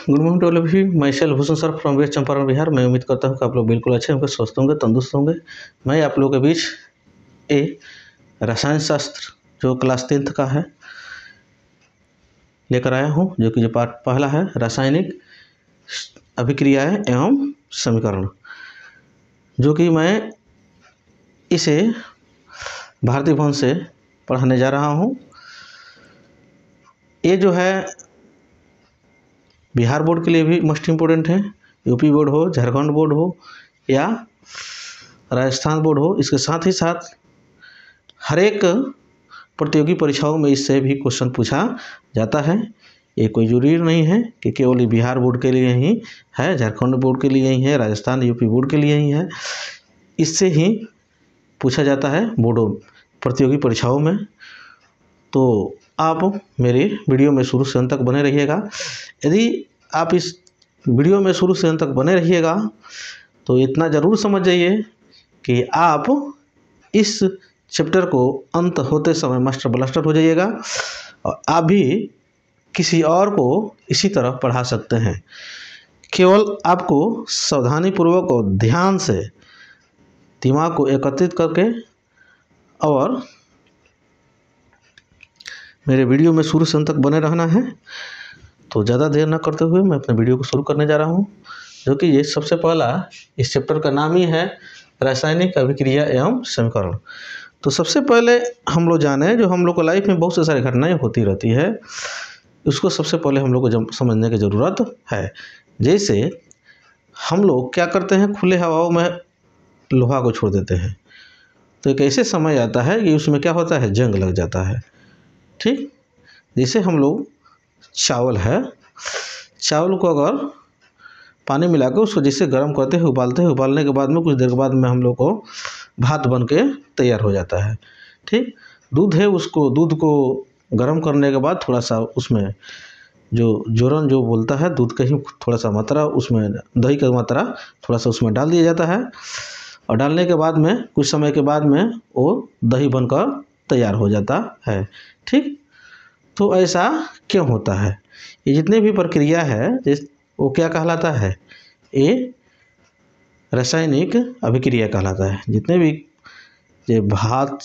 Good morning to all of you. मैं Bhushan sir from West Champaran Bihar. मैं उम्मीद करता हूँ कि आप लोग बिल्कुल अच्छे होंगे, स्वस्थ होंगे, तंदुरुस्त होंगे। मैं आप लोगों के बीच रसायन शास्त्र जो क्लास 10th का है लेकर आया हूँ, जो कि जो पार्ट पहला है रासायनिक अभिक्रियाएं एवं समीकरण, जो कि मैं इसे भारतीय भवन से पढ़ाने जा रहा हूँ। ये जो है बिहार बोर्ड के लिए भी मोस्ट इम्पोर्टेंट है। यूपी बोर्ड हो, झारखंड बोर्ड हो या राजस्थान बोर्ड हो, इसके साथ ही साथ हर एक प्रतियोगी परीक्षाओं में इससे भी क्वेश्चन पूछा जाता है। ये कोई जरूरी नहीं है कि केवल बिहार बोर्ड के लिए ही है, झारखंड बोर्ड के लिए ही है, राजस्थान यूपी बोर्ड के लिए ही है। इससे ही पूछा जाता है बोर्डों प्रतियोगी परीक्षाओं में। तो आप मेरे वीडियो में शुरू से अंत तक बने रहिएगा। यदि आप इस वीडियो में शुरू से अंत तक बने रहिएगा तो इतना ज़रूर समझ जाइए कि आप इस चैप्टर को अंत होते समय मास्टर ब्लास्टर हो जाइएगा और आप भी किसी और को इसी तरह पढ़ा सकते हैं। केवल आपको सावधानीपूर्वक और ध्यान से दिमाग को एकत्रित करके और मेरे वीडियो में शुरू से अंत तक बने रहना है। तो ज़्यादा देर न करते हुए मैं अपने वीडियो को शुरू करने जा रहा हूँ, जो कि ये सबसे पहला इस चैप्टर का नाम ही है रासायनिक अभिक्रिया एवं समीकरण। तो सबसे पहले हम लोग जाने, जो हम लोग को लाइफ में बहुत से सारी घटनाएं होती रहती है, उसको सबसे पहले हम लोग को समझने की ज़रूरत है। जैसे हम लोग क्या करते हैं, खुले हवाओं में लोहा को छोड़ देते हैं, तो एक ऐसे समय आता है कि उसमें क्या होता है, जंग लग जाता है। ठीक, जैसे हम लोग चावल है, चावल को अगर पानी मिला के उसको जैसे गर्म करते हैं, उबालने के बाद में कुछ देर के बाद में हम लोग को भात बन के तैयार हो जाता है। ठीक, दूध है, उसको दूध को गर्म करने के बाद थोड़ा सा उसमें जो जोरन जो बोलता है, दूध का ही थोड़ा सा मात्रा, उसमें दही का मात्रा थोड़ा सा उसमें डाल दिया जाता है और डालने के बाद में कुछ समय के बाद में वो दही बनकर तैयार हो जाता है। ठीक, तो ऐसा क्यों होता है? ये जितने भी प्रक्रिया है वो क्या कहलाता है? ये रासायनिक अभिक्रिया कहलाता है। जितने भी ये भात,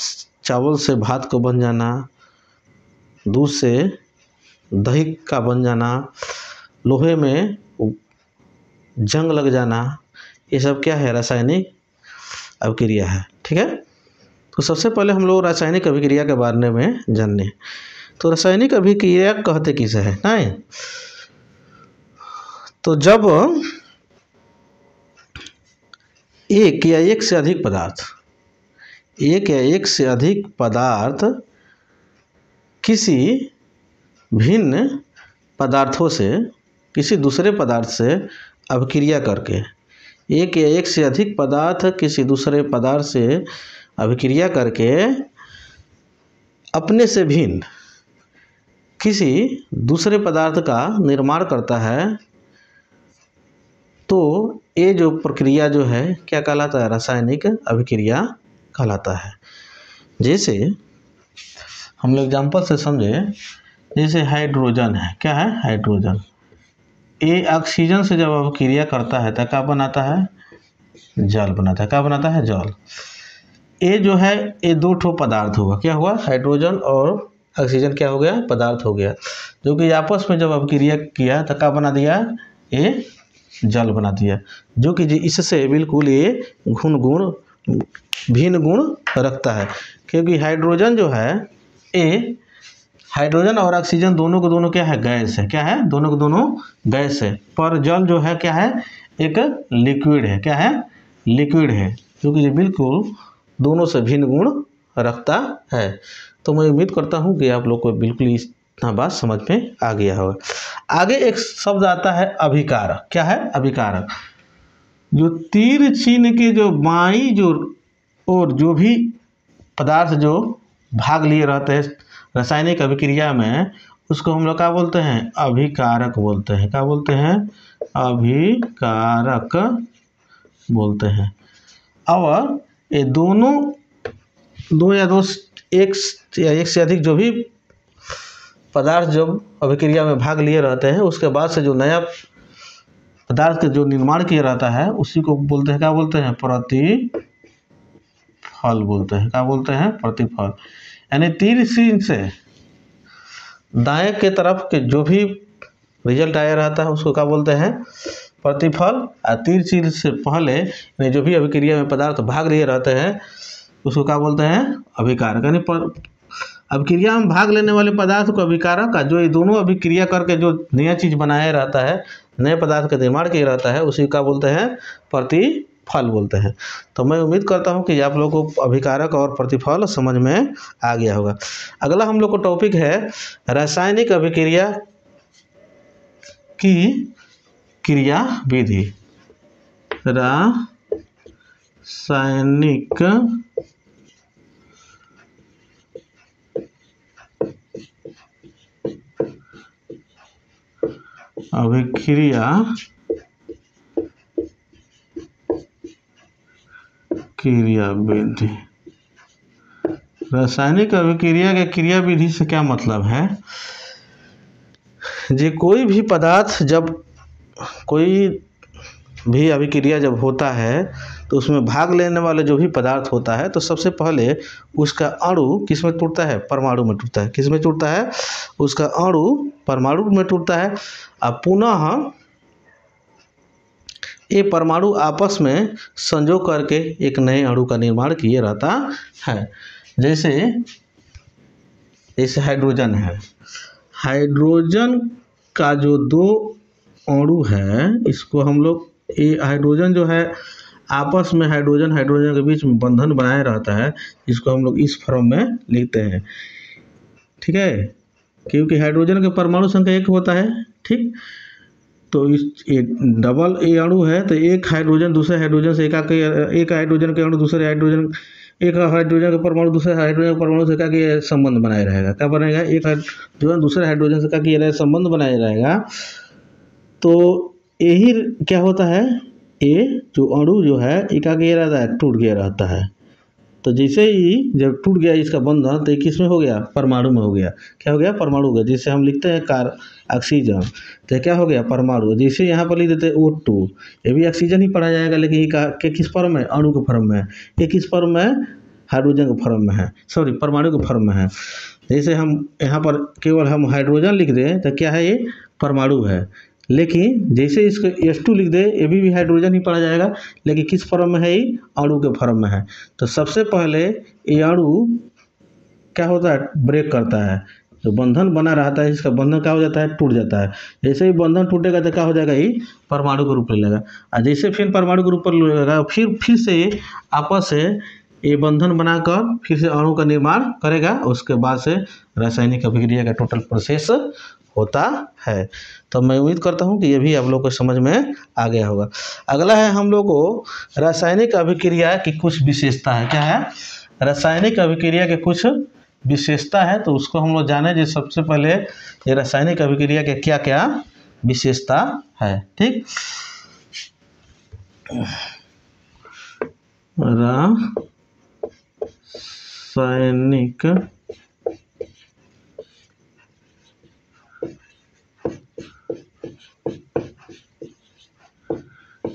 चावल से भात को बन जाना, दूध से दही का बन जाना, लोहे में जंग लग जाना, ये सब क्या है? रासायनिक अभिक्रिया है। ठीक है, तो सबसे पहले हम लोग रासायनिक अभिक्रिया के बारे में जानने। तो रासायनिक अभिक्रिया कहते किसे है? नहीं, तो जब एक या एक से अधिक पदार्थ किसी भिन्न पदार्थों से किसी दूसरे पदार्थ से अभिक्रिया करके, एक या एक से अधिक पदार्थ किसी दूसरे पदार्थ से अभिक्रिया करके अपने से भिन्न किसी दूसरे पदार्थ का निर्माण करता है, तो ये जो प्रक्रिया जो है क्या कहलाता है? रासायनिक अभिक्रिया कहलाता है। जैसे हम लोग एग्जाम्पल से समझे, जैसे हाइड्रोजन है, क्या है? हाइड्रोजन। ये ऑक्सीजन से जब अभिक्रिया करता है तो क्या बनाता है? जल बनाता है। क्या बनाता है? जल। ये जो है ये दो ठो पदार्थ हुआ, क्या हुआ? हाइड्रोजन और ऑक्सीजन क्या हो गया? पदार्थ हो गया, जो कि आपस में जब अभिक्रिया किया तो क्या बना दिया? ये जल बना दिया, जो कि इससे बिल्कुल ये भिन्न गुण रखता है। क्योंकि हाइड्रोजन जो है, ये हाइड्रोजन और ऑक्सीजन दोनों को दोनों क्या है? गैस है। क्या है? दोनों को दोनों गैस है। पर जल जो है क्या है? एक लिक्विड है। क्या है? लिक्विड है, क्योंकि ये बिल्कुल दोनों से भिन्न गुण रखता है। तो मैं उम्मीद करता हूँ कि आप लोग को बिल्कुल इतना बात समझ में आ गया होगा। आगे एक शब्द आता है अभिकारक। क्या है? अभिकारक। जो तीर चिन्ह के जो बाई जो और जो भी पदार्थ जो भाग लिए रहते हैं रासायनिक अभिक्रिया में, उसको हम लोग क्या बोलते हैं? अभिकारक बोलते हैं। क्या बोलते हैं? अभिकारक बोलते हैं। और ये दोनों एक या एक से अधिक जो भी पदार्थ जब अभिक्रिया में भाग लिए रहते हैं उसके बाद से जो नया पदार्थ का जो निर्माण किया रहता है उसी को बोलते हैं, क्या बोलते हैं, प्रतिफल बोलते हैं। क्या बोलते हैं, प्रतिफल। यानी तीर सीन से दाएं के तरफ के जो भी रिजल्ट आया रहता है उसको क्या बोलते हैं, प्रतिफल। और तीर सीन से पहले जो भी अभिक्रिया में पदार्थ भाग लिए रहते हैं उसको क्या बोलते हैं, अभिकारक। यानी अभिक्रिया में भाग लेने वाले पदार्थ को अभिकारक का, जो ये दोनों अभिक्रिया करके जो नया चीज़ बनाया रहता है, नए पदार्थ का निर्माण किया रहता है, उसी का बोलते हैं प्रतिफल बोलते हैं। तो मैं उम्मीद करता हूँ कि आप लोगों को अभिकारक और प्रतिफल समझ में आ गया होगा। अगला हम लोग को टॉपिक है रासायनिक अभिक्रिया की क्रिया विधि। रासायनिक अभिक्रिया क्रिया विधि। रासायनिक अभिक्रिया के क्रिया विधि से क्या मतलब है, जी कोई भी पदार्थ जब कोई भी अभिक्रिया जब होता है तो उसमें भाग लेने वाले जो भी पदार्थ होता है तो सबसे पहले उसका अणु किस में टूटता है, परमाणु में टूटता है। किस में टूटता है, उसका अणु परमाणु में टूटता है। अब पुनः ये परमाणु आपस में संजोग करके एक नए अणु का निर्माण किए रहता है। जैसे हाइड्रोजन है, हाइड्रोजन का जो दो अणु है इसको हम लोग, ये हाइड्रोजन जो है आपस में हाइड्रोजन के बीच में बंधन बनाए रहता है, इसको हम लोग इस फॉर्म में लिखते हैं। ठीक है, क्योंकि हाइड्रोजन के परमाणु संख्या 1 होता है। ठीक, तो इस डबल ए अणु है तो एक हाइड्रोजन दूसरे हाइड्रोजन से एक हाइड्रोजन के अणु दूसरे हाइड्रोजन, एक हाइड्रोजन का परमाणु दूसरे हाइड्रोजन के परमाणु से क्या कि संबंध बनाए रहेगा। क्या बनेगा, एक हाइड्रोजन दूसरे हाइड्रोजन से क्या किया संबंध बनाए रहेगा। तो यही क्या होता है, ये जो अणु जो है ये क्या किया रहता है, टूट गया रहता है। तो जैसे ही जब टूट गया इसका बंधन तो किस में हो गया, परमाणु में हो गया। क्या हो गया, परमाणु हो गया। जैसे हम लिखते हैं ऑक्सीजन तो क्या हो गया, परमाणु। जैसे यहाँ पर लिख देते हैं O2, ये भी ऑक्सीजन ही पढ़ा जाएगा, लेकिन ये किस फॉर्म में, अणु के फॉर्म में है। ये किस फॉर्म में, हाइड्रोजन के फॉर्म में है, सॉरी परमाणु के फॉर्म में है। जैसे हम यहाँ पर केवल हम हाइड्रोजन लिख दें तो क्या है, ये परमाणु है। लेकिन जैसे इसको H2 लिख दे, ये भी हाइड्रोजन ही पढ़ा जाएगा, लेकिन किस फॉर्म में है, ये अणु के फॉर्म में है। तो सबसे पहले ये अणु क्या होता है, ब्रेक करता है। जो बंधन बना रहता है इसका बंधन क्या हो जाता है, टूट जाता है। जैसे ही बंधन टूटेगा तो क्या हो जाएगा, ये परमाणु के रूप ले लेगा। और जैसे फिर परमाणु के रूप ले लेगा, फिर से आपस से ये बंधन बनाकर फिर से अणु का निर्माण करेगा। उसके बाद से रासायनिक अभिक्रिया का टोटल प्रोसेस होता है। तो मैं उम्मीद करता हूँ कि ये भी आप लोग को समझ में आ गया होगा। अगला है हम लोग को रासायनिक अभिक्रिया की कुछ विशेषता है। क्या है, रासायनिक अभिक्रिया के कुछ विशेषता है, तो उसको हम लोग जाने। जो सबसे पहले ये रासायनिक अभिक्रिया के क्या क्या विशेषता है। ठीक, रासायनिक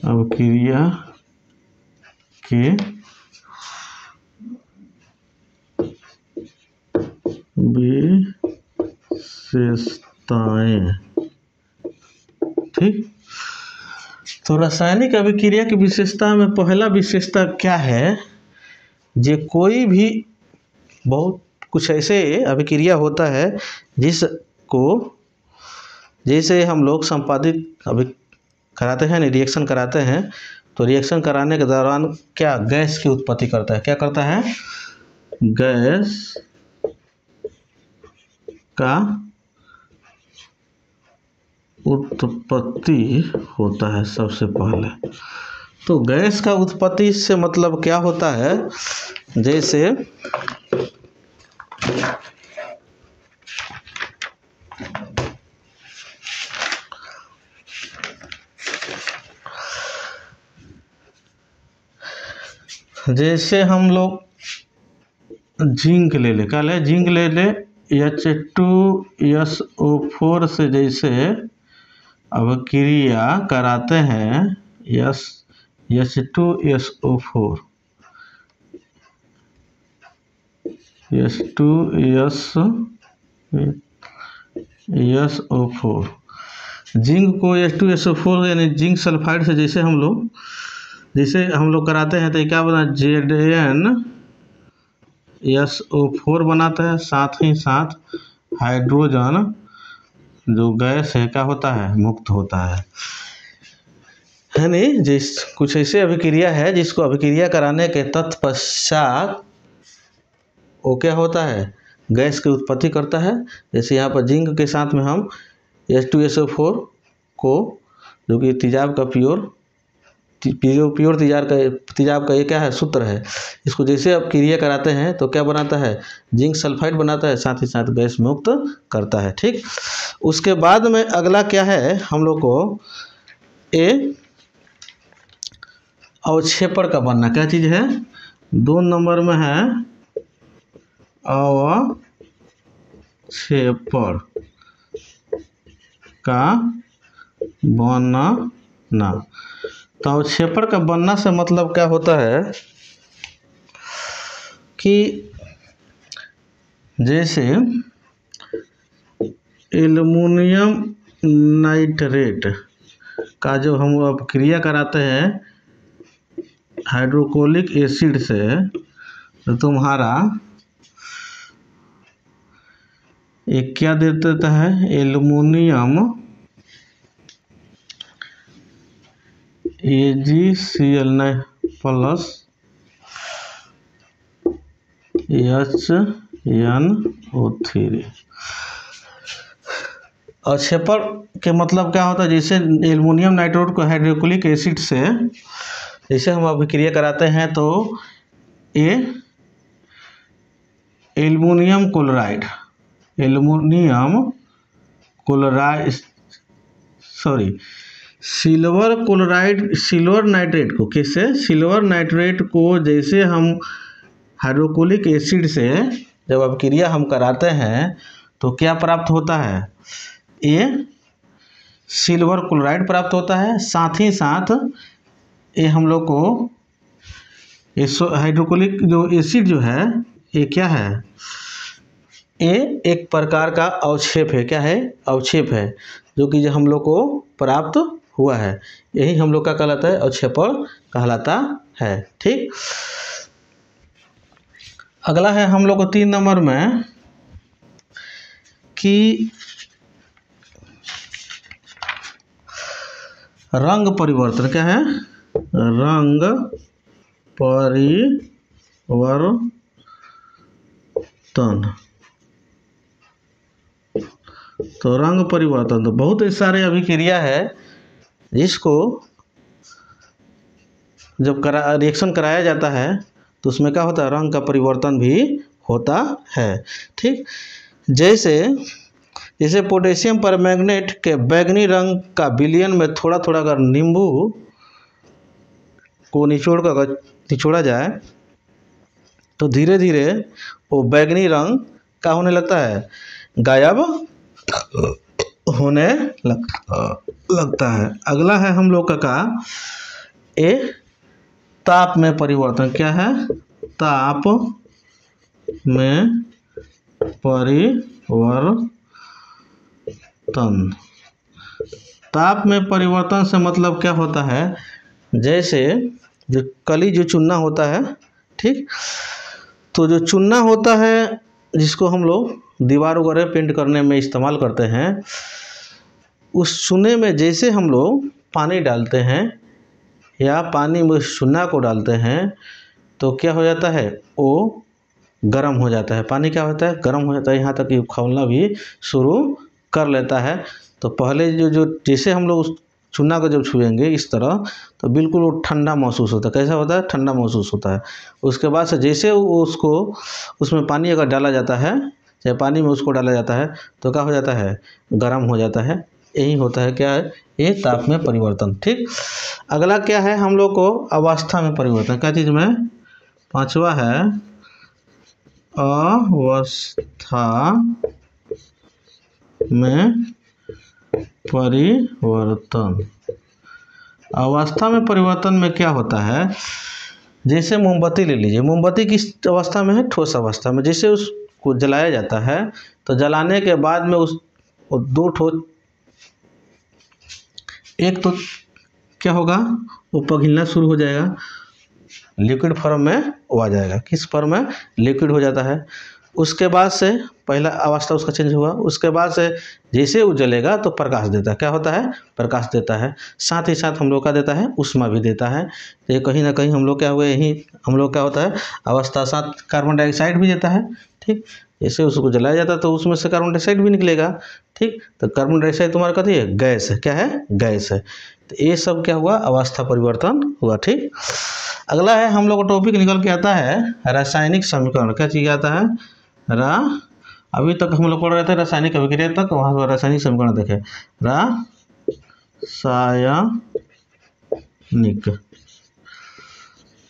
अभिक्रिया के विशेषताएं। ठीक, तो रासायनिक अभिक्रिया की विशेषता में पहला विशेषता क्या है, जे कोई भी बहुत कुछ ऐसे अभिक्रिया होता है जिसको, जैसे हम लोग संपादित अभी कराते हैं, रिएक्शन कराते हैं, तो रिएक्शन कराने के दौरान क्या गैस की उत्पत्ति करता है। क्या करता है, गैस का उत्पत्ति होता है सबसे पहले। तो गैस का उत्पत्ति से मतलब क्या होता है, जैसे हम लोग जिंक ले ले, क्या ले, जिंक ले ले, H2SO4 से जैसे अभिक्रिया कराते हैं H2SO4 जिंक को H2SO4 यानी जिंक सल्फाइड से जैसे हम लोग कराते हैं तो क्या बना ZnSO4 बनाता है। साथ ही साथ हाइड्रोजन जो गैस है क्या होता है, मुक्त होता है नहीं। कुछ ऐसे अभिक्रिया है जिसको अभिक्रिया कराने के तत्पश्चात वो क्या होता है, गैस की उत्पत्ति करता है। जैसे यहाँ पर जिंक के साथ में हम H2SO4 को, जो कि तेजाब का प्योर तेजाब का ये क्या है, सूत्र है। इसको जैसे अब क्रिया कराते हैं तो क्या बनाता है, जिंक सल्फाइड बनाता है, साथ ही साथ गैस मुक्त करता है। ठीक, उसके बाद में अगला क्या है हम लोग को, अवक्षेपण का बनना। क्या चीज़ है, 2 नंबर में है अवक्षेपण का बनना। तो अवक्षेपण का बनना से मतलब क्या होता है कि जैसे एल्युमिनियम नाइट्रेट का जो हम अब क्रिया कराते हैं हाइड्रोक्लोरिक एसिड से, तो तुम्हारा एक क्या दे देता है, एल्युमिनियम AgCl प्लस HNO3। अवक्षेपण के मतलब क्या होता है, जैसे एल्युमिनियम नाइट्रेट को हाइड्रोक्लोरिक एसिड से जैसे हम अभिक्रिया कराते हैं तो ये एल्युमिनियम क्लोराइड सिल्वर नाइट्रेट को, किससे, सिल्वर नाइट्रेट को जैसे हम हाइड्रोक्लोरिक एसिड से जब अभिक्रिया हम कराते हैं तो क्या प्राप्त होता है, ये सिल्वर क्लोराइड प्राप्त होता है। साथ ही साथ ये हम लोग को हाइड्रोक्लोरिक जो एसिड जो है ये क्या है, ये एक प्रकार का अवक्षेप है। क्या है, अवक्षेप है, जो कि हम लोग को प्राप्त हुआ है। यही हम लोग का कहलाता है, अवक्षेपण कहलाता है। ठीक, अगला है हम लोग को 3 नंबर में कि रंग परिवर्तन। क्या है, रंग परिवर्तन। तो रंग परिवर्तन तो बहुत सारे अभिक्रिया है जिसको जब रिएक्शन कराया जाता है तो उसमें क्या होता है, रंग का परिवर्तन भी होता है। ठीक, जैसे पोटेशियम परमैंगनेट के बैगनी रंग का विलयन में थोड़ा थोड़ा अगर नींबू को निचोड़ा जाए तो धीरे धीरे वो बैगनी रंग क्या होने लगता है, गायब होने लगता है। अगला है हम लोग का ताप में परिवर्तन। क्या है, ताप में परिवर्तन। ताप में परिवर्तन से मतलब क्या होता है, जैसे जो जो चूना होता है, ठीक, तो जो चूना होता है जिसको हम लोग दीवार वगैरह पेंट करने में इस्तेमाल करते हैं, उस चूने में जैसे हम लोग पानी डालते हैं या पानी में उस चूना को डालते हैं तो क्या हो जाता है, वो गर्म हो जाता है। पानी क्या होता है, गर्म हो जाता है, यहाँ तक कि खौलना भी शुरू कर लेता है। तो पहले जो जैसे हम लोग उस चूना को जब छुएंगे इस तरह तो बिल्कुल वो ठंडा महसूस होता है। कैसा होता है, ठंडा महसूस होता है। उसके बाद से जैसे उसको उसमें पानी अगर डाला जाता है, चाहे पानी में उसको डाला जाता है तो क्या हो जाता है, गर्म हो जाता है। यही होता है क्या है, ये ताप में परिवर्तन। ठीक, अगला क्या है हम लोग को, अवस्था में परिवर्तन। क्या चीज़ में, 5वां है अवस्था में परिवर्तन। अवस्था में परिवर्तन में क्या होता है, जैसे मोमबत्ती ले लीजिए, मोमबत्ती किस अवस्था में है, ठोस अवस्था में। जैसे उसको जलाया जाता है तो जलाने के बाद में उस दो ठोस, एक तो क्या होगा, वो पिघलना शुरू हो जाएगा, लिक्विड फॉर्म में वो आ जाएगा। किस फॉर्म में, लिक्विड हो जाता है। उसके बाद से पहला अवस्था उसका चेंज हुआ, उसके बाद से जैसे वो जलेगा तो प्रकाश देता है। क्या होता है, प्रकाश देता है। साथ ही साथ हम लोग का देता है, ऊष्मा भी देता है। तो ये कहीं ना कहीं हम लोग क्या हुए, यही हम लोग क्या होता है, अवस्था साथ कार्बन डाइऑक्साइड भी देता है। ठीक, जैसे उसको जलाया जाता है तो उसमें से कार्बन डाइऑक्साइड भी निकलेगा। ठीक, तो कार्बन डाइऑक्साइड तुम्हारा कहती है गैस है। क्या है, गैस है। तो ये सब क्या हुआ, अवस्था परिवर्तन हुआ। ठीक, अगला है हम लोग का टॉपिक निकल के आता है रासायनिक समीकरण। क्या चीज आता है, अभी तक हम लोग पढ़ रहे थे रासायनिक अभिक्रिया तक, वहाँ पर रासायनिक समीकरण देखे।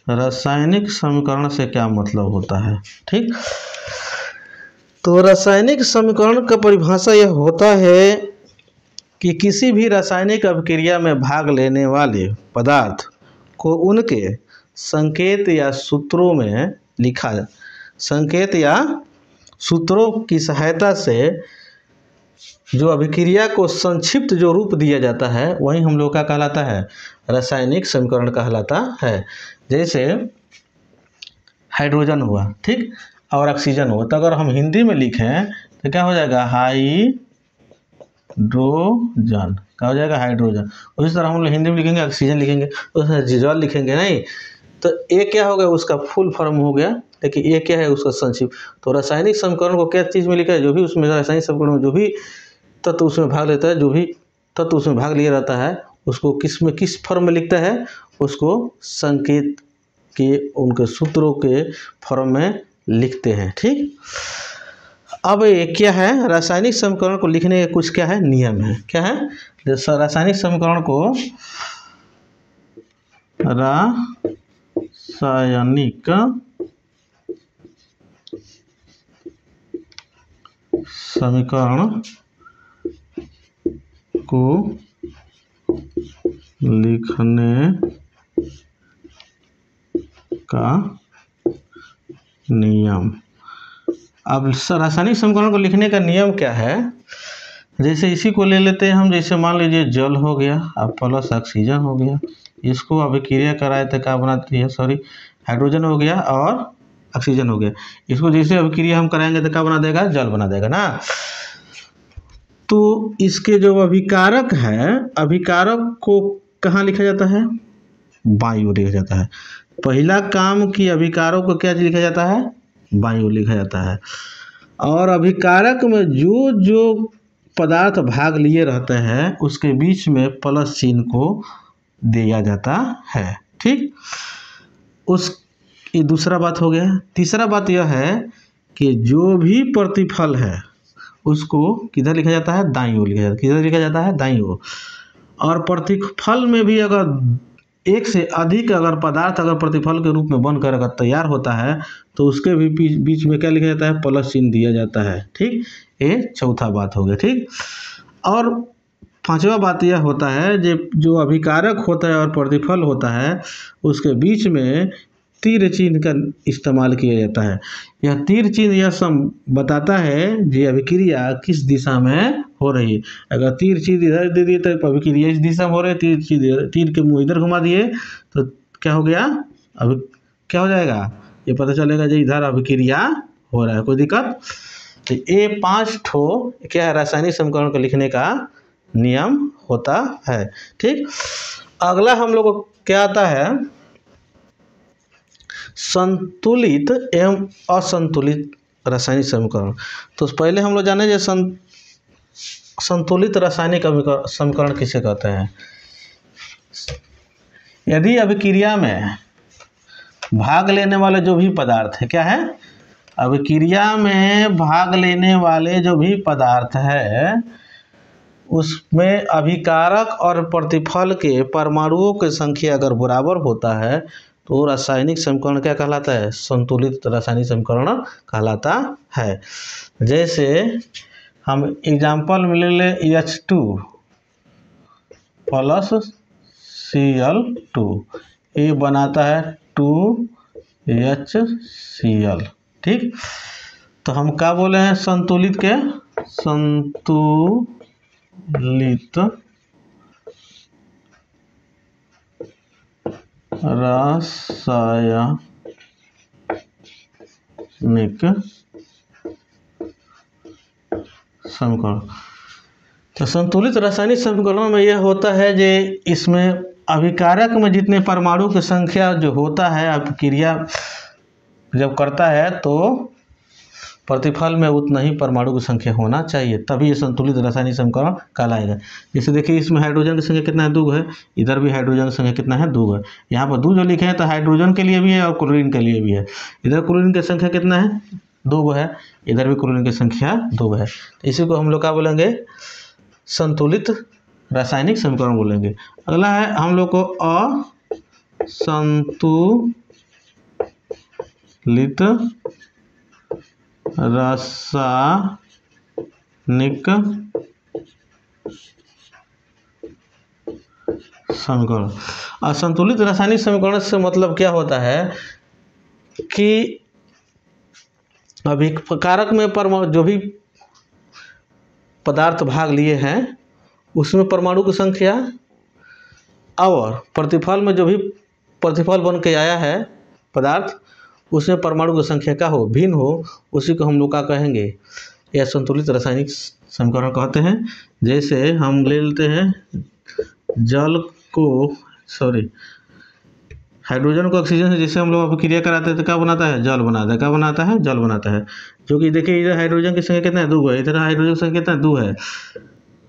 रासायनिक समीकरण से क्या मतलब होता है। ठीक, तो रासायनिक समीकरण का परिभाषा यह होता है कि किसी भी रासायनिक अभिक्रिया में भाग लेने वाले पदार्थ को उनके संकेत या सूत्रों में लिखा, संकेत या सूत्रों की सहायता से जो अभिक्रिया को संक्षिप्त जो रूप दिया जाता है वही हम लोग का कहलाता है, रासायनिक समीकरण कहलाता है। जैसे हाइड्रोजन हुआ, ठीक, और ऑक्सीजन हुआ, तो अगर हम हिंदी में लिखें तो क्या हो जाएगा, हाइड्रोजन। क्या हो जाएगा, हाइड्रोजन। उसी तरह हम लोग हिंदी में लिखेंगे ऑक्सीजन लिखेंगे, उसमें जल लिखेंगे नहीं। तो ये क्या हो गया, उसका फुल फॉर्म हो गया, लेकिन ये क्या है, उसका संक्षिप्त। तो रासायनिक समीकरण को क्या चीज़ में लिखा है, जो भी उसमें रासायनिक समीकरण में जो भी तत्व उसमें भाग लेता है, जो भी तत्व उसमें भाग लिया रहता है, उसको किस में किस फॉर्म में लिखता है, उसको संकेत के उनके सूत्रों के फॉर्म में लिखते हैं। ठीक, अब ये क्या है, रासायनिक समीकरण को लिखने के कुछ क्या है, नियम है। क्या है, रासायनिक समीकरण को रासायनिक समीकरण को लिखने का नियम। अब रासायनिक समीकरण को लिखने का नियम क्या है, जैसे इसी को ले लेते हैं हम। जैसे मान लीजिए जल हो गया, अब प्लस ऑक्सीजन हो गया, इसको अभिक्रिया कराए तो क्या बनाती है, सॉरी, हाइड्रोजन हो गया और ऑक्सीजन हो गया। इसको जैसे अभिक्रिया हम कराएंगे तो क्या बना देगा, जल बना देगा ना। तो इसके जो अभिकारक है, अभिकारक को कहाँ लिखा जाता है, वायु लिखा जाता है। पहला काम कि अभिकारक को क्या लिखा जाता है, वायु लिखा जाता है। और अभिकारक में जो जो पदार्थ भाग लिए रहते हैं उसके बीच में प्लस चिन्ह को दिया जाता है। ठीक, ये दूसरा बात हो गया। तीसरा बात यह है कि जो भी प्रतिफल है उसको किधर लिखा जाता है, दाईं ओर लिखा जाता है। किधर लिखा जाता है, दाईं ओर। और प्रतिफल में भी अगर एक से अधिक अगर पदार्थ अगर प्रतिफल के रूप में बनकर अगर तैयार होता है तो उसके भी बीच में क्या लिखा जाता है, प्लस चिन्ह दिया जाता है। ठीक, ये चौथा बात हो गया। ठीक, और पांचवा बात यह होता है जो अभिकारक होता है और प्रतिफल होता है उसके बीच में तीर चिन्ह का इस्तेमाल किया जाता है। यह तीर चिन्ह यह सब बताता है कि अभिक्रिया किस दिशा में हो रही है। अगर तीर चिन्ह इधर दे दिए तो अभिक्रिया इस दिशा में हो रही है, तीर के मुँह इधर घुमा दिए तो क्या हो गया, अभी क्या हो जाएगा, ये पता चलेगा जो इधर अभिक्रिया हो रहा है। कोई दिक्कत। तो ये 5 ठो क्या है, रासायनिक समीकरण को लिखने का नियम होता है। ठीक, अगला हम लोग को क्या आता है, संतुलित एवं असंतुलित रासायनिक समीकरण। तो पहले हम लोग जाने संतुलित रासायनिक समीकरण किसे कहते हैं। यदि अभिक्रिया में भाग लेने वाले जो भी पदार्थ है, क्या है, अभिक्रिया में भाग लेने वाले जो भी पदार्थ है उसमें अभिकारक और प्रतिफल के परमाणुओं की संख्या अगर बराबर होता है तो रासायनिक समीकरण क्या कहलाता है? संतुलित रासायनिक समीकरण कहलाता है। जैसे हम एग्जाम्पल में ले लें H2 प्लस Cl2, ये बनाता है 2HCl। ठीक, तो हम क्या बोले हैं? संतुलित के संतुलित रासायनिक समीकरण। तो संतुलित रासायनिक समीकरण में यह होता है जे इसमें अभिकारक में जितने परमाणु की संख्या जो होता है, अभिक्रिया जब करता है तो प्रतिफल में उतना ही परमाणु की संख्या होना चाहिए, तभी ये संतुलित रासायनिक समीकरण कहलाएगा। जैसे देखिए इसमें हाइड्रोजन की संख्या कितना है? 2 है। इधर भी हाइड्रोजन की संख्या कितना है? 2 है। यहाँ पर 2 जो लिखे हैं तो हाइड्रोजन के लिए भी है और क्लोरीन के लिए भी है। इधर क्लोरीन की संख्या कितना है? 2 है। इधर भी क्लोरीन की संख्या 2 है। तो इसी को हम लोग क्या बोलेंगे? संतुलित रासायनिक समीकरण बोलेंगे। अगला है हम लोग को असंतुलित रासायनिक समीकरण। असंतुलित रासायनिक समीकरण से मतलब क्या होता है कि अभिकारक में जो भी पदार्थ भाग लिए हैं उसमें परमाणु की संख्या और प्रतिफल में जो भी प्रतिफल बन के आया है पदार्थ, उसमें परमाणु की संख्या का हो, भिन्न हो, उसी को हम लोग क्या कहेंगे? यह संतुलित रासायनिक समीकरण कहते हैं। जैसे हम ले लेते हैं हाइड्रोजन को ऑक्सीजन से जैसे हम लोग अभिक्रिया कराते हैं तो क्या बनाता है? जल बनाता है। क्या बनाता है? जल बनाता है। जो कि देखिए इधर हाइड्रोजन की संख्या कितना है? 2 है। इधर हाइड्रोजन की संख्या कितना है? 2 है।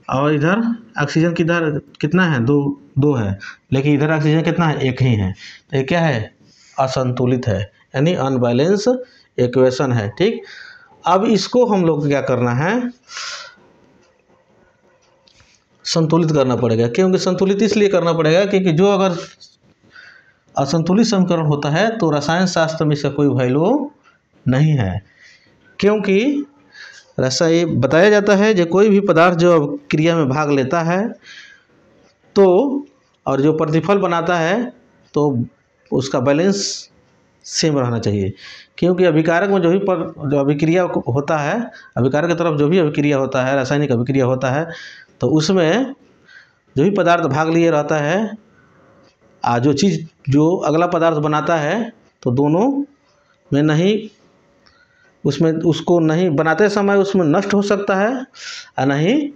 और इधर ऑक्सीजन की दर कितना है? 2 है। लेकिन इधर ऑक्सीजन कितना है? 1 ही है। तो ये क्या है? असंतुलित है, यानी अनबैलेंस इक्वेशन है। ठीक, अब इसको हम लोग क्या करना है? संतुलित करना पड़ेगा। क्योंकि संतुलित इसलिए करना पड़ेगा क्योंकि जो अगर असंतुलित समीकरण होता है तो रसायन शास्त्र में इसका कोई वैल्यू नहीं है। क्योंकि रसायन बताया जाता है जो कोई भी पदार्थ जो क्रिया में भाग लेता है तो और जो प्रतिफल बनाता है तो उसका बैलेंस सेम रहना चाहिए। क्योंकि अभिकारक में जो अभिक्रिया होता है, अभिकारक की तरफ जो भी अभिक्रिया होता है, रासायनिक अभिक्रिया होता है, तो उसमें जो भी पदार्थ भाग लिए रहता है, जो चीज़ जो अगला पदार्थ बनाता है तो दोनों में नहीं, उसमें उसको नहीं बनाते समय उसमें नष्ट हो सकता है और नहीं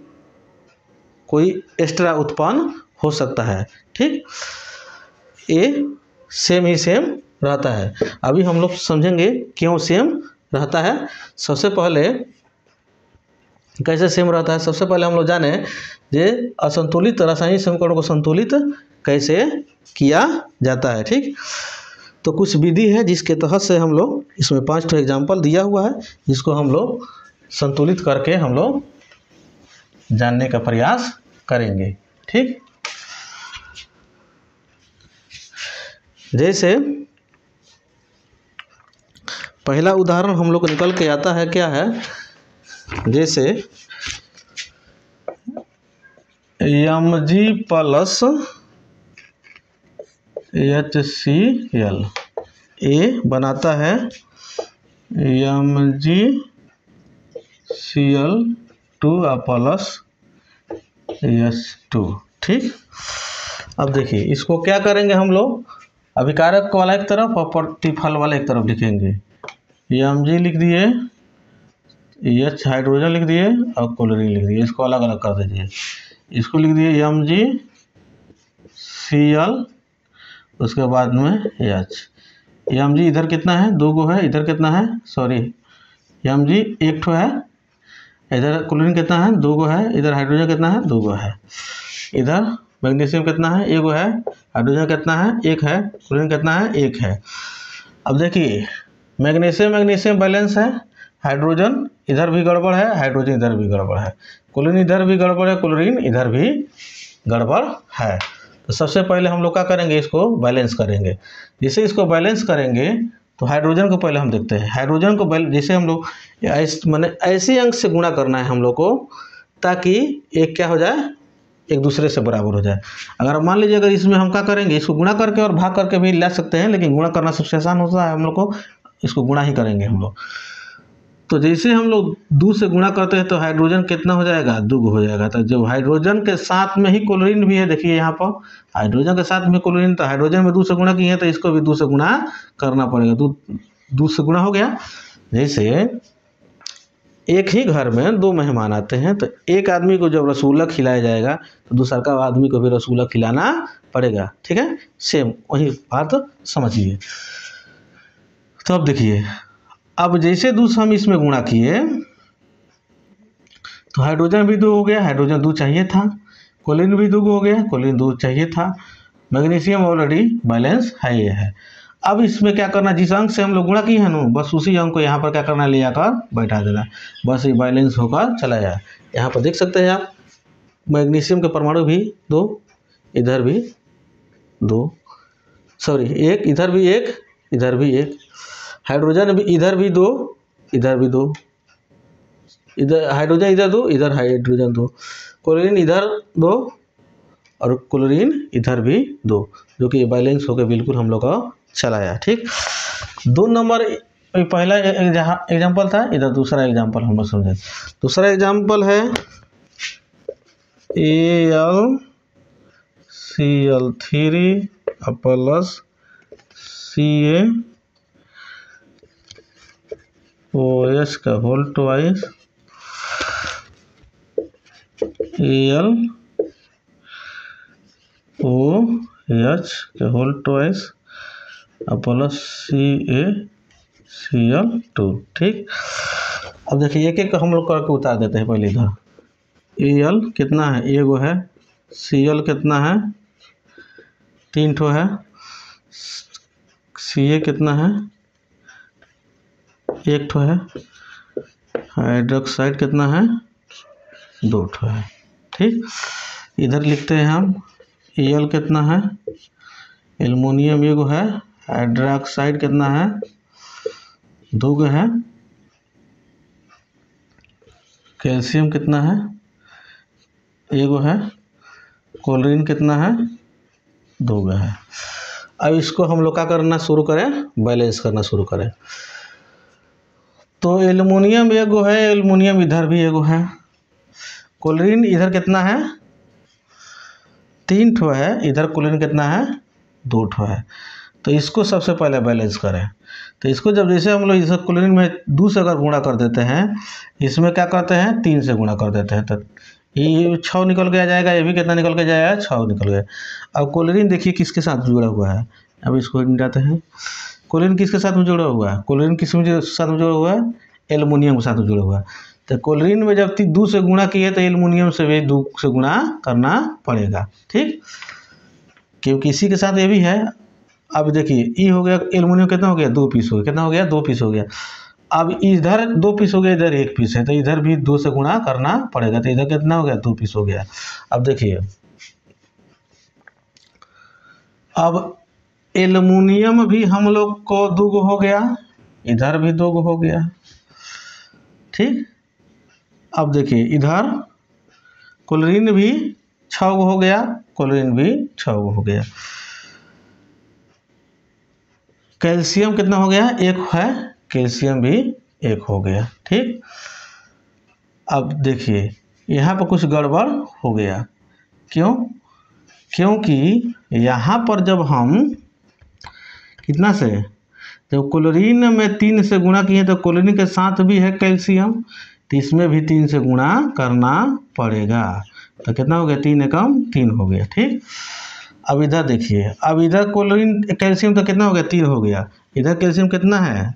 कोई एक्स्ट्रा उत्पन्न हो सकता है। ठीक, ये सेम ही सेम रहता है। अभी हम लोग समझेंगे क्यों सेम रहता है। सबसे पहले कैसे सेम रहता है? सबसे पहले हम लोग जाने जे असंतुलित रासायनिक समीकरण को संतुलित कैसे किया जाता है। ठीक, तो कुछ विधि है जिसके तहत से हम लोग इसमें 5 एग्जाम्पल दिया हुआ है जिसको हम लोग संतुलित करके हम लोग जानने का प्रयास करेंगे। ठीक, जैसे पहला उदाहरण हम लोग को निकल के आता है, क्या है? जैसे Mg प्लस HCl, ये बनाता है MgCl2 प्लस H2। ठीक, अब देखिए इसको क्या करेंगे हम लोग? अभिकारक वाला एक तरफ और प्रतिफल वाला एक तरफ लिखेंगे। Mg लिख दिए, H हाइड्रोजन लिख दिए और क्लोरीन लिख दिए। इसको अलग अलग कर दीजिए। इसको लिख दिए MgCl, उसके बाद में H। Mg इधर कितना है? 2 गो है। इधर कितना है? Mg 1 ठो है। इधर क्लोरीन कितना है? 2 गो है। इधर हाइड्रोजन कितना है? 2 गो है। इधर मैग्नीशियम कितना है? 1 गो है। हाइड्रोजन कितना है? 1 है। क्लोरीन कितना है? 1 है। अब देखिए मैग्नीशियम बैलेंस है। हाइड्रोजन इधर भी गड़बड़ है, हाइड्रोजन इधर भी गड़बड़ है, क्लोरीन इधर भी गड़बड़ है, क्लोरीन इधर भी गड़बड़ है। तो सबसे पहले हम लोग क्या करेंगे, इसको बैलेंस करेंगे। जैसे इसको बैलेंस करेंगे तो हाइड्रोजन को पहले हम देखते हैं। हाइड्रोजन को जैसे हम लोग माने ऐसे अंक से गुणा करना है हम लोग को, ताकि एक क्या हो जाए, एक दूसरे से बराबर हो जाए। अगर मान लीजिए अगर इसमें हम क्या करेंगे, इसको गुणा करके और भाग करके भी ले सकते हैं, लेकिन गुणा करना सबसे आसान होता है हम लोग को, इसको गुणा ही करेंगे हम लोग। तो जैसे हम लोग 2 से गुणा करते हैं तो हाइड्रोजन कितना हो जाएगा, 2 हो जाएगा। तो जब हाइड्रोजन के साथ में ही क्लोरीन भी है, देखिए यहाँ पर हाइड्रोजन के साथ में क्लोरीन, तो हाइड्रोजन में 2 से गुणा किए हैं तो इसको भी 2 से गुणा करना पड़ेगा। 2 से गुणा हो गया। जैसे एक ही घर में 2 मेहमान आते हैं, तो एक आदमी को जब रसगुल्ला खिलाया जाएगा तो दूसरा का आदमी को भी रसगुल्ला खिलाना पड़ेगा। ठीक है, सेम वही बात समझिए। तो अब देखिए, अब जैसे 2 हम इसमें गुणा किए तो हाइड्रोजन भी 2 हो गया, हाइड्रोजन 2 चाहिए था। क्लोरीन भी 2 हो गया, क्लोरीन 2 चाहिए था। मैग्नीशियम ऑलरेडी बैलेंस है, ये है। अब इसमें क्या करना, जिस अंक से हम लोग गुणा किए हैं ना, बस उसी अंक को यहाँ पर क्या करना, ले आकर बैठा देना, बस ये बैलेंस होकर चला जाए। यहाँ पर देख सकते हैं आप, मैग्नीशियम के परमाणु भी 2, इधर भी 2, सॉरी 1, इधर भी 1, इधर भी 1। हाइड्रोजन भी इधर भी 2, इधर भी 2, इधर हाइड्रोजन इधर 2, इधर हाइड्रोजन 2। क्लोरीन इधर 2 और क्लोरीन इधर भी 2, जो कि बैलेंस होकर बिल्कुल हम लोग का चलाया। ठीक, 2 नंबर पहला एग्जाम्पल था, इधर दूसरा एग्जाम्पल हम लोग समझे। दूसरा एग्जाम्पल है AlCl3 प्लस CaOH का होल ट्वाइस, AlOH के होल ट्वाइस प्लस CaCl2। ठीक, अब देखिए एक एक हम लोग करके उतार देते हैं। पहले इधर Al कितना है, एगो है। Cl कितना है, 3 ठो है। Ca कितना है, 1 ठो है। हाइड्रोक्साइड कितना है, 2 ठो है। ठीक, इधर लिखते हैं हम Al कितना है, एल्युमिनियम एगो है। हाइड्रोक्साइड कितना है, 2 गो है। कैल्शियम कितना है, एगो है। क्लोरीन कितना है, 2 गो है। अब इसको हम लोग क्या करना शुरू करें, बैलेंस करना शुरू करें। तो एल्युमिनियम एगो है, एल्युमिनियम इधर भी एगो है। क्लोरीन इधर कितना है, 3 ठो है। इधर क्लोरीन कितना है, 2 ठो है। तो इसको सबसे पहले बैलेंस करें। तो इसको जब जैसे हम लोग इस क्लोरीन में 2 से अगर गुणा कर देते हैं, इसमें क्या करते हैं, 3 से गुणा कर देते हैं, तो ये 6 निकल के आ जाएगा। ये भी कितना निकल के जाएगा, 6 निकल गया। अब क्लोरीन देखिए किसके साथ जुड़ा हुआ है, अब इसको मिटाते हैं। क्लोरीन किसके साथ में जुड़ा हुआ है, क्लोरीन किस साथ में जुड़ा हुआ है, एल्युमिनियम के साथ में जुड़ा हुआ है। तो क्लोरीन में जब 2 से गुणा किए तो एल्युमिनियम से भी 2 से गुणा करना पड़ेगा। ठीक, क्योंकि इसी के साथ ये भी है। अब देखिए ई हो गया, एल्युमिनियम कितना हो गया, 2 पीस हो गया। कितना हो गया, 2 पीस हो गया। अब इधर 2 पीस हो गया, इधर 1 पीस है, तो इधर भी 2 से गुणा करना पड़ेगा। तो इधर कितना हो गया, 2 पीस हो गया। अब देखिए, अब एल्युमिनियम भी हम लोग को 2 गो हो गया, इधर भी 2 गो हो गया। ठीक, अब देखिए इधर क्लोरीन भी 6 गो हो गया, क्लोरीन भी 6 गो हो गया। कैल्शियम कितना हो गया, 1 है, कैल्शियम भी 1 हो गया। ठीक, अब देखिए यहाँ पर कुछ गड़बड़ हो गया। क्यों, क्योंकि यहाँ पर जब हम कितना से, जब क्लोरीन में 3 से गुणा किए तो क्लोरीन के साथ भी है कैल्शियम, तो इसमें भी 3 से गुणा करना पड़ेगा। तो कितना हो गया, 3 एकम 3 हो गया। ठीक, अब इधर देखिए, अब इधर क्लोरीन कैल्शियम तो कितना हो गया, 3 हो गया। इधर कैल्शियम कितना है,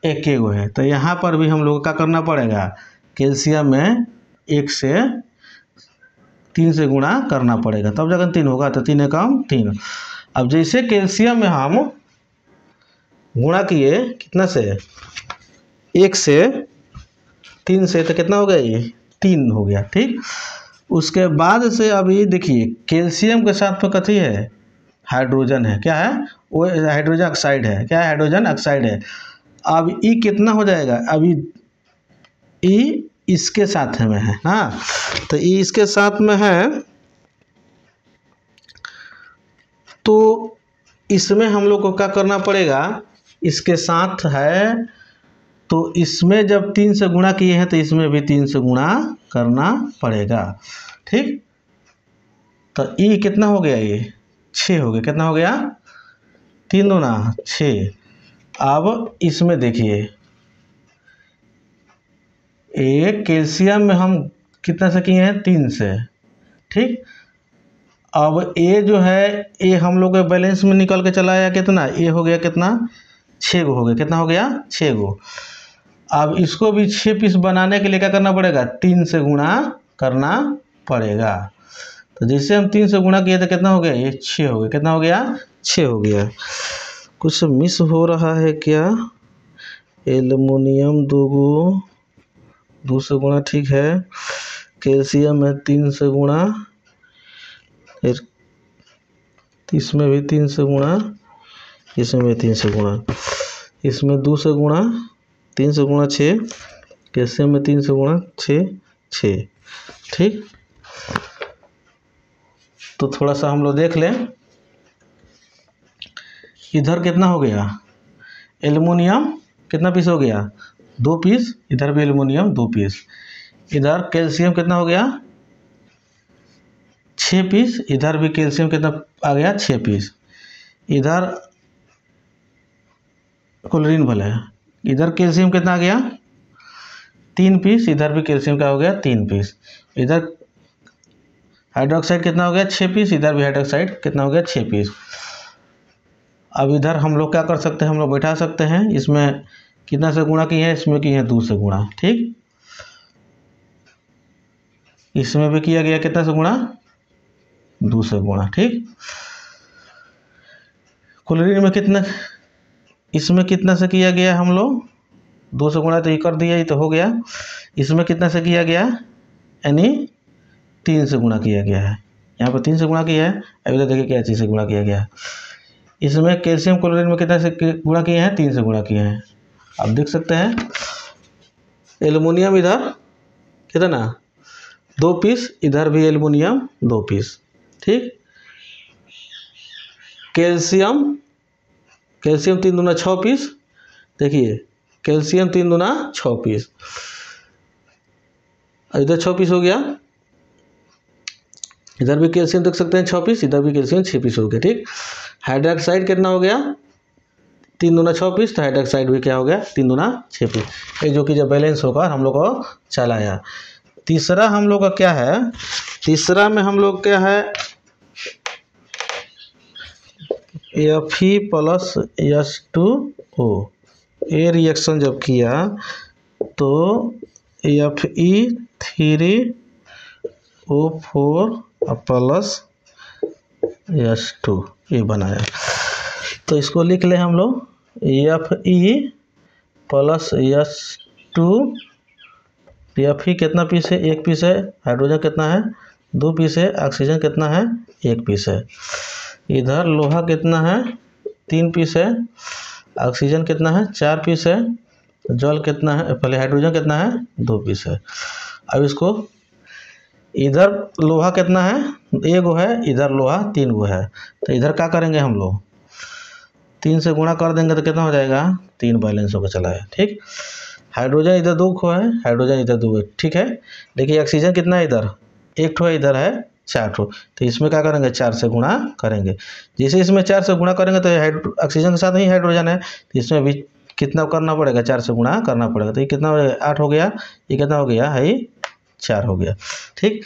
1 गो है। तो यहाँ पर भी हम लोग का करना पड़ेगा, कैल्शियम में 1 से 3 से गुणा करना पड़ेगा, तब जाकर 3 होगा। तो 3 एकम 3। अब जैसे कैल्शियम में हम गुणा किए कितना से, 1 से 3 से, तो कितना हो गया, ये 3 हो गया। ठीक, उसके बाद से अभी देखिए कैल्शियम के साथ में कथी है, हाइड्रोजन है, क्या है वो, हाइड्रोजन ऑक्साइड है, क्या है हाइड्रोजन ऑक्साइड है। अब ई कितना हो जाएगा, अभी ई इसके साथ में है, हाँ तो ई इसके साथ में है, तो इसमें हम लोग को क्या करना पड़ेगा, इसके साथ है तो इसमें जब 3 से गुणा किए हैं तो इसमें भी 3 से गुणा करना पड़ेगा, ठीक। तो ई कितना हो गया, ये 6 हो गया, कितना हो गया 3 दूना 6। अब इसमें देखिए एक कैल्शियम में हम कितना से किए हैं 3 से, ठीक। अब ए जो है ए हम लोग के बैलेंस में निकल के चला आया कितना, ए हो गया कितना 6 गो हो गया, कितना हो गया 6 गो। अब इसको भी 6 पीस बनाने के लिए क्या करना पड़ेगा, 3 से गुणा करना पड़ेगा। तो जैसे हम 3 से गुणा किए तो कितना हो गया, ये 6 हो गया, कितना हो गया 6 हो गया। कुछ मिस हो रहा है क्या, एल्युमिनियम 2 गो, 2 से गुणा ठीक है, कैल्शियम है 3 से गुणा, फिर इसमें भी 3 से गुणा, इसमें भी 3 से गुणा, इसमें 2 से गुणा, 3 से गुणा 6, कैल्शियम में 3 से गुणा 6, ठीक। तो थोड़ा सा हम लोग देख लें, इधर कितना हो गया, एल्युमिनियम कितना पीस हो गया 2 पीस, इधर भी एल्युमिनियम 2 पीस, इधर कैल्शियम कितना हो गया 6 पीस, इधर भी कैल्शियम कितना आ गया 6 पीस, इधर क्लोरीन भले, इधर कैल्शियम कितना आ गया 3 पीस, इधर भी कैल्शियम का हो गया 3 पीस, इधर हाइड्रोक्साइड कितना हो गया 6 पीस, इधर भी हाइड्रोक्साइड कितना हो गया 6 पीस। अब इधर हम लोग क्या कर सकते हैं, हम लोग बैठा सकते हैं, इसमें कितना से गुणा किए हैं, इसमें किए हैं 2 से गुणा, ठीक। इसमें भी किया गया कितना से गुणा 2 से गुणा, ठीक। क्लोरीन में कितना, इसमें कितना से किया गया हम लोग 2 से गुणा, तो ये कर दिया, ये तो हो गया। इसमें कितना से किया गया, यानी 3 से गुणा किया गया है, यहाँ पर 3 से गुणा किया है, अभी तो देखिए क्या चीज़ से गुणा किया गया है। इसमें कैल्शियम क्लोरीन में कितना से गुणा किए हैं 3 से गुणा किए हैं। आप देख सकते हैं एल्युमिनियम इधर कितना 2 पीस, इधर भी एल्युमिनियम 2 पीस, ठीक। कैल्शियम 3 दूना 6 पीस, देखिए कैल्शियम 3 दूना 6 पीस, इधर 6 पीस हो गया, इधर भी कैल्शियम देख सकते हैं 6 पीस, इधर भी कैल्शियम 6 पीस हो गया, ठीक। हाइड्रोक्साइड कितना हो गया 3 दूना 6 पीस, तो हाइड्रोक्साइड भी क्या हो गया 3 दूना 6 पीस, ये जो कि जब बैलेंस होगा हम लोग को चलाया। तीसरा हम लोग का क्या है, तीसरा में हम लोग क्या है Fe प्लस H2O, ये रिएक्शन जब किया तो Fe3O4 प्लस H2 ये बनाया। तो इसको लिख ले हम लोग Fe प्लस H2, Fe कितना पीस है 1 पीस है, हाइड्रोजन कितना है 2 पीस है, ऑक्सीजन कितना है 1 पीस है, इधर लोहा कितना है 3 पीस है, ऑक्सीजन कितना है 4 पीस है, जल कितना है, पहले हाइड्रोजन कितना है 2 पीस है। अब इसको इधर लोहा कितना है 1 गो है, इधर लोहा 3 गो है, तो इधर क्या करेंगे हम लोग 3 से गुणा कर देंगे तो कितना हो जाएगा 3 बैलेंस होकर चला है, ठीक। हाइड्रोजन इधर 2 खो है, हाइड्रोजन इधर 2 है, ठीक है। देखिए ऑक्सीजन कितना है इधर 1 ठो है, इधर है 4 ठो, तो इसमें क्या करेंगे 4 से गुणा करेंगे। जैसे इसमें 4 से गुणा करेंगे तो ऑक्सीजन के साथ ही हाइड्रोजन है, तो इसमें भी कितना करना पड़ेगा 4 से गुणा करना पड़ेगा, तो ये कितना हो जाएगा 8 हो गया, ये कितना हो गया है 4 हो गया, ठीक।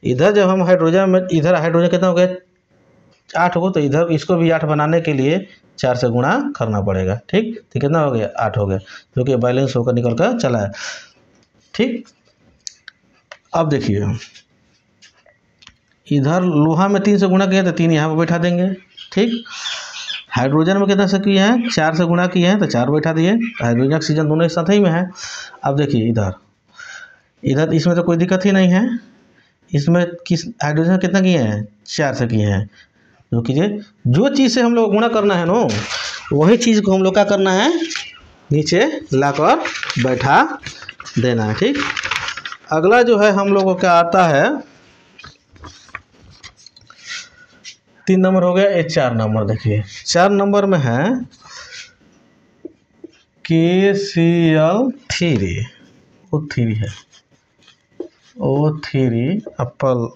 इधर जब हम हाइड्रोजन में, इधर हाइड्रोजन कितना हो गया 8 हो, तो इधर इसको भी 8 बनाने के लिए 4 से गुणा करना पड़ेगा, ठीक। तो कितना हो गया 8 हो गया, जो कि बैलेंस होकर निकल कर चला है, ठीक। अब देखिए इधर लोहा में 3 से गुणा किया तो 3 यहाँ पर बैठा देंगे, ठीक। हाइड्रोजन में कितना से किए हैं 4 से गुणा किए हैं तो 4 बैठा दिए, हाइड्रोजन ऑक्सीजन दोनों एक साथ ही में है। अब देखिए इधर इसमें तो कोई दिक्कत ही नहीं है, इसमें किस हाइड्रोजन कितना किए हैं, 4 से किए हैं। जो कीजिए, जो चीज़ से हम लोग गुणा करना है नो, वही चीज़ को हम लोग क्या करना है, नीचे लाकर बैठा देना है। ठीक, अगला जो है हम लोगों का आता है 3 नंबर हो गया, ये 4 नंबर। देखिए 4 नंबर में है KCl3, O3 है, O3 एप्पल,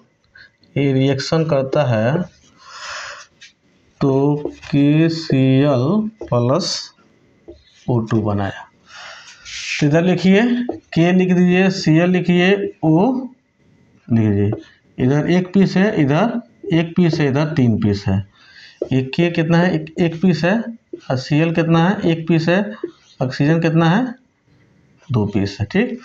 ये रिएक्शन करता है तो KCl प्लस O2 बनाया। तो इधर लिखिए K लिख दीजिए, Cl लिखिए, O लिख दीजिए। इधर 1 पीस है, इधर 1 पीस है, इधर 3 पीस है। ये K कितना है, 1 पीस है, और Cl कितना है, 1 पीस है, ऑक्सीजन कितना है, 2 पीस है। ठीक,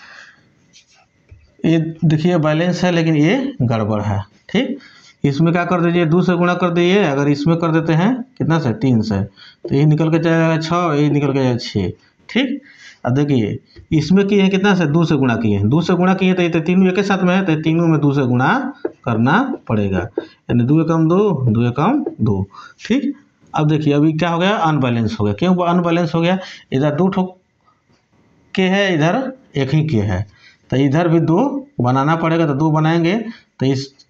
ये देखिए बैलेंस है, लेकिन ये गड़बड़ है। ठीक, इसमें क्या कर दीजिए, 2 से गुणा कर दीजिए। अगर इसमें कर देते हैं कितना से, 3 से, तो ये निकल के जाएगा 6, ये निकल के जाएगा 6। ठीक, अब देखिए इसमें किए हैं कितना से, 2 से गुणा किए हैं। 2 से गुणा किए तो ये तीनों एक साथ में है, तो तीनों में 2 से गुणा करना पड़ेगा, यानी 2 एकम 2, 2 एकम 2। ठीक, अब देखिए अभी क्या हो गया, अनबैलेंस हो गया। क्यों अनबैलेंस हो गया, इधर 2 ठोक के है, इधर 1 ही के है, तो इधर भी 2 बनाना पड़ेगा। तो 2 बनाएंगे तो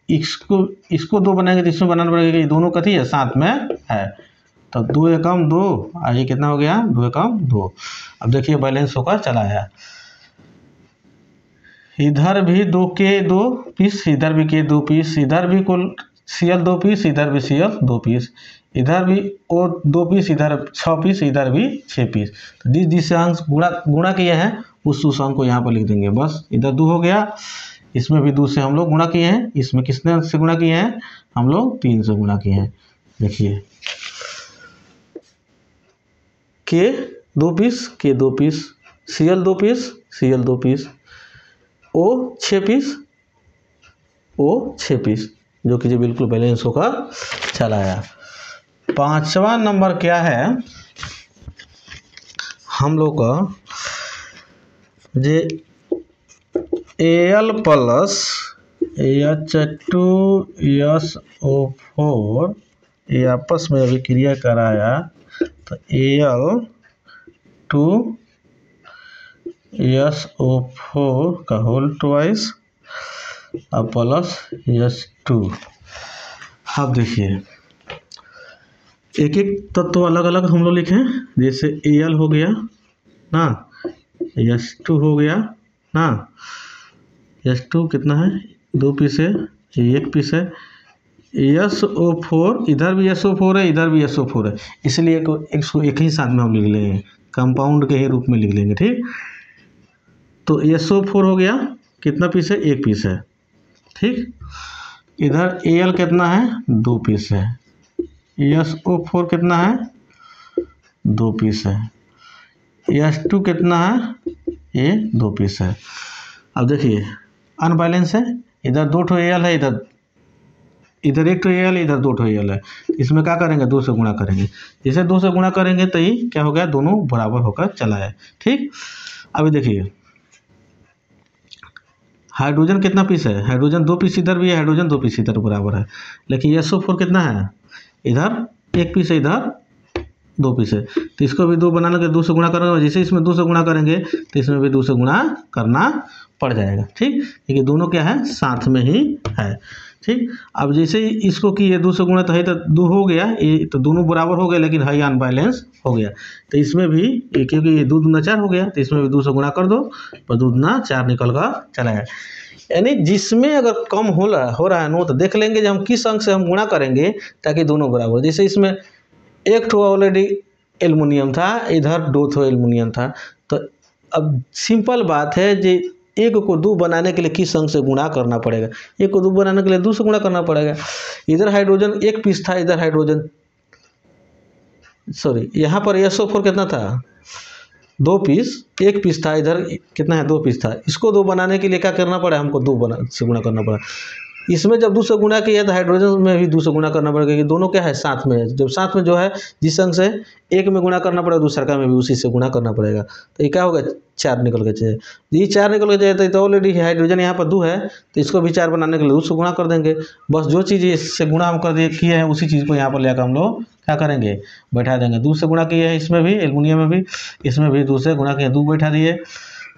इसको 2 बनाएंगे तो इसमें बनाना पड़ेगा, ये दोनों कथी है, साथ में है। तो 2 एकम 2, और ये कितना हो गया, 2 एकम 2। अब देखिए बैलेंस होकर चला आया। इधर भी 2 के 2 पीस, इधर भी के 2 पीस, इधर भी कुल Cl 2 पीस, इधर भी Cl 2 पीस, इधर भी O 2 पीस, इधर 6 पीस, इधर भी 6 पीस। तो जिस अंश गुणा किए हैं उस अंक को यहाँ पर लिख देंगे। बस इधर 2 हो गया, इसमें भी 2 से हम लोग गुणा किए हैं। इसमें किसने से गुणा किए हैं, हम लोग 3 से गुणा किए हैं। देखिए के 2 piece, K 2 piece, Cl 2 piece, Cl 2 piece, O 6 piece, O 6 piece, जो कि बिल्कुल बैलेंस होकर चला आया। 5वां नंबर क्या है हम लोग का, जे Al प्लस H2SO4 ये आपस में अभिक्रिया कराया, तो Al2SO4 का होल ट्वाइस और प्लस H2। अब देखिए एक एक तत्व अलग अलग हम लोग लिखें। जैसे Al हो गया ना, H2 हो गया ना, H2 कितना है, 2 पीस है, 1 पीस है। SO4, इधर भी SO4 है, इधर भी SO4 है, इसलिए इसको एक ही साथ में हम लिख लेंगे, कंपाउंड के ही रूप में लिख लेंगे। ठीक, तो SO4 हो गया, कितना पीस है, 1 पीस है। ठीक, इधर Al कितना है, 2 पीस है, SO4 कितना है, 2 पीस है, H2 कितना है, ये 2 पीस है। अब देखिए अनबैलेंस है, इधर 2 ठो Al है, इधर 1 ठो Al, इधर 2 ठो Al है। इसमें क्या करेंगे, 2 से गुणा करेंगे। जैसे 2 से गुणा करेंगे तो ये क्या हो गया, दोनों बराबर होकर चला है। ठीक, अभी देखिए हाइड्रोजन कितना पीस है, हाइड्रोजन 2 पीस इधर भी है, हाइड्रोजन 2 पीस इधर बराबर है। लेकिन SO4 कितना है, इधर 1 पीस है, इधर 2 पीस है, तो इसको भी 2 बनाने के 2 से गुणा करेंगे। जैसे इसमें 2 से गुणा करेंगे तो इसमें भी 2 से गुणा करना पड़ जाएगा। ठीक, क्योंकि दोनों क्या है, साथ में ही है। ठीक, अब जैसे ही इसको कि ये 2 से गुणा तो है, तो 2 हो गया, ये तो दोनों बराबर हो गए, लेकिन है अनबैलेंस हो गया। तो इसमें भी क्योंकि ये 2 दूना 4 हो गया, तो इसमें भी 2 से गुणा कर दो, पर 2 दूना 4 निकल कर चला है। यानी जिसमें अगर कम हो रहा है नो, तो देख लेंगे जो हम किस अंक से हम गुणा करेंगे ताकि दोनों बराबर। जैसे इसमें 1 ठो ऑलरेडी एल्युमिनियम था, इधर 2 ठो एल्युमिनियम था, तो अब सिंपल बात है जो 1 को 2 बनाने के लिए किस अंक से गुणा करना पड़ेगा, 1 को 2 बनाने के लिए 2 से गुणा करना पड़ेगा। इधर हाइड्रोजन 1 पीस था, इधर हाइड्रोजन यहाँ पर SO4 कितना था, 2 पीस, 1 पीस था, इधर कितना है, 2 पीस था। इसको 2 बनाने के लिए क्या करना पड़ा, हमको 2 से गुणा करना पड़ा। इसमें जब 2 से गुणा किया तो हाइड्रोजन में भी 2 से गुणा करना पड़ेगा, क्योंकि दोनों क्या है साथ में है। जब साथ में जो है जिस अंक से एक में गुणा करना पड़ेगा दूसरा का में भी उसी से गुणा करना पड़ेगा। तो ये क्या होगा 4 निकल के चाहिए, ये 4 निकल के चाहिए तो ऑलरेडी हाइड्रोजन यहाँ पर 2 है, तो इसको भी 4 बनाने के लिए 2 से गुणा कर देंगे। बस जो चीज़ इससे गुणा हम कर दिए किए हैं उसी चीज़ को यहाँ पर लेकर हम लोग क्या करेंगे बैठा देंगे। 2 से गुणा किए हैं इसमें भी, एल्युमिनियम में भी, इसमें भी 2 से गुणा किए 2 बैठा दिए।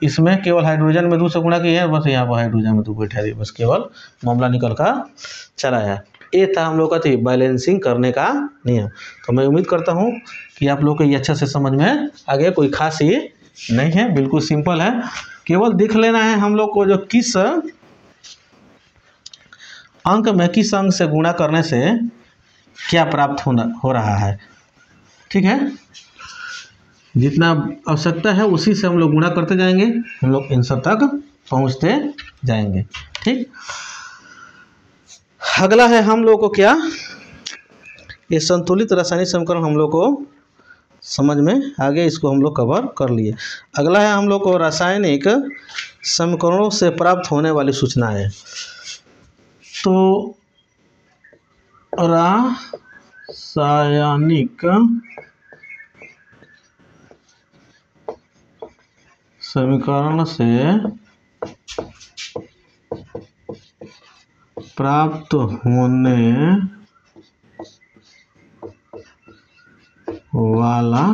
इसमें केवल हाइड्रोजन में 2 से गुणा किए हैं, बस यहाँ पर हाइड्रोजन में 2 बैठा दिए, बस केवल मामला निकल का चला है। ये था हम लोग का थी बैलेंसिंग करने का नियम। तो मैं उम्मीद करता हूँ कि आप लोग को ये अच्छे से समझ में आ गया। कोई खास ये नहीं है, बिल्कुल सिंपल है। केवल देख लेना है हम लोग को जो किस अंक में किस अंक से गुणा करने से क्या प्राप्त हो रहा है। ठीक है, जितना आवश्यकता है उसी से हम लोग गुणा करते जाएंगे, हम लोग इन सब तक पहुंचते जाएंगे। ठीक, अगला है हम लोग को क्या, ये संतुलित रासायनिक समीकरण हम लोग को समझ में आगे, इसको हम लोग कवर कर लिए। अगला है हम लोग को रासायनिक समीकरणों से प्राप्त होने वाली सूचनाएं। तो रासायनिक समीकरण से प्राप्त होने वाला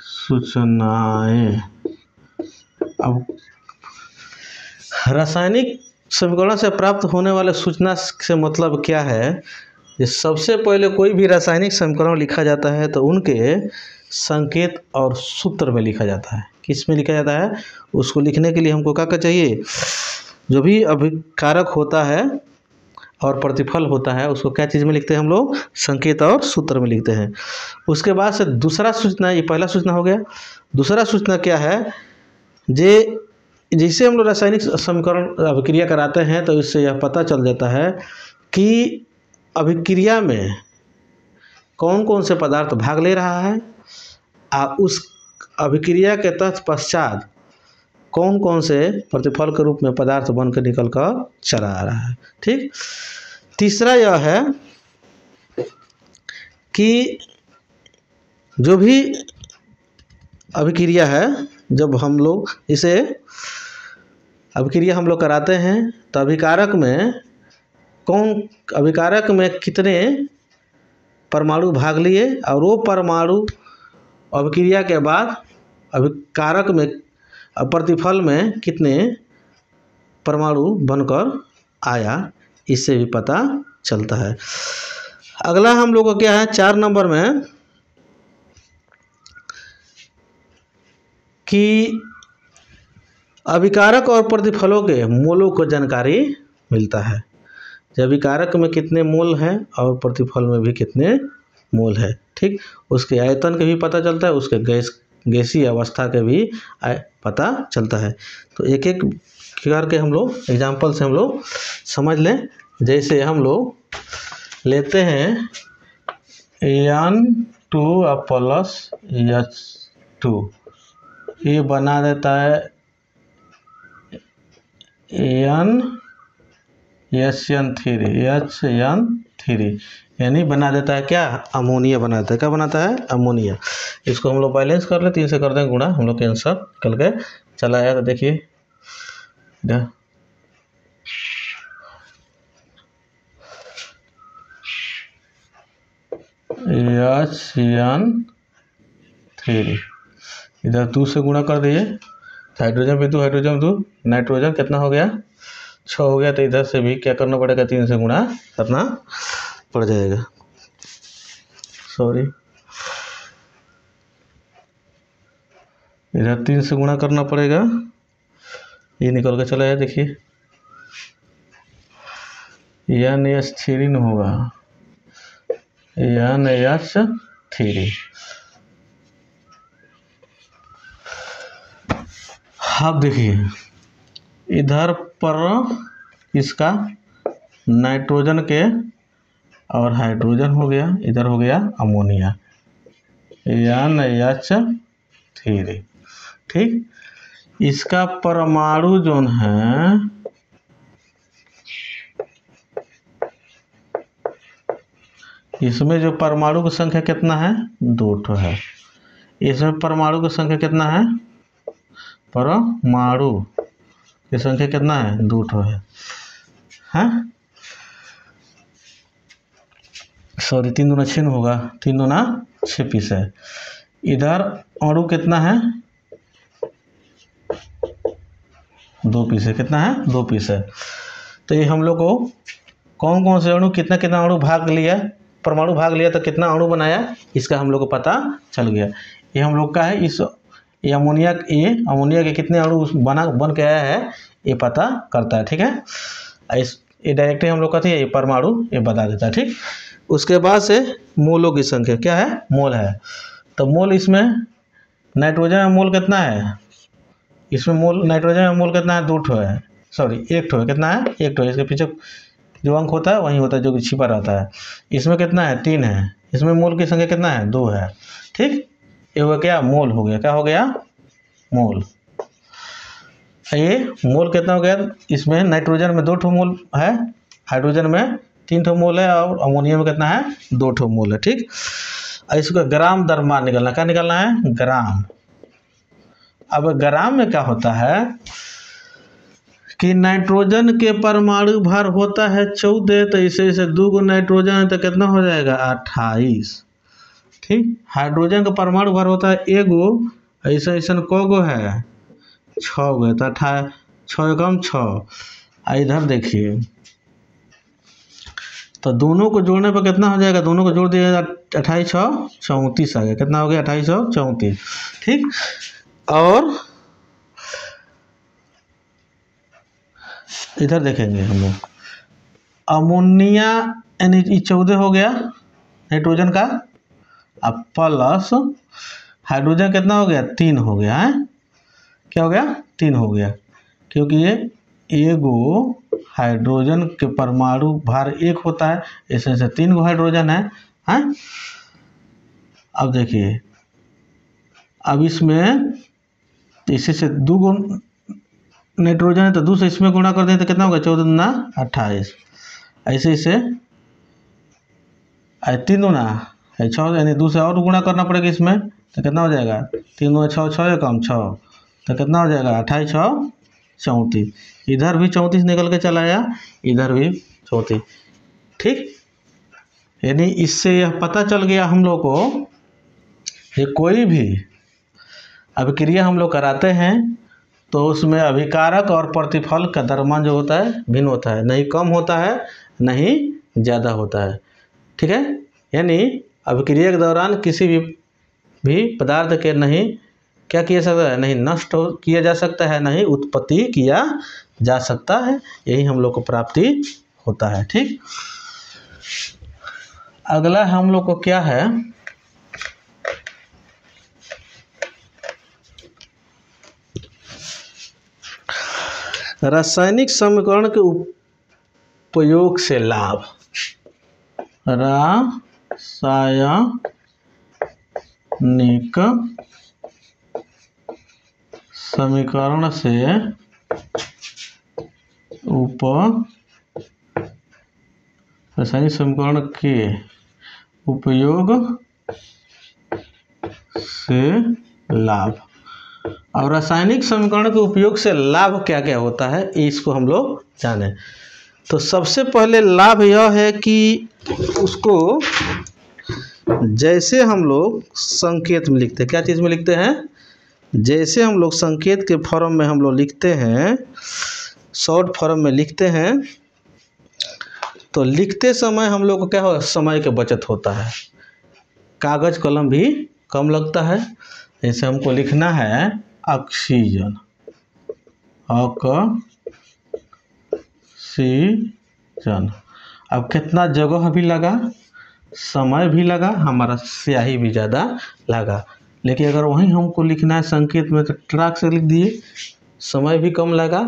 सूचनाएं। अब रासायनिक समीकरण से प्राप्त होने वाले सूचना से मतलब क्या है, ये सबसे पहले कोई भी रासायनिक समीकरण लिखा जाता है तो उनके संकेत और सूत्र में लिखा जाता है। किस में लिखा जाता है, उसको लिखने के लिए हमको क्या चाहिए, जो भी अभिकारक होता है और प्रतिफल होता है उसको क्या चीज़ में लिखते हैं हम लोग, संकेत और सूत्र में लिखते हैं। उसके बाद से दूसरा सूचना, ये पहला सूचना हो गया। दूसरा सूचना क्या है, जैसे हम लोग रासायनिक समीकरण अभिक्रिया कराते हैं तो इससे यह पता चल जाता है कि अभिक्रिया में कौन कौन से पदार्थ भाग ले रहा है, उस अभिक्रिया के तत्पश्चात कौन कौन से प्रतिफल के रूप में पदार्थ बनकर निकल कर चला आ रहा है। ठीक, तीसरा यह है कि जो भी अभिक्रिया है, जब हम लोग इसे अभिक्रिया हम लोग कराते हैं तो अभिकारक में कितने परमाणु भाग लिए, और वो परमाणु अभिक्रिया के बाद अभिकारक में प्रतिफल में कितने परमाणु बनकर आया, इससे भी पता चलता है। अगला हम लोग को क्या है 4 नंबर में, कि अभिकारक और प्रतिफलों के मोलों को जानकारी मिलता है। जब अभिकारक में कितने मोल हैं और प्रतिफल में भी कितने मोल है। ठीक, उसके आयतन के भी पता चलता है, उसके गैसीय अवस्था के भी पता चलता है। तो एक एक करके हम लोग एग्जाम्पल से हम लोग समझ लें। जैसे हम लोग लेते हैं N2+H2, ये बना देता है HN3, यानी बना देता है क्या, अमोनिया बना देता है। क्या बनाता है, अमोनिया। इसको हम लोग बैलेंस कर ले, 3 से कर दें गुणा, हम लोग के आंसर निकल के चला आया। तो देखिए HN3, इधर 2 से गुणा कर दिए, हाइड्रोजन भी 2, हाइड्रोजन 2, नाइट्रोजन कितना हो गया 6 हो गया। तो इधर से भी क्या करना पड़ेगा, 3 से गुणा करना पड़ जाएगा। सॉरी, इधर 3 से गुणा करना पड़ेगा, ये निकल के चला है। देखिए NH3 न होगा, NH3। अब देखिए इधर पर इसका नाइट्रोजन के और हाइड्रोजन हो गया, इधर हो गया अमोनिया, NH3। ठीक, इसका परमाणु जोन है इसमें जो परमाणु की संख्या कितना है, 2 ठो है। इसमें परमाणु की संख्या कितना है, परमाणु की संख्या कितना है, 2 ठो है, हाँ सॉरी 3 दूना 6 होगा, 3 दूना 6 पीस है। इधर अणु कितना है, 2 पीस है, कितना है, 2 पीस है। तो ये हम लोग को कौन कौन से अणु कितना कितना अणु भाग लिया, परमाणु भाग लिया तो कितना अणु बनाया, इसका हम लोग को पता चल गया। ये हम लोग का है, इस ये अमोनिया के कितने अणु बन के आया है ये पता करता है, ठीक है। ये डायरेक्टली हम लोग कहते हैं ये परमाणु ये बता देता है, ठीक। उसके बाद से मोलों की संख्या क्या है, मोल है। तो मोल इसमें नाइट्रोजन में मोल कितना है, इसमें मोल नाइट्रोजन में मोल कितना है, 2 ठो है, सॉरी 1 ठो है, कितना है, 1 ठो है। इसके पीछे जो अंक होता है वही होता है जो कि छिपा रहता है। इसमें कितना है, 3 है। इसमें मोल की संख्या कितना है, 2 है, ठीक। ये हुआ क्या, मोल हो गया, क्या हो गया, मोल। ये मोल कितना हो गया, इसमें नाइट्रोजन में 2 ठो मोल है, हाइड्रोजन में 3 ठो मोल है और अमोनिया में कितना है, 2 ठो मोल है, ठीक। इसको ग्राम दरम्यान निकलना, क्या निकलना है, ग्राम। अब ग्राम में क्या होता है कि नाइट्रोजन के परमाणु भार होता है 14, तो इसे 2 गो नाइट्रोजन है तो कितना हो जाएगा, 28, ठीक। हाइड्रोजन का परमाणु भार होता है 1 गो, ऐसा ऐसा क गो है, 6 गो है, तो 6 कम 6। इधर देखिए तो दोनों को जोड़ने पर कितना हो जाएगा, दोनों को जोड़ दिया 28 6 34 आ गया, कितना हो गया, 28 34, ठीक। और इधर देखेंगे हम लोग, अमोनिया यानी 14 हो गया नाइट्रोजन का, अब प्लस हाइड्रोजन कितना हो गया, 3 हो गया है, क्या हो गया, 3 हो गया, क्योंकि ये एगो हाइड्रोजन के परमाणु भार 1 होता है, इसमें से 3 गो हाइड्रोजन है, हैं। अब देखिए, अब इसमें इसी से 2 गो नाइट्रोजन है तो 2 से इसमें गुणा कर दें तो कितना होगा, 14 दूना 28, ऐसे इसे 3 दूना 6, यानी 2 से और गुणा करना पड़ेगा इसमें, तो कितना हो जाएगा, 3 दूना 6 6 कम 6, तो कितना हो जाएगा, 28 6 34। इधर भी 34 निकल के चला आया, इधर भी 34, ठीक। यानी इससे यह पता चल गया हम लोग को ये कोई भी अभिक्रिया हम लोग कराते हैं तो उसमें अभिकारक और प्रतिफल का द्रव्यमान जो होता है भिन्न होता है, नहीं कम होता है नहीं ज़्यादा होता है, ठीक है। यानी अभिक्रिया के दौरान किसी भी पदार्थ के नहीं क्या किया सकता है, नहीं नष्ट किया जा सकता है, नहीं उत्पत्ति किया जा सकता है, यही हम लोग को प्राप्ति होता है, ठीक। अगला हम लोग को क्या है, रासायनिक समीकरण के उपयोग से लाभ। रासायनिक समीकरण से रासायनिक समीकरण के उपयोग से लाभ। और रासायनिक समीकरण के उपयोग से लाभ क्या क्या होता है इसको हम लोग जाने। तो सबसे पहले लाभ यह है कि उसको जैसे हम लोग संकेत में लिखते हैं, क्या चीज़ में लिखते हैं, जैसे हम लोग संकेत के फॉर्म में हम लोग लिखते हैं, शॉर्ट फॉर्म में लिखते हैं, तो लिखते समय हम लोग को क्या हो, समय की बचत होता है, कागज़ कलम भी कम लगता है। जैसे हमको लिखना है ऑक्सीजन, ऑक्सीजन, अब कितना जगह भी लगा, समय भी लगा, हमारा स्याही भी ज़्यादा लगा। लेकिन अगर वहीं हमको लिखना है संकेत में तो ट्राक से लिख दिए, समय भी कम लगा,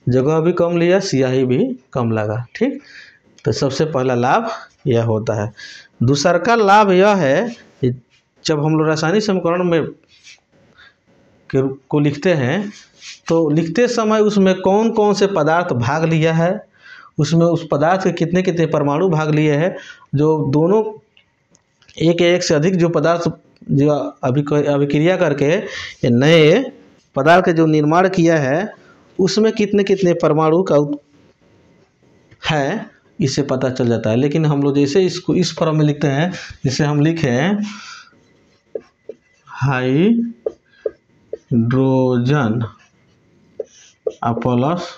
जगह भी कम लिया, स्याही भी कम लगा, ठीक। तो सबसे पहला लाभ यह होता है। दूसरा का लाभ यह है कि जब हम लोग रासायनिक समीकरण में को लिखते हैं तो लिखते समय उसमें कौन कौन से पदार्थ भाग लिया है, उसमें उस पदार्थ के कितने कितने परमाणु भाग लिए हैं, जो दोनों एक या एक से अधिक जो पदार्थ जो अभिक्रिया करके ये नए पदार्थ का जो निर्माण किया है उसमें कितने कितने परमाणु का है, इससे पता चल जाता है। लेकिन हम लोग जैसे इसको इस फॉर्म में लिखते हैं, जिसे हम लिखें हाइड्रोजन प्लस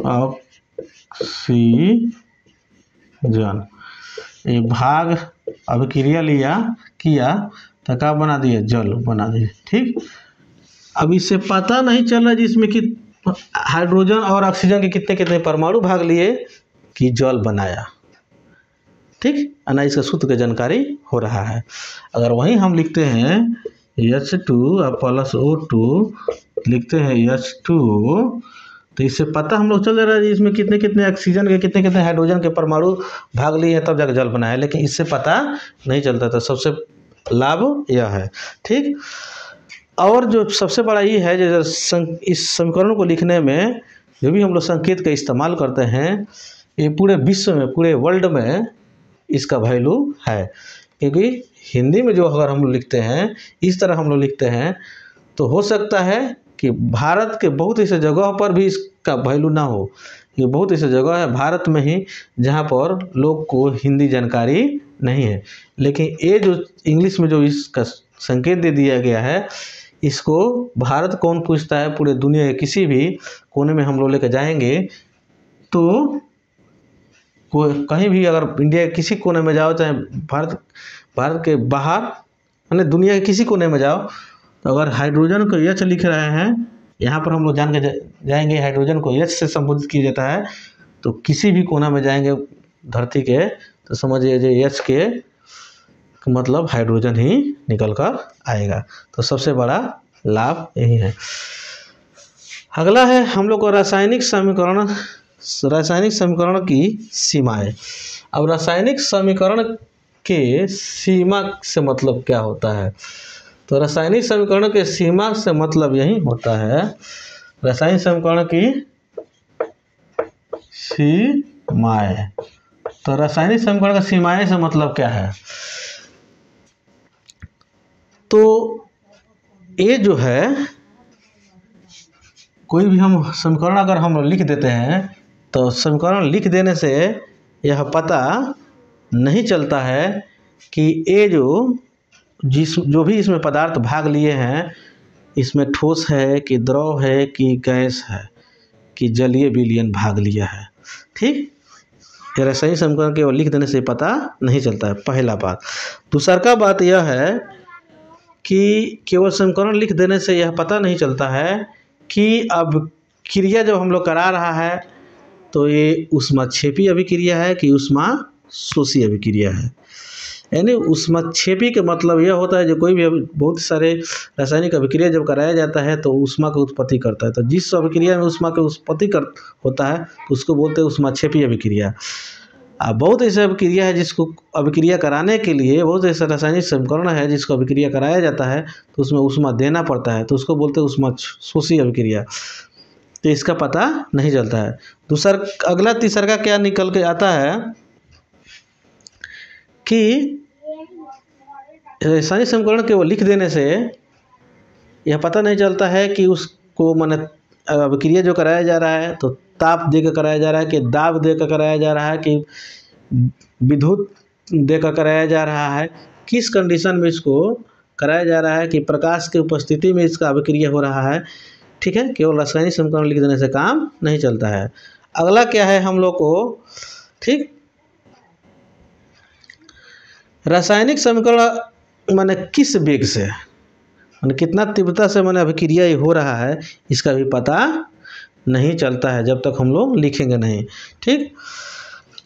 ऑक्सीजन, ये भाग अभिक्रिया किया तो क्या बना दिए, जल बना दिए। ठीक, अब इससे पता नहीं चल रहा जिसमें कि हाइड्रोजन और ऑक्सीजन के कितने कितने परमाणु भाग लिए कि जल बनाया। ठीक, ना इसका सूत्र की जानकारी हो रहा है। अगर वहीं हम लिखते हैं H2 प्लस O2, लिखते हैं H2, तो इससे पता हम लोग चल रहा है इसमें कितने कितने ऑक्सीजन के कितने कितने हाइड्रोजन के परमाणु भाग लिए हैं, तब जाकर जल बनाया। लेकिन इससे पता नहीं चलता था। सबसे लाभ यह है। ठीक, और जो सबसे बड़ा ये है जो इस समीकरण को लिखने में जो भी हम लोग संकेत का इस्तेमाल करते हैं, ये पूरे विश्व में, पूरे वर्ल्ड में इसका वैल्यू है। क्योंकि हिंदी में जो अगर हम लोग लिखते हैं, इस तरह हम लोग लिखते हैं, तो हो सकता है कि भारत के बहुत ऐसे जगह पर भी इसका वैल्यू ना हो। ये बहुत ऐसे जगह है भारत में ही जहाँ पर लोग को हिंदी जानकारी नहीं है। लेकिन ये जो इंग्लिश में जो इसका संकेत दे दिया गया है, इसको भारत कौन पूछता है, पूरे दुनिया के किसी भी कोने में हम लोग लेकर जाएंगे तो कहीं भी अगर इंडिया के किसी कोने में जाओ, चाहे भारत के बाहर, यानी दुनिया के किसी कोने में जाओ, तो अगर हाइड्रोजन को H लिख रहे हैं, यहाँ पर हम लोग जान के जाएंगे हाइड्रोजन को H से संबोधित किया जाता है, तो किसी भी कोना में जाएंगे धरती के तो समझिए H के मतलब हाइड्रोजन ही निकल कर आएगा। तो सबसे बड़ा लाभ यही है। अगला है हम लोग को रासायनिक समीकरण की सीमाएं। अब रासायनिक समीकरण के सीमा से मतलब क्या होता है, तो रासायनिक समीकरण के सीमा से मतलब यही होता है, रासायनिक समीकरण की सीमाएं। तो रासायनिक समीकरण का सीमाएं से मतलब क्या है, तो ये जो है कोई भी हम समीकरण अगर हम लिख देते हैं, तो समीकरण लिख देने से यह पता नहीं चलता है कि ये जो भी इसमें पदार्थ भाग लिए हैं, इसमें ठोस है कि द्रव है कि गैस है कि जलीय विलयन भाग लिया है। ठीक, ये रासायनिक समीकरण केवल लिख देने से पता नहीं चलता है, पहला बात। दूसरा बात यह है कि केवल समीकरण लिख देने से यह पता नहीं चलता है कि अब क्रिया जब हम लोग करा रहा है तो ये ऊष्माक्षेपी अभिक्रिया है कि ऊष्माशोषी अभिक्रिया है। यानी ऊष्माक्षेपी का मतलब यह होता है जो कोई भी बहुत सारे रासायनिक अभिक्रिया जब कराया जाता है तो ऊष्मा की उत्पत्ति करता है। तो जिस अभिक्रिया में ऊष्मा की उत्पत्ति होता है तो उसको बोलते हैं ऊष्माक्षेपी अभिक्रिया। अब बहुत ऐसे अभिक्रिया है जिसको अभिक्रिया कराने के लिए बहुत ऐसा रासायनिक समीकरण है जिसको अभिक्रिया कराया जाता है तो उसमें ऊष्मा देना पड़ता है, तो उसको बोलते हैं ऊष्माशोषी अभिक्रिया। तो इसका पता नहीं चलता है। अगला तीसरा का क्या निकल के आता है कि रासायनिक समीकरण केवल लिख देने से यह पता नहीं चलता है कि उसको माने अभिक्रिया जो कराया जा रहा है तो ताप देकर कराया जा रहा है कि दाब देकर कराया जा रहा है कि विद्युत देकर कराया जा रहा है, किस कंडीशन में इसको कराया जा रहा है, कि प्रकाश की उपस्थिति में इसका अभिक्रिया हो रहा है। ठीक है, केवल रासायनिक समीकरण लिख देने से काम नहीं चलता है। अगला क्या है हम लोग को, ठीक, रासायनिक समीकरण माने किस वेग से, माने कितना तीव्रता से माने अभिक्रिया हो रहा है, इसका भी पता नहीं चलता है जब तक हम लोग लिखेंगे नहीं। ठीक,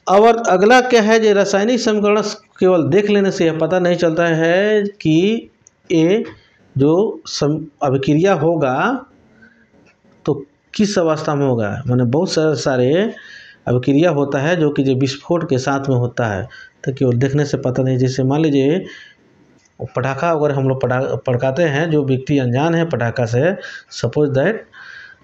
और अगला क्या है, जो रासायनिक समीकरण केवल देख लेने से यह पता नहीं चलता है कि ये जो अभिक्रिया होगा तो किस अवस्था में होगा। माने बहुत सारे अभिक्रिया होता है जो कि जो विस्फोट के साथ में होता है, तो केवल देखने से पता नहीं। जैसे मान लीजिए पटाखा अगर हम लोग पड़काते हैं, जो व्यक्ति अनजान है पटाखा से, सपोज दैट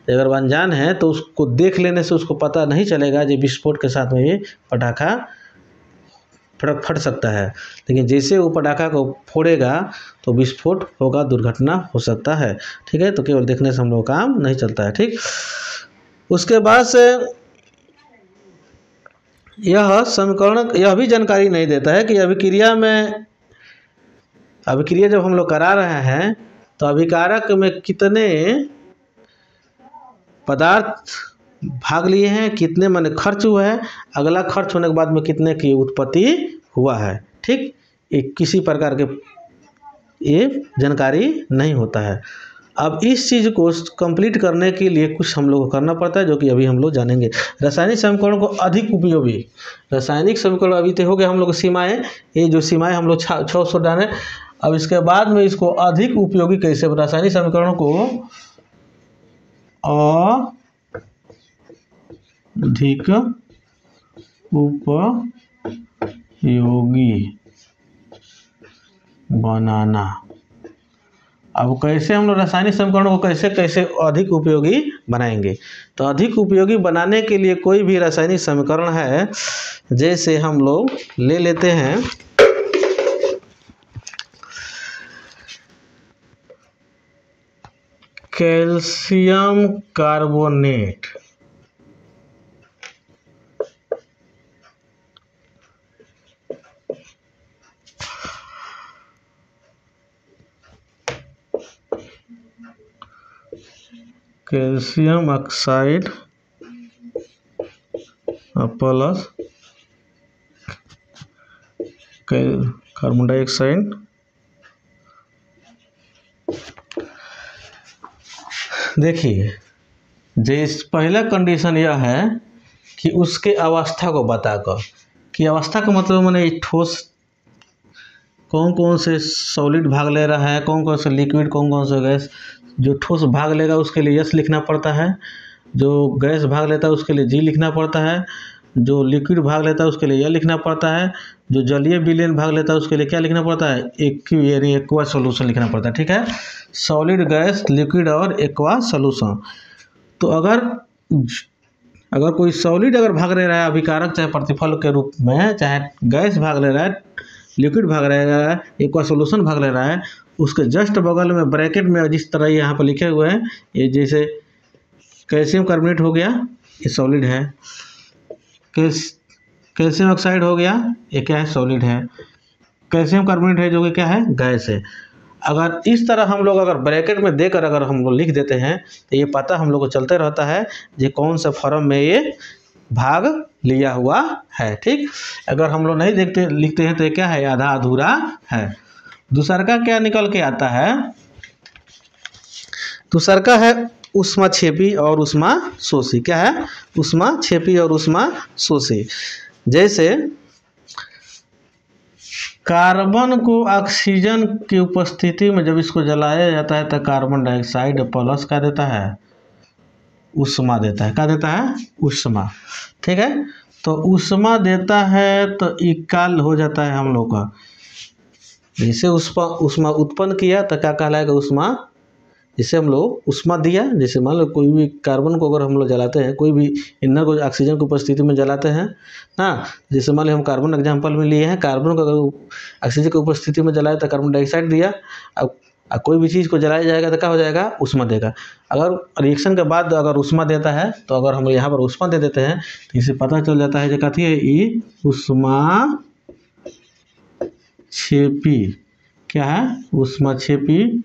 अगर वो अनजान है तो उसको देख लेने से उसको पता नहीं चलेगा कि विस्फोट के साथ में ये पटाखा फट सकता है, लेकिन जैसे वो पटाखा को फोड़ेगा तो विस्फोट होगा, दुर्घटना हो सकता है। ठीक है, तो केवल देखने से हम लोग काम नहीं चलता है। ठीक, उसके बाद से यह समीकरण यह भी जानकारी नहीं देता है कि अभिक्रिया जब हम लोग करा रहे हैं तो अभिकारक में कितने पदार्थ भाग लिए हैं, कितने माने खर्च हुआ है, अगला खर्च होने के बाद में कितने की उत्पत्ति हुआ है। ठीक, ये किसी प्रकार के ये जानकारी नहीं होता है। अब इस चीज़ को कंप्लीट करने के लिए कुछ हम लोग को करना पड़ता है, जो कि अभी हम लोग जानेंगे। रासायनिक समीकरण को अधिक उपयोगी, रासायनिक समीकरण अभी तो हो गया हम लोग सीमाएं, ये जो सीमाएं हम लोग 600 डाले। अब इसके बाद में इसको अधिक उपयोगी कैसे, रासायनिक समीकरण को अधिक उपयोगी बनाना। अब कैसे हम लोग रासायनिक समीकरणों को कैसे कैसे अधिक उपयोगी बनाएंगे, तो अधिक उपयोगी बनाने के लिए कोई भी रासायनिक समीकरण है, जैसे हम लोग ले लेते हैं calcium carbonate, calcium oxide plus carbon dioxide. देखिए, जिस पहला कंडीशन यह है कि उसके अवस्था को बताकर, कि अवस्था का मतलब मैंने ठोस कौन कौन से सॉलिड भाग ले रहा है, कौन कौन से लिक्विड, कौन कौन से गैस। जो ठोस भाग लेगा उसके लिए यस लिखना पड़ता है, जो गैस भाग लेता है उसके लिए जी लिखना पड़ता है, जो लिक्विड भाग लेता है उसके लिए यह लिखना पड़ता है, जो जलीय विलयन भाग लेता है उसके लिए क्या लिखना पड़ता है, एक्यू यानी एक्वा सोल्यूशन लिखना पड़ता है। ठीक है, सॉलिड, गैस, लिक्विड और एक्वा सोल्यूशन। तो अगर कोई सॉलिड अगर भाग ले रहा है अभिकारक, चाहे प्रतिफल के रूप में, चाहे गैस भाग ले रहा है, लिक्विड भाग रहा है, एक्वा सोल्यूशन भाग ले रहा है, उसके जस्ट बगल में ब्रैकेट में जिस तरह यहाँ पर लिखे हुए हैं, ये जैसे कैल्शियम कार्बोनेट हो गया, ये सॉलिड है, कैल्शियम ऑक्साइड हो गया, ये क्या है, सॉलिड है, कैल्शियम कार्बोनेट है जो कि क्या है, गैस है। अगर इस तरह हम लोग अगर ब्रैकेट में देकर अगर हम लोग लिख देते हैं तो ये पता हम लोग को चलते रहता है ये कौन सा फॉर्म में ये भाग लिया हुआ है। ठीक, अगर हम लोग नहीं लिखते हैं तो ये क्या है, आधा अधूरा है। दूसरा का क्या निकल के आता है, दूसरा का है ऊष्माक्षेपी और ऊष्माशोषी। क्या है, ऊष्माक्षेपी और ऊष्माशोषी। जैसे कार्बन को ऑक्सीजन की उपस्थिति में जब इसको जलाया जाता है तो कार्बन डाइऑक्साइड प्लस क्या देता है, ऊष्मा देता है। क्या देता है, ऊष्मा। ठीक है, तो ऊष्मा देता है तो इकाल हो जाता है हम लोग का। जैसे ऊष्मा उत्पन्न किया तो क्या कहलाएगा, ऊष्मा। जैसे हम लोग ऊष्मा दिया, जैसे मान लो कोई भी कार्बन को अगर हम लोग जलाते हैं, कोई भी ईंधन को ऑक्सीजन की उपस्थिति में जलाते हैं ना, जैसे मान लो हम कार्बन एग्जाम्पल में लिए हैं, कार्बन को अगर ऑक्सीजन की उपस्थिति में जलाया तो कार्बन डाइऑक्साइड दिया। अब कोई भी चीज़ को जलाया जाएगा तो क्या हो जाएगा, ऊष्मा देगा। अगर रिएक्शन के बाद अगर ऊष्मा देता है तो अगर हम यहाँ पर ऊष्मा दे देते हैं तो इसे पता चल जाता है जो कथी है, ये ऊष्माक्षेपी। क्या है, ऊष्माक्षेपी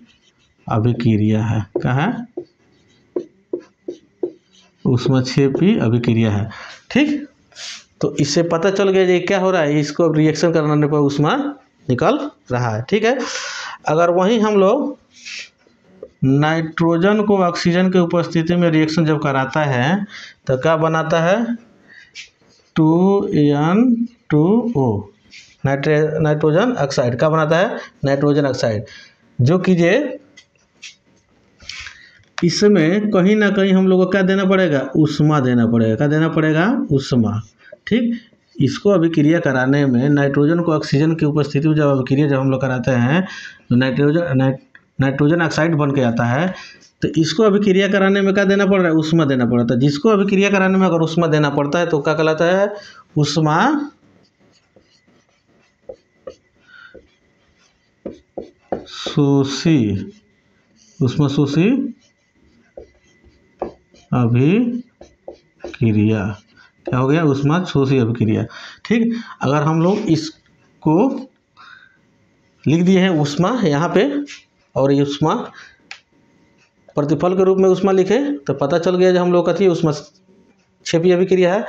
अभिक्रिया है। क्या है, ऊष्माक्षेपी अभिक्रिया है। ठीक, तो इससे पता चल गया ये क्या हो रहा है, इसको रिएक्शन करने पर ऊष्मा निकल रहा है। ठीक है, अगर वहीं हम लोग नाइट्रोजन को ऑक्सीजन की उपस्थिति में रिएक्शन जब कराता है तो क्या बनाता है, 2N2O, नाइट्रोजन ऑक्साइड। क्या बनाता है, नाइट्रोजन ऑक्साइड, जो कि ये इसमें कहीं ना कहीं हम लोग को क्या देना पड़ेगा, ऊष्मा देना पड़ेगा। क्या देना पड़ेगा, ऊष्मा। ठीक, इसको अभिक्रिया कराने में नाइट्रोजन को ऑक्सीजन की उपस्थिति में जब अभिक्रिया जब हम लोग कराते हैं तो नाइट्रोजन ऑक्साइड बन के आता है। तो इसको अभिक्रिया कराने में क्या देना पड़ रहा है, ऊष्मा देना पड़ता है। जिसको अभिक्रिया कराने में अगर ऊष्मा देना पड़ता है तो क्या कहलाता है, ऊष्मा शोषी, ऊष्मा शोषी अभिक्रिया। क्या हो गया, ऊष्मा शोषी अभिक्रिया। ठीक, अगर हम लोग इसको लिख दिए हैं ऊष्मा यहाँ पे, और ये ऊष्मा प्रतिफल के रूप में ऊष्मा लिखे तो पता चल गया जो हम लोग कथी ऊष्मा क्षेपी अभिक्रिया है।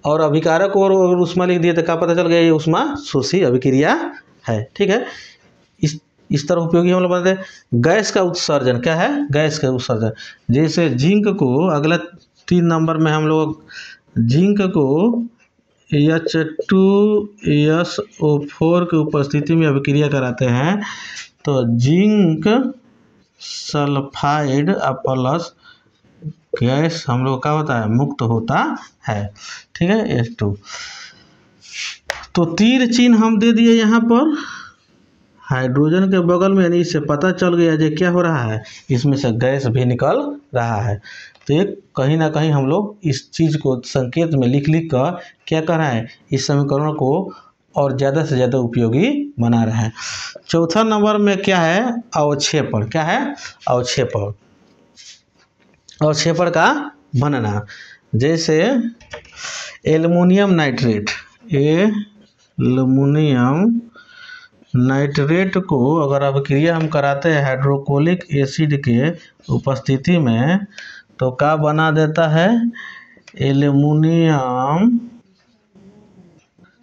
और अभिकारक और ऊष्मा लिख दिए तो क्या पता चल गया, ये ऊष्मा शोषी अभिक्रिया है। ठीक है, इस तरह उपयोगी हम लोग बताते हैं। गैस का उत्सर्जन क्या है, गैस का उत्सर्जन, जैसे जिंक को अगला 3 नंबर में हम लोग जिंक को H2SO4 की उपस्थिति में अभिक्रिया कराते हैं तो जिंक सल्फाइड प्लस गैस हम लोग का होता है, मुक्त होता है। ठीक है, H2। तो तीर चिन्ह हम दे दिए यहाँ पर हाइड्रोजन के बगल में, यानी इससे पता चल गया जो क्या हो रहा है, इसमें से गैस भी निकल रहा है। तो ये कहीं ना कहीं हम लोग इस चीज़ को संकेत में लिख लिख कर क्या कर रहे हैं, इस समीकरण को और ज़्यादा से ज़्यादा उपयोगी बना रहे हैं। चौथा नंबर में क्या है, अवक्षेपण। क्या है, अवक्षेपण। अवक्षेपण का बनना, जैसे एल्युमिनियम नाइट्रेट, एल्युमिनियम नाइट्रेट को अगर अभिक्रिया हम कराते हैं हाइड्रोक्लोरिक एसिड के उपस्थिति में तो क्या बना देता है, एल्युमिनियम,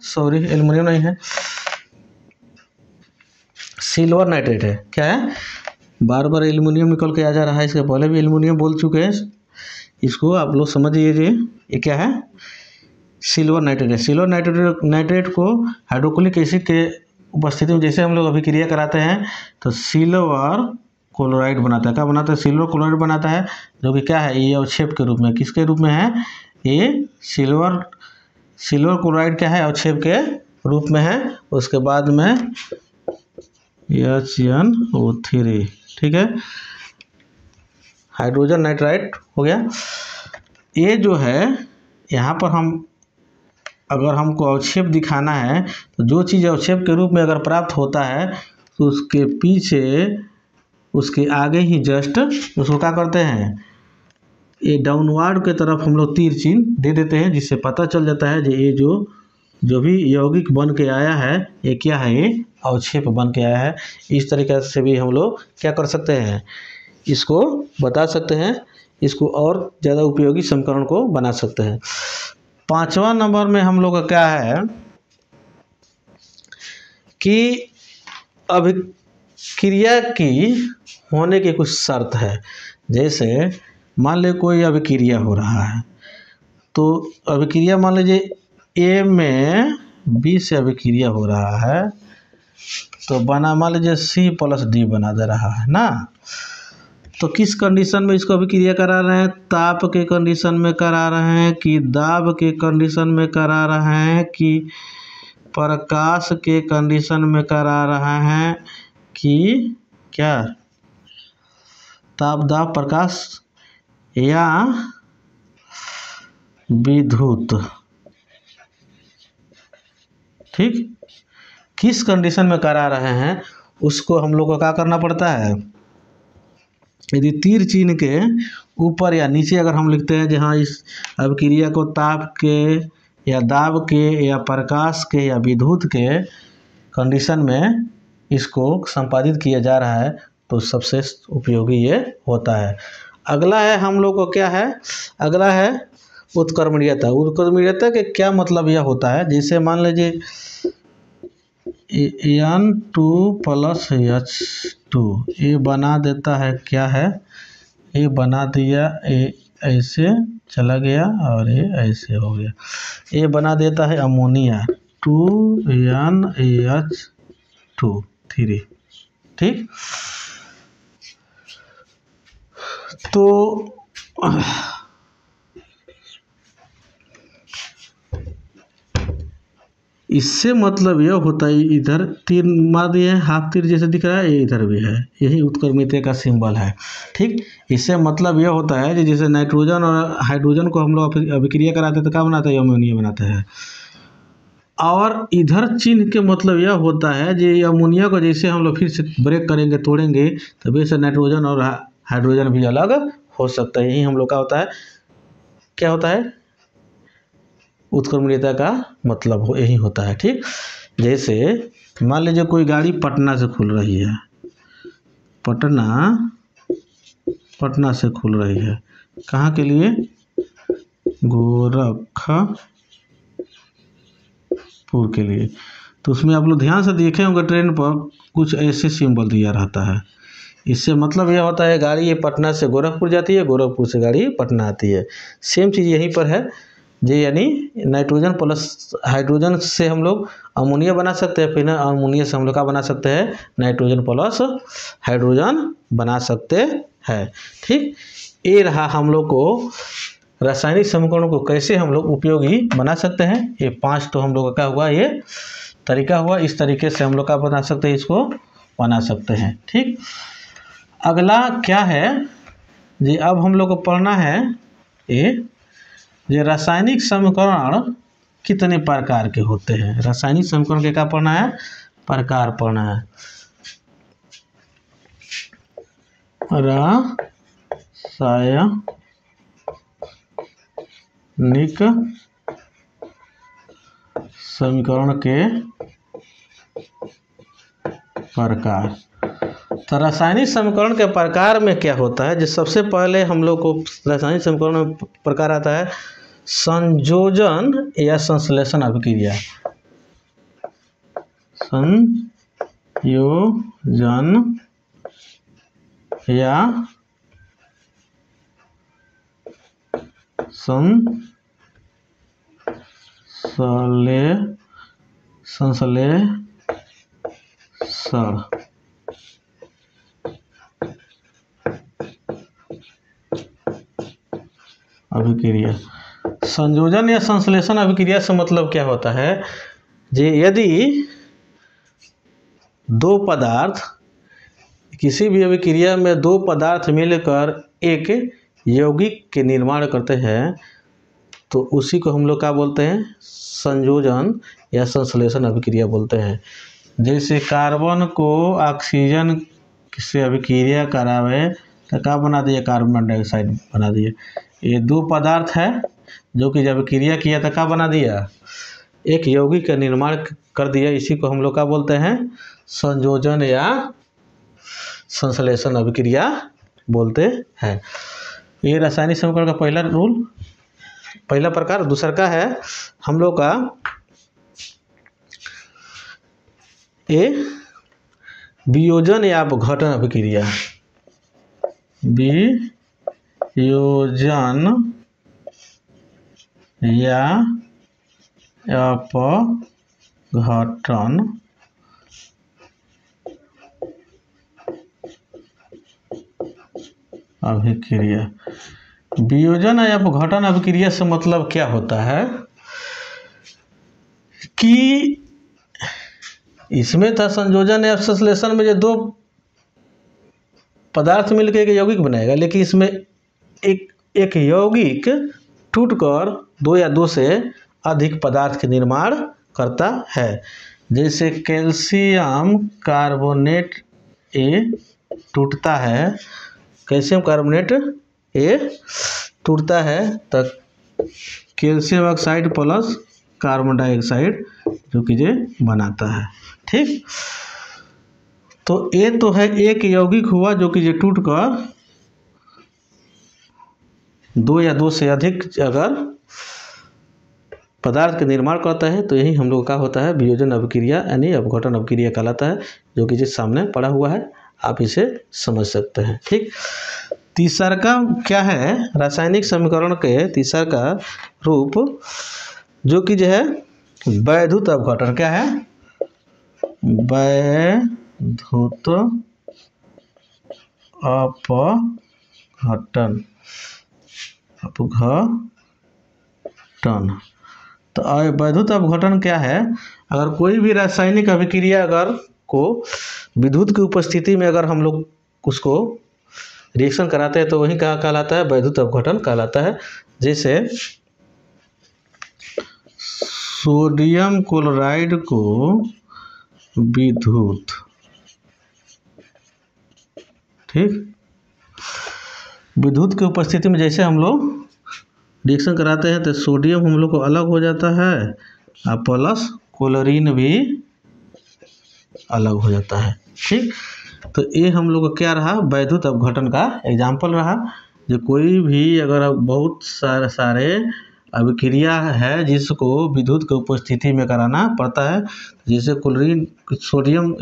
सॉरी एल्युमिनियम नहीं है, सिल्वर नाइट्रेट है। क्या है, बार बार एल्युमिनियम निकल के आ जा रहा है, इसके पहले भी एल्युमिनियम बोल चुके हैं, इसको आप लोग समझ लीजिए। ये क्या है, सिल्वर नाइट्रेट है। सिल्वर नाइट्रेट को हाइड्रोक्लोरिक एसिड के उपस्थिति में जैसे हम लोग अभिक्रिया कराते हैं तो सिल्वर क्लोराइड बनाता है। क्या बनाता है, सिल्वर क्लोराइड बनाता है, जो कि क्या है, ये अवक्षेप के रूप में, किसके रूप में है, ये सिल्वर क्लोराइड क्या है, अवक्षेप के रूप में है। उसके बाद में HNO3। ठीक है, हाइड्रोजन नाइट्राइड हो गया। ये जो है यहाँ पर हम अगर हमको अवक्षेप दिखाना है तो जो चीज़ अवक्षेप के रूप में अगर प्राप्त होता है तो उसके पीछे, उसके आगे ही जस्ट उसको क्या करते हैं, ये डाउनवर्ड के तरफ हम लोग तीर चिन्ह दे देते हैं, जिससे पता चल जाता है कि ये जो भी यौगिक बन के आया है ये क्या है, ये अवक्षेप बन के आया है। इस तरीके से भी हम लोग क्या कर सकते हैं, इसको बता सकते हैं, इसको और ज़्यादा उपयोगी समीकरण को बना सकते हैं। 5वां नंबर में हम लोग का क्या है कि अभिक्रिया की होने की कुछ शर्त है। जैसे मान लीजिए कोई अभिक्रिया हो रहा है तो अभिक्रिया मान लीजिए ए में बी से अभिक्रिया हो रहा है तो बना मान लीजिए C+D बना दे रहा है ना। तो किस कंडीशन में इसको अभिक्रिया करा रहे हैं, ताप के कंडीशन में करा रहे हैं कि दाब के कंडीशन में करा रहे हैं कि प्रकाश के कंडीशन में करा रहे हैं कि क्या, ताप दाब प्रकाश या विद्युत। ठीक, किस कंडीशन में करा रहे हैं उसको हम लोग को क्या करना पड़ता है, यदि तीर चिन्ह के ऊपर या नीचे अगर हम लिखते हैं जहाँ इस अभिक्रिया को ताप के या दाब के या प्रकाश के या विद्युत के कंडीशन में इसको संपादित किया जा रहा है तो सबसे उपयोगी ये होता है। अगला है हम लोग को क्या है, अगला है उत्क्रमणीयता। उत्क्रमणीयता के क्या मतलब यह होता है, जैसे मान लीजिए N2+H2 ये बना देता है, क्या है, ये बना दिया, ये ऐसे चला गया और ये ऐसे हो गया, ये बना देता है अमोनिया 2NH2। ठीक, तो इससे मतलब यह होता है, इधर तीर मार दिए हैं, हाफ तीर जैसे दिख रहा है, ये इधर भी है, यही उत्क्रमित का सिंबल है। ठीक, इससे मतलब यह होता है कि जैसे नाइट्रोजन और हाइड्रोजन को हम लोग अभिक्रिया कराते हैं तो क्या बनाते हैं, अमोनिया बनाते हैं। और इधर चिन्ह के मतलब यह होता है कि अमोनिया को जैसे हम लोग फिर से ब्रेक करेंगे, तोड़ेंगे, तो वैसे नाइट्रोजन और हाइड्रोजन भी अलग हो सकता है। यही हम लोग का होता है, क्या होता है, उत्क्रमणीयता का मतलब यही होता है। ठीक, जैसे मान लीजिए कोई गाड़ी पटना से खुल रही है, पटना से खुल रही है, कहाँ के लिए, गोरखपुर के लिए। तो उसमें आप लोग ध्यान से देखे होंगे ट्रेन पर कुछ ऐसे सिंबल दिया रहता है। इससे मतलब यह होता है गाड़ी ये पटना से गोरखपुर जाती है, गोरखपुर से गाड़ी पटना आती है। सेम चीज़ यहीं पर है जी, यानी नाइट्रोजन प्लस हाइड्रोजन से हम लोग अमोनिया बना सकते हैं, फिर अमोनिया से हम लोग क्या बना सकते हैं, नाइट्रोजन प्लस हाइड्रोजन बना सकते हैं। ठीक, ये रहा हम लोग को रासायनिक समीकरणों को कैसे हम लोग उपयोगी बना सकते हैं। ये 5 तो हम लोग का क्या हुआ, ये तरीका हुआ। इस तरीके से हम लोग क्या बना सकते हैं, इसको बना सकते हैं। ठीक, अगला क्या है जी, अब हम लोग को पढ़ना है ये रासायनिक समीकरण कितने प्रकार के होते हैं। रासायनिक समीकरण के क्या पढ़ना है, प्रकार पढ़ना है। रासायनिक समीकरण के प्रकार। तो रासायनिक समीकरण के प्रकार में क्या होता है, जो सबसे पहले हम लोग को रासायनिक समीकरण में प्रकार आता है संयोजन या संश्लेषण अभिक्रिया। संयोजन या संश्लेषण अभिक्रिया। संयोजन या संश्लेषण अभिक्रिया से मतलब क्या होता है जी, यदि दो पदार्थ, किसी भी अभिक्रिया में दो पदार्थ मिलकर एक यौगिक के निर्माण करते हैं तो उसी को हम लोग क्या बोलते हैं, संयोजन या संश्लेषण अभिक्रिया बोलते हैं। जैसे कार्बन को ऑक्सीजन से अभिक्रिया करावे तो क्या बना दिए, कार्बन डाइऑक्साइड बना दिए। ये दो पदार्थ है जो कि जब क्रिया किया तो क्या बना दिया, एक यौगिक का निर्माण कर दिया। इसी को हम लोग क्या बोलते हैं, संयोजन या संश्लेषण अभिक्रिया बोलते हैं। ये रासायनिक समीकरण का पहला रूल, पहला प्रकार। दूसरा का है हम लोग का ये वियोजन या अपघटन अभिक्रिया। वियोजन या अपघटन अभिक्रिया। वियोजन या अपघटन अभिक्रिया से मतलब क्या होता है कि इसमें था संयोजन या संश्लेषण में जो दो पदार्थ मिलकर एक यौगिक बनाएगा, लेकिन इसमें एक यौगिक टूटकर दो या दो से अधिक पदार्थ के निर्माण करता है। जैसे कैल्शियम कार्बोनेट ए टूटता है, कैल्शियम कार्बोनेट ए टूटता है तो calcium oxide plus carbon dioxide जो कि ये बनाता है। ठीक, तो ये तो है एक यौगिक हुआ जो कि ये टूटकर दो या दो से अधिक अगर पदार्थ का निर्माण करता है तो यही हम लोग का होता है वियोजन अभिक्रिया यानी अपघटन अभिक्रिया कहलाता है, जो कि जिस सामने पड़ा हुआ है आप इसे समझ सकते हैं। ठीक, तीसरा का क्या है, रासायनिक समीकरण के तीसरा का रूप जो कि जो है वैद्युत अपघटन। क्या है, वैद्युत अपघटन। तो वैद्युत अपघटन क्या है, अगर कोई भी रासायनिक अभिक्रिया अगर को विद्युत की उपस्थिति में अगर हम लोग उसको रिएक्शन कराते हैं तो वही क्या कहलाता है, वैद्युत अपघटन कहलाता है। जैसे सोडियम क्लोराइड को विद्युत, ठीक, विद्युत की उपस्थिति में जैसे हम लोग रिएक्शन कराते हैं तो सोडियम हम लोग को अलग हो जाता है और प्लस क्लोरीन भी अलग हो जाता है, ठीक। तो ये हम लोग का क्या रहा, वैद्युत अपघटन का एग्जाम्पल रहा। जो कोई भी अगर बहुत सारे अभिक्रिया है जिसको विद्युत की उपस्थिति में कराना पड़ता है, जैसे क्लोरीन सोडियम,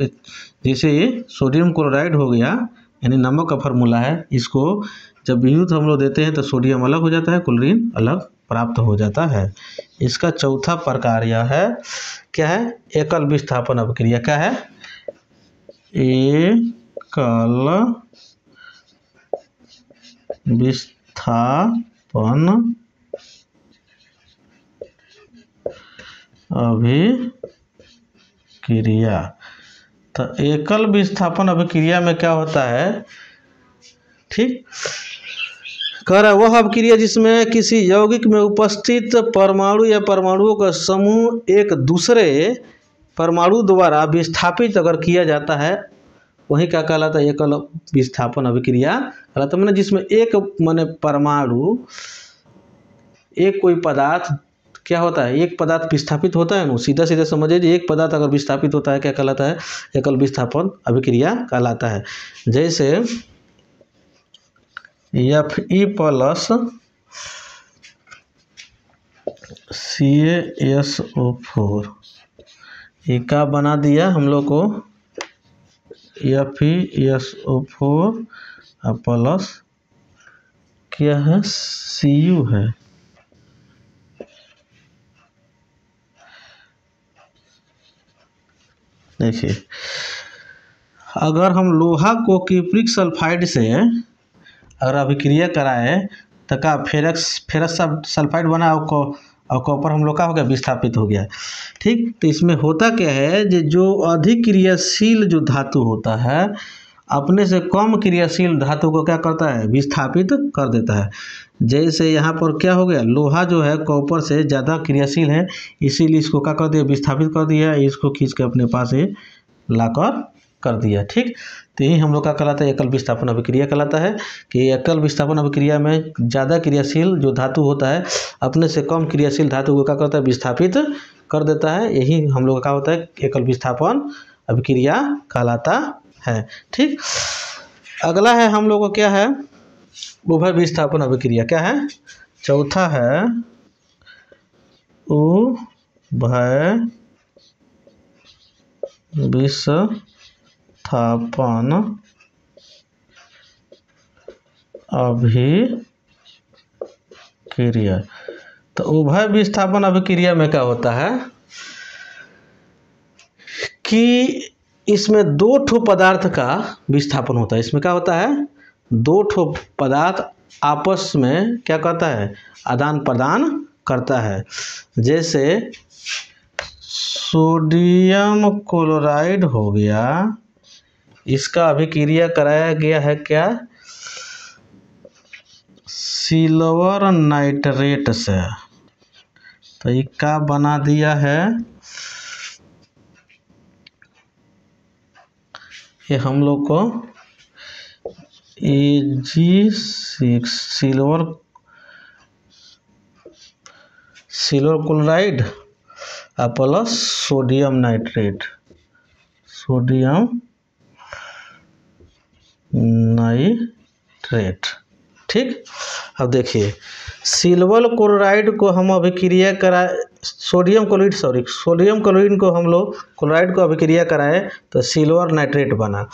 जैसे ये सोडियम क्लोराइड हो गया, यानी नमक का फार्मूला है, इसको जब विद्युत हम लोग देते हैं तो सोडियम अलग हो जाता है, क्लोरीन अलग प्राप्त हो जाता है। इसका चौथा प्रकार यह है, क्या है, एकल विस्थापन अभिक्रिया। क्या है, एकल विस्थापन अभिक्रिया। तो एकल विस्थापन अभिक्रिया में क्या होता है, ठीक, कह रहा है वह अभिक्रिया जिसमें किसी यौगिक में उपस्थित परमाणु या परमाणुओं का समूह एक दूसरे परमाणु द्वारा विस्थापित अगर किया जाता है, वही क्या कहलाता है, एकल विस्थापन अभिक्रिया कहलाता है। मैंने जिसमें एक माने परमाणु, एक कोई पदार्थ क्या होता है, एक पदार्थ विस्थापित होता है ना, सीधा सीधा समझिए, एक पदार्थ अगर विस्थापित होता है क्या कहलाता है, एकल विस्थापन अभिक्रिया कहलाता है। जैसे Fe+ CaSO4, ये क्या बना दिया हम लोग को, FeSO4 प्लस क्या है, Cu है। देखिए, अगर हम लोहा को क्यूप्रिक सल्फाइड से अगर अभिक्रिया कराए तो का फेरस सल्फाइड बना और कॉपर हम लोग का हो गया, विस्थापित हो गया, ठीक। तो इसमें होता क्या है, जो अधिक क्रियाशील जो धातु होता है अपने से कम क्रियाशील धातु को क्या करता है, विस्थापित कर देता है। जैसे यहाँ पर क्या हो गया, लोहा जो है कॉपर से ज़्यादा क्रियाशील है, इसीलिए इसको क्या कर दिया, विस्थापित कर दिया, इसको खींच के अपने पास ही लाकर कर दिया, ठीक। तो यही हम लोग का कहलाता है एकल विस्थापन अभिक्रिया कहलाता है, कि एकल विस्थापन अभिक्रिया में ज़्यादा क्रियाशील जो धातु होता है अपने से कम क्रियाशील धातु को क्या करता है, विस्थापित कर देता है। यही हम लोग का होता है एकल विस्थापन अभिक्रिया कहलाता है, ठीक। अगला है हम लोग को क्या है, उभय विस्थापन अभिक्रिया। क्या है, चौथा है उभय विस्थापन अभिक्रिया। तो उभय विस्थापन अभिक्रिया में क्या होता है कि इसमें दो ठो पदार्थ का विस्थापन होता है। इसमें क्या होता है, दो ठो पदार्थ आपस में क्या करता है, आदान प्रदान करता है। जैसे सोडियम क्लोराइड हो गया, इसका अभिक्रिया कराया गया है क्या, सिल्वर नाइट्रेट से। तो ये क्या बना दिया है, ये हम लोग को Ag6 silver chloride plus sodium nitrate, ठीक। अब देखिए, सिल्वर क्लोराइड को हम अभिक्रिया कराए, सोडियम क्लोरीन को हम लोग क्लोराइड को अभिक्रिया कराए तो सिल्वर नाइट्रेट बना।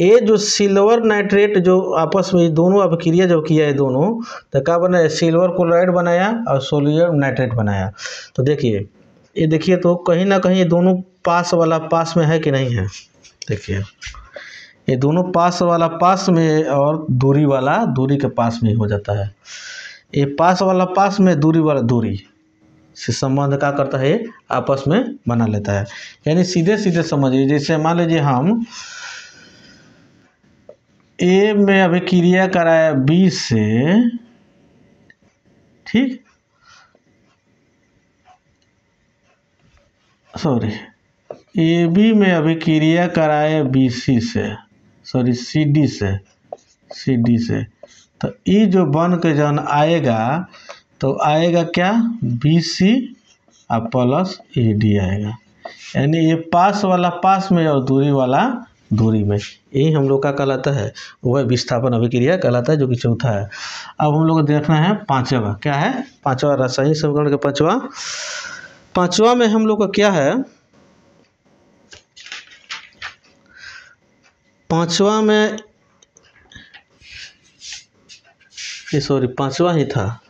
ये जो सिल्वर नाइट्रेट जो आपस में दोनों अभिक्रिया जो किया है दोनों, तो क्या बनाया, सिल्वर क्लोराइड बनाया और सोडियम नाइट्रेट बनाया। तो देखिए, ये देखिए तो कहीं ना कहीं ये दोनों पास में है कि नहीं है। देखिए, ये दोनों पास वाला पास में और दूरी वाला दूरी के पास में हो जाता है। ये पास वाला पास में, दूरी वाला दूरी, से संबंध क्या करता है, आपस में बना लेता है। यानी सीधे सीधे समझिए, जैसे मान लीजिए हम ए में अभिक्रिया कराया बी से, ठीक, सॉरी, ए बी में अभिक्रिया कराए बी सी से, सॉरी सी डी से, तो ये जो बन के जन आएगा तो आएगा क्या, बी सी और प्लस ए डी आएगा। यानी ये पास वाला पास में और दूरी वाला दूरी में, यही हम लोग का कहलाता है, वह विस्थापन अभिक्रिया कहलाता है, जो कि चौथा है। अब हम लोग को देखना है पांचवा, क्या है पांचवा, रासायनिक समीकरण का पांचवा में हम लोग का क्या है, पांचवा में ये सॉरी पांचवा ही था,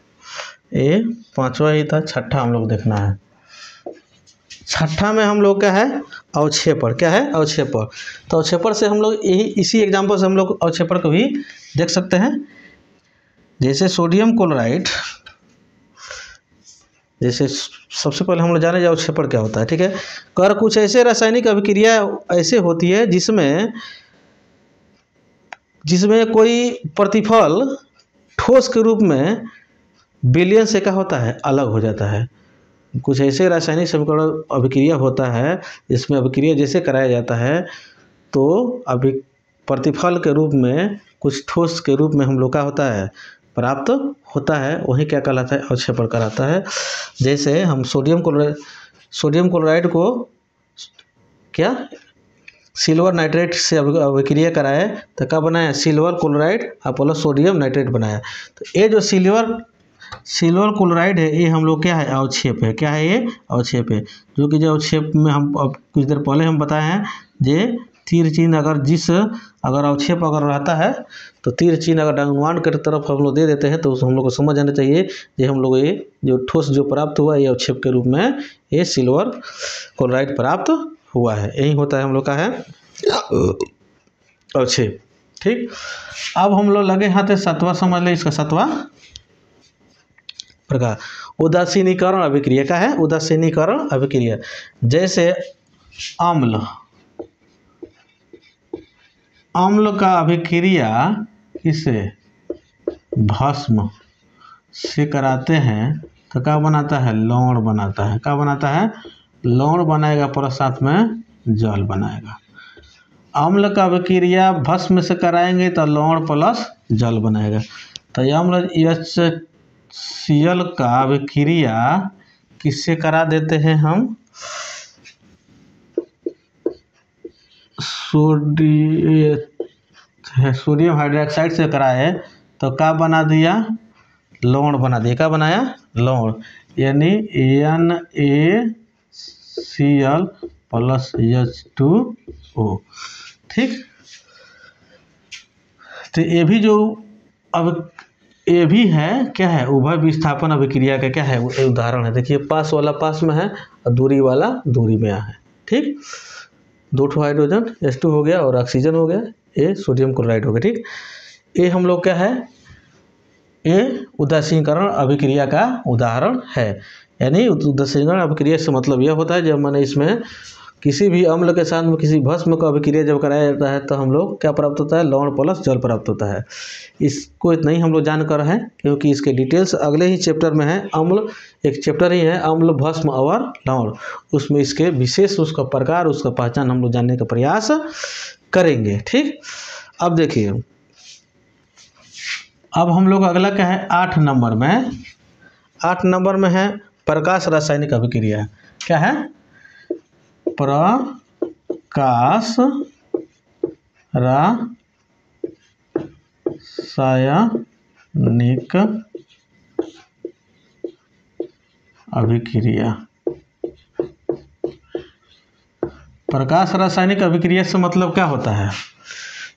ये पांचवा ही था, छठा हम लोग देखना है। छठा में हम लोग क्या है, अवक्षेपण, क्या है अवक्षेपण। तो अवक्षेपण से हम लोग यही इसी एग्जाम्पल से हम लोग अवक्षेपण को भी देख सकते हैं। जैसे सोडियम क्लोराइड, जैसे सबसे पहले हम लोग जाने जाओ अवक्षेपण क्या होता है, ठीक है। कर कुछ ऐसे रासायनिक अभिक्रिया ऐसे होती है जिसमें कोई प्रतिफल ठोस के रूप में विलयन से क्या होता है, अलग हो जाता है। कुछ ऐसे रासायनिक समीकरण अभिक्रिया होता है जिसमें अभिक्रिया जैसे कराया जाता है तो अभी प्रतिफल के रूप में कुछ ठोस के रूप में हम लोग का होता है, प्राप्त होता है, वही क्या कहलाता है, अवक्षेपण कहलाता है। जैसे हम सोडियम क्लोराइड को क्या सिल्वर नाइट्रेट से अभिक्रिया कराए तो क्या बनाया, सिल्वर क्लोराइड और प्लस सोडियम नाइट्रेट बनाया। तो ये जो सिल्वर क्लोराइड है, ये हम लोग क्या है, अवक्षेप है, क्या है, ये अवक्षेप है। जो कि जो अवक्षेप में हम अब कुछ देर पहले हम बताए हैं, जे तीर चिन्ह अगर अवक्षेप अगर रहता है तो तीर चिन्ह अगर डायमंड की तरफ हम लोग दे देते हैं तो हम लोग को समझ आना चाहिए कि हम लोग ये जो ठोस जो प्राप्त हुआ ये अवक्षेप के रूप में ये सिल्वर क्लोराइड प्राप्त हुआ है। यही होता है हम लोग का है अवक्षेप, ठीक। अब हम लोग लगे हाथ सातवां समझ ले, इसका सातवां प्रकार उदासीनीकरण अभिक्रिया का है, उदासीनीकरण अभिक्रिया। जैसे अम्ल का अभिक्रिया इसे भस्म से कराते हैं तो क्या बनाता है, लवण बनाता है, क्या बनाता है, लवण बनाएगा, प्लस साथ में जल बनाएगा। अम्ल का अभिक्रिया भस्म से कराएंगे तो लवण प्लस जल बनाएगा। तो अम्ल HCl का अभिक्रिया किससे करा देते हैं हम, सोडियम हाइड्रोक्साइड से कराए तो क्या बना दिया, लवण बना दिया, क्या बनाया, लवण, यानी NaCl प्लस H2O, ठीक। तो ये भी जो अब ये भी है क्या है, उभय विस्थापन अभिक्रिया का क्या है, उदाहरण है। देखिए पास वाला पास में है और दूरी वाला दूरी में है, ठीक। दो ठो हाइड्रोजन H2 हो गया और ऑक्सीजन हो गया, ये सोडियम क्लोराइड हो गया, ठीक। ये हम लोग क्या है, ये उदासीनीकरण अभिक्रिया का उदाहरण है। यानी उदासीनीकरण अभिक्रिया से मतलब यह होता है जब मैंने इसमें किसी भी अम्ल के साथ में किसी भस्म का अभिक्रिया जब कराया जाता है तो हम लोग क्या प्राप्त होता है, लवण प्लस जल प्राप्त होता है। इसको इतना ही हम लोग जानकर हैं क्योंकि इसके डिटेल्स अगले ही चैप्टर में है। अम्ल एक चैप्टर ही है, अम्ल भस्म और लवण, उसमें इसके विशेष उसका प्रकार उसका पहचान हम लोग जानने का प्रयास करेंगे, ठीक। अब देखिए, अब हम लोग अगला क्या है, 8 नंबर में है प्रकाश रासायनिक अभिक्रिया। क्या है, प्रकाश रासायनिक अभिक्रिया। प्रकाश रासायनिक अभिक्रिया से मतलब क्या होता है,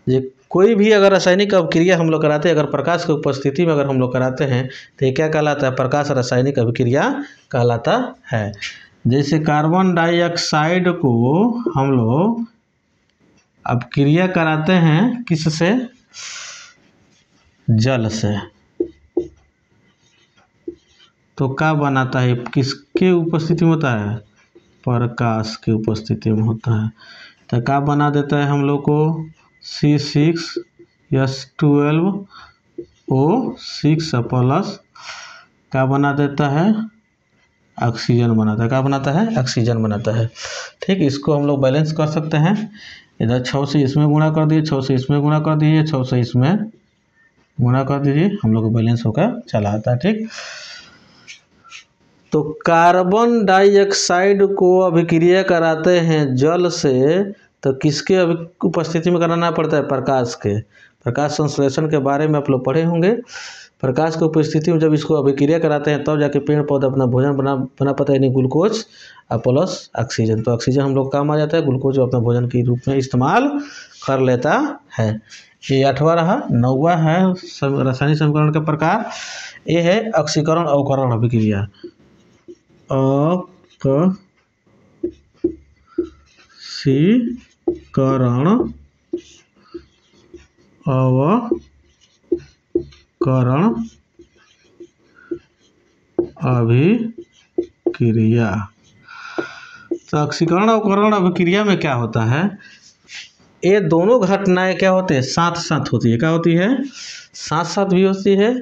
ये कोई भी अगर रासायनिक अभिक्रिया हम लोग कराते हैं, अगर प्रकाश की उपस्थिति में अगर हम लोग कराते हैं तो ये क्या कहलाता है, प्रकाश रासायनिक अभिक्रिया कहलाता है। जैसे कार्बन डाइऑक्साइड को हम लोग अभिक्रिया कराते हैं किससे, जल से, तो क्या बनाता है, किसके उपस्थिति में होता है, प्रकाश की उपस्थिति में होता है। तो क्या बना देता है हम लोग को C6H12O6 प्लस क्या बना देता है, ऑक्सीजन बनाता है। क्या बनाता है, ऑक्सीजन बनाता है। ठीक, इसको हम लोग बैलेंस कर सकते हैं। इधर 6 से इसमें गुणा कर दिए, 6 से इसमें गुणा कर दीजिए, 6 से इसमें गुणा कर दीजिए, हम लोग को बैलेंस होकर चला आता है। ठीक, तो कार्बन डाइऑक्साइड को अभिक्रिया कराते हैं जल से, तो किसके उपस्थिति में कराना पड़ता है, प्रकाश के। प्रकाश संश्लेषण के बारे में आप लोग पढ़े होंगे। प्रकाश की उपस्थिति में जब इसको अभिक्रिया कराते हैं तब जाके पेड़ पौधा अपना भोजन बना पाता है, यानी ग्लूकोज और प्लस ऑक्सीजन। तो ऑक्सीजन हम लोग काम आ जाता है, ग्लूकोज अपना भोजन के रूप में इस्तेमाल कर लेता है। ये 8वां रहा। 9वां है रासायनिक समीकरण का प्रकार, ये है ऑक्सीकरण अवकरण अभिक्रिया। ऑक्सीकरण अवकरण अभिक्रिया। तो ऑक्सीकरण अवकरण अभिक्रिया में क्या होता है, ये दोनों घटनाएं क्या होते हैं, साथ साथ होती है। क्या होती है, साथ साथ भी होती है।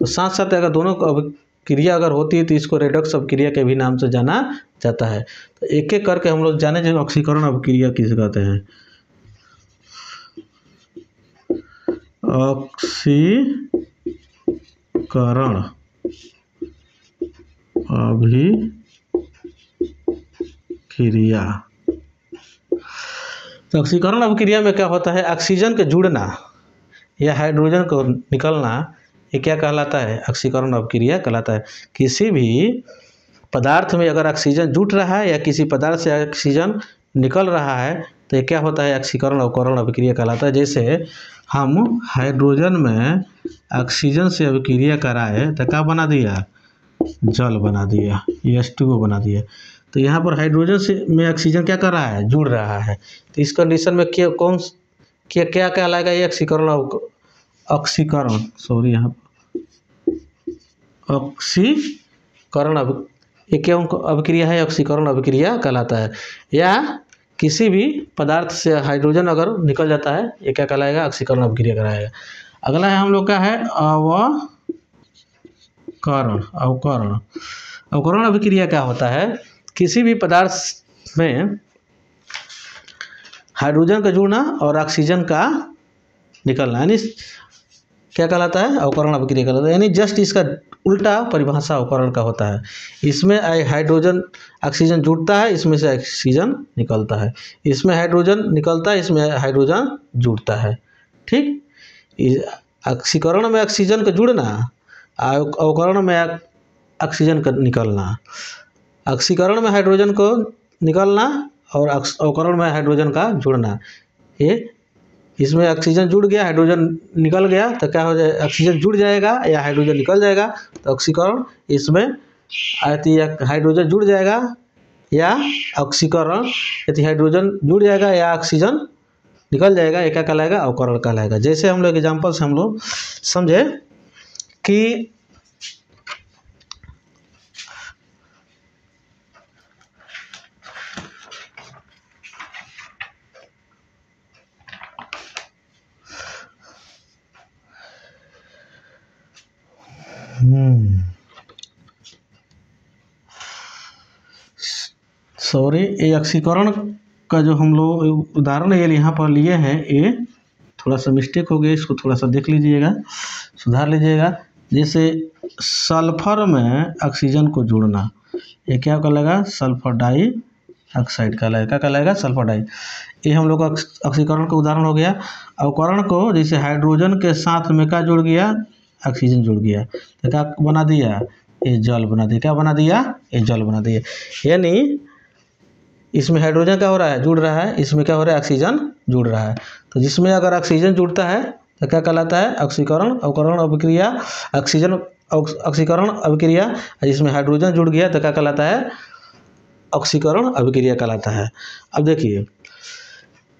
तो साथ साथ अगर दोनों अभिक्रिया अगर होती है तो इसको रेडॉक्स अभिक्रिया के भी नाम से जाना जाता है। तो एक एक करके हम लोग जाने जो ऑक्सीकरण अभिक्रिया किसे कहते हैं। ऑक्सीकरण अभिक्रिया। तो ऑक्सीकरण अभिक्रिया में क्या होता है, ऑक्सीजन के जुड़ना या हाइड्रोजन को निकलना, ये क्या कहलाता है, ऑक्सीकरण अभिक्रिया कहलाता है। किसी भी पदार्थ में अगर ऑक्सीजन जुट रहा है या किसी पदार्थ से ऑक्सीजन निकल रहा है तो ये क्या होता है, ऑक्सीकरण अवकरण अभिक्रिया कहलाता है। जैसे हम हाइड्रोजन में ऑक्सीजन से अभिक्रिया कराए तो क्या बना दिया, जल बना दिया, H2O बना दिया। तो यहाँ पर हाइड्रोजन से में ऑक्सीजन क्या कर रहा है, जुड़ रहा है। तो इस कंडीशन में क्या कहलाएगा, ये ऑक्सीकरण ये क्या अभिक्रिया है, ऑक्सीकरण अभिक्रिया कहलाता है। या किसी भी पदार्थ से हाइड्रोजन अगर निकल जाता है ये क्या कहलाएगा, ऑक्सीकरण अभिक्रिया कहलाएगा। अगला है हम लोग का है अवकरण अभिक्रिया क्या होता है, किसी भी पदार्थ में हाइड्रोजन का जुड़ना और ऑक्सीजन का निकलना, यानी क्या कहलाता है, अवकरण अभिक्रिया कहलाता है। यानी जस्ट इसका उल्टा परिभाषा अवकरण का होता है। इसमें हाइड्रोजन ऑक्सीजन जुड़ता है, इसमें से ऑक्सीजन निकलता है, इसमें हाइड्रोजन निकलता है, इसमें हाइड्रोजन जुड़ता है। ठीक, ऑक्सीकरण में ऑक्सीजन का जुड़ना, अवकरण में ऑक्सीजन का निकलना, ऑक्सीकरण में हाइड्रोजन को निकलना और अवकरण में हाइड्रोजन का जुड़ना। ये इसमें ऑक्सीजन जुड़ गया, हाइड्रोजन निकल गया तो क्या हो जाए, ऑक्सीजन जुड़ जाएगा या हाइड्रोजन निकल जाएगा तो ऑक्सीकरण। इसमें यदि हाइड्रोजन जुड़ जाएगा या ऑक्सीकरण, यदि हाइड्रोजन जुड़ जाएगा या ऑक्सीजन निकल जाएगा, ये क्या कहलाएगा, अवकरण कहलाएगा। जैसे हम लोग एग्जाम्पल से हम लोग समझे कि ये ऑक्सीकरण का जो हम लोग उदाहरण ये यहाँ पर लिए हैं, ये थोड़ा सा मिस्टेक हो गया, इसको थोड़ा सा देख लीजिएगा, सुधार लीजिएगा। जैसे सल्फर में ऑक्सीजन को जोड़ना, ये क्या कहलाएगा, सल्फर डाइऑक्साइड कहलाएगा। क्या कहलाएगा, सल्फर डाई। ये हम लोग का ऑक्सीकरण का उदाहरण हो गया। अवकरण को जैसे हाइड्रोजन के साथ में क्या जुड़ गया, ऑक्सीजन जुड़ गया तो क्या बना दिया, ये जल बना दिया। क्या बना दिया, ये जल बना दिया। यानी इसमें हाइड्रोजन क्या हो रहा है, जुड़ रहा है, इसमें क्या हो रहा है, ऑक्सीजन जुड़ रहा है। तो अगर ऑक्सीजन जुड़ता है तो क्या कहलाता है, ऑक्सीकरण अवकरण अभिक्रिया। ऑक्सीकरण अभिक्रिया, जिसमें हाइड्रोजन जुड़ गया तो क्या कहलाता है, ऑक्सीकरण अभिक्रिया कहलाता है। अब देखिए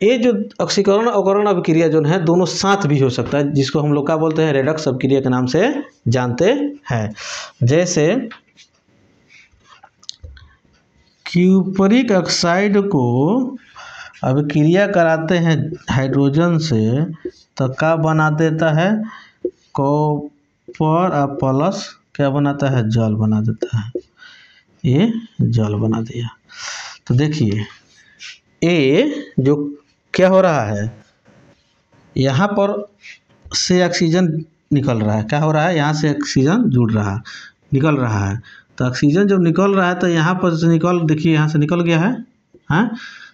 ये जो ऑक्सीकरण अवकरण अभिक्रिया जो है दोनों साथ भी हो सकता है, जिसको हम लोग क्या बोलते हैं, रेडॉक्स अभिक्रिया के नाम से जानते हैं। जैसे क्यूपरिक ऑक्साइड को अभिक्रिया कराते हैं हाइड्रोजन से तो क्या बना देता है, कॉपर और प्लस क्या बनाता है, जल बना देता है। ये जल बना दिया। तो देखिए ए जो क्या हो रहा है, यहाँ पर से ऑक्सीजन निकल रहा है, क्या हो रहा है, यहाँ से ऑक्सीजन जुड़ रहा निकल रहा है। तो ऑक्सीजन जब निकल रहा है तो यहाँ पर से निकल, देखिए यहाँ से निकल गया है। हाँ,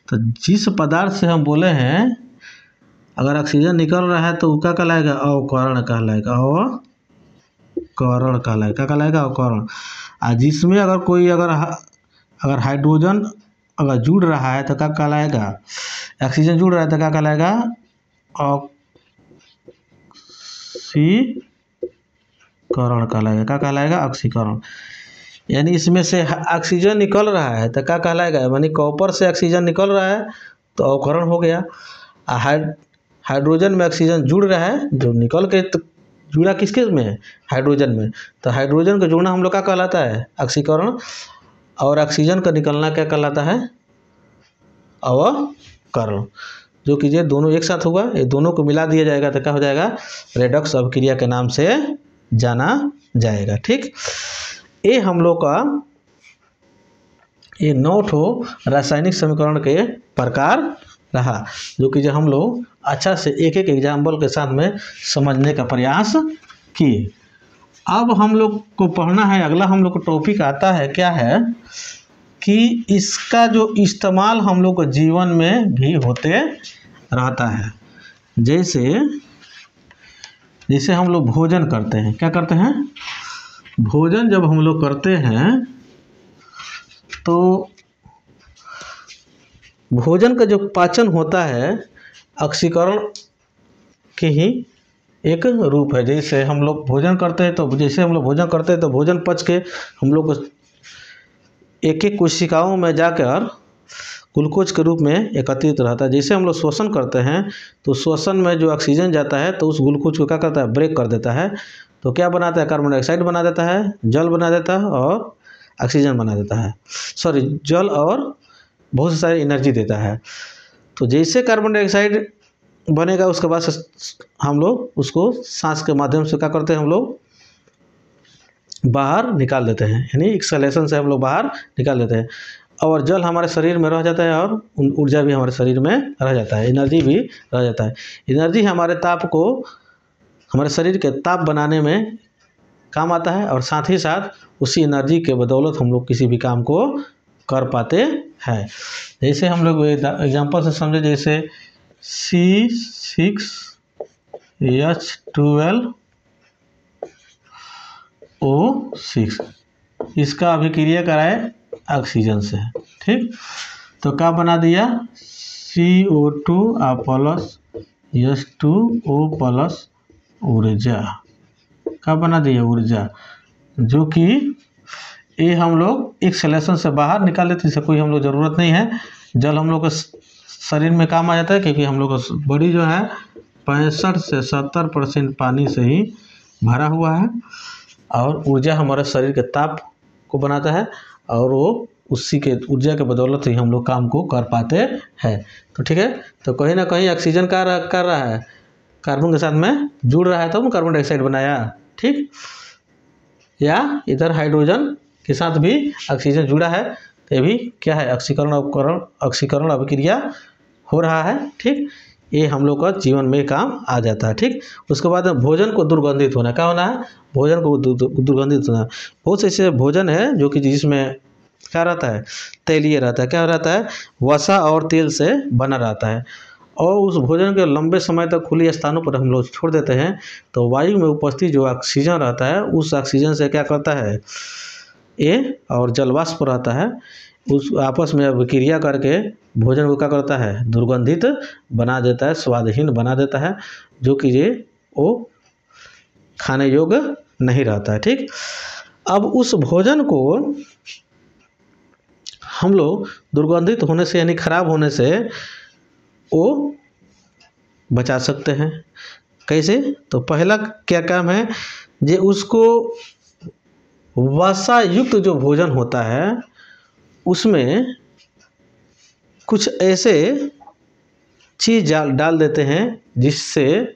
तो जिस पदार्थ से हम बोले हैं अगर ऑक्सीजन निकल रहा है तो वो क्या कहलाएगा, अवकरण कहलाएगा। अवकरण कहलाएगा, क्या कहलाएगा, अवकरण। और जिसमें अगर कोई अगर हाइड्रोजन अगर जुड़ रहा है तो क्या कहलाएगा, ऑक्सीजन जुड़ रहा है तो क्या कहलाएगा, ऑक्सीकरण कहलाएगा। क्या कहलाएगा, ऑक्सीकरण। यानी इसमें से ऑक्सीजन निकल रहा है तो क्या कहलाएगा, यानी कॉपर से ऑक्सीजन निकल रहा है तो अवकरण हो गया। हाइड्रोजन में ऑक्सीजन जुड़ रहा है, जो निकल के तो जुड़ा किसके में है, हाइड्रोजन में। तो हाइड्रोजन का जुड़ना हम लोग क्या कहलाता है, ऑक्सीकरण। और ऑक्सीजन का निकलना क्या कहलाता है, अवकरण। जो कि ये दोनों एक साथ होगा, ये दोनों को मिला दिया जाएगा तो क्या हो जाएगा, रेडॉक्स अभिक्रिया के नाम से जाना जाएगा। ठीक, ये हम लोग का ये 9 ठो रासायनिक समीकरण के प्रकार रहा, जो कि जो हम लोग अच्छा से एक एक एग्जाम्पल के साथ में समझने का प्रयास किए। अब हम लोग को पढ़ना है, अगला हम लोग को टॉपिक आता है, क्या है कि इसका जो इस्तेमाल हम लोग को जीवन में भी होते रहता है। जैसे हम लोग भोजन करते हैं, क्या करते हैं, भोजन जब हम लोग करते हैं तो भोजन का जो पाचन होता है ऑक्सीकरण के ही एक रूप है। जैसे हम लोग भोजन करते हैं तो भोजन पच के हम लोग एक एक कोशिकाओं में जाकर ग्लूकोज के रूप में एकत्रित रहता है। जैसे हम लोग श्वसन करते हैं तो श्वसन में जो ऑक्सीजन जाता है तो उस ग्लूकोज को क्या करता है, ब्रेक कर देता है। तो क्या बनाता है, कार्बन डाइऑक्साइड बना देता है, जल बना देता है और ऑक्सीजन बना देता है, जल और बहुत सारी एनर्जी देता है। तो जैसे कार्बन डाइऑक्साइड बनेगा उसके बाद हम लोग उसको सांस के माध्यम से क्या करते हैं, हम लोग बाहर निकाल देते हैं, यानी एक्सहेलेशन से हम लोग बाहर निकाल देते हैं। और जल हमारे शरीर में रह जाता है और ऊर्जा भी हमारे शरीर में रह जाता है, एनर्जी भी रह जाता है। एनर्जी हमारे हमारे शरीर के ताप बनाने में काम आता है और साथ ही साथ उसी एनर्जी के बदौलत हम लोग किसी भी काम को कर पाते हैं। जैसे हम लोग एग्जांपल से समझे, जैसे C6H12O6 इसका अभिक्रिया कराए ऑक्सीजन से। ठीक, तो क्या बना दिया, CO2 प्लस H2O प्लस ऊर्जा, क्या बना दिया, ऊर्जा, जो कि ये हम लोग एक्सहेलेशन से बाहर निकाल लेते हैं। इससे कोई हम लोग ज़रूरत नहीं है। जल हम लोग को शरीर में काम आ जाता है क्योंकि हम लोग का बॉडी जो है 65 से 70% पानी से ही भरा हुआ है और ऊर्जा हमारे शरीर के ताप को बनाता है और वो उसी के ऊर्जा के बदौलत ही हम लोग काम को कर पाते हैं। तो ठीक है, तो कहीं ना कहीं ऑक्सीजन कर रहा है, कार्बन के साथ में जुड़ रहा है, तो हम कार्बन डाइऑक्साइड बनाया। ठीक, या इधर हाइड्रोजन के साथ भी ऑक्सीजन जुड़ा है, तो ये भी क्या है, ऑक्सीकरण अभिक्रिया हो रहा है। ठीक, ये हम लोग का जीवन में काम आ जाता है। ठीक, उसके बाद भोजन को दुर्गंधित होना, क्या होना है, भोजन को दुर्गंधित होना। बहुत से ऐसे भोजन है जो कि जिसमें क्या रहता है, तैलीय रहता है, क्या रहता है, वसा और तेल से बना रहता है। और उस भोजन के लंबे समय तक खुले स्थानों पर हम लोग छोड़ देते हैं तो वायु में उपस्थित जो ऑक्सीजन रहता है उस ऑक्सीजन से क्या करता है, ये और जलवाष्प रहता है, उस आपस में अभिक्रिया करके भोजन को क्या करता है, दुर्गंधित बना देता है, स्वादहीन बना देता है, जो कि ये वो खाने योग्य नहीं रहता है। ठीक, अब उस भोजन को हम लोग दुर्गंधित होने से यानी खराब होने से वो बचा सकते हैं। कैसे, तो पहला क्या काम है, जे उसको वसा युक्त जो भोजन होता है उसमें कुछ ऐसे चीज़ डाल देते हैं जिससे,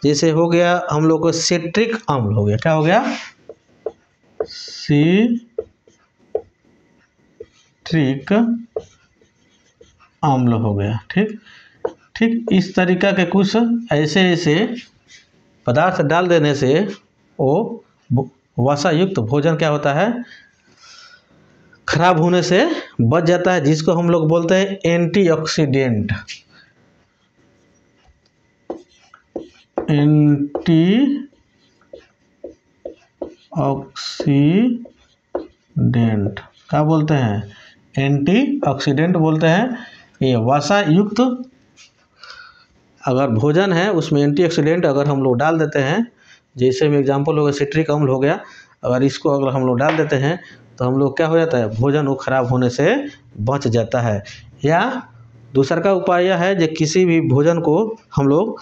जैसे हो गया हम लोग को सिट्रिक अम्ल हो गया। क्या हो गया? सिट्रिक अम्ल हो गया। ठीक ठीक, इस तरीका के कुछ ऐसे ऐसे पदार्थ डाल देने से वो वसा युक्त भोजन क्या होता है, खराब होने से बच जाता है, जिसको हम लोग बोलते हैं एंटीऑक्सीडेंट। एंटीऑक्सीडेंट क्या बोलते हैं? एंटीऑक्सीडेंट बोलते हैं। ये वसा युक्त अगर भोजन है उसमें एंटीऑक्सीडेंट अगर हम लोग डाल देते हैं, जैसे में एग्जांपल हो गया सिट्रिक अम्ल हो गया, अगर इसको अगर हम लोग डाल देते हैं तो हम लोग क्या हो जाता है, भोजन वो खराब होने से बच जाता है। या दूसरा का उपाय यह है कि किसी भी भोजन को हम लोग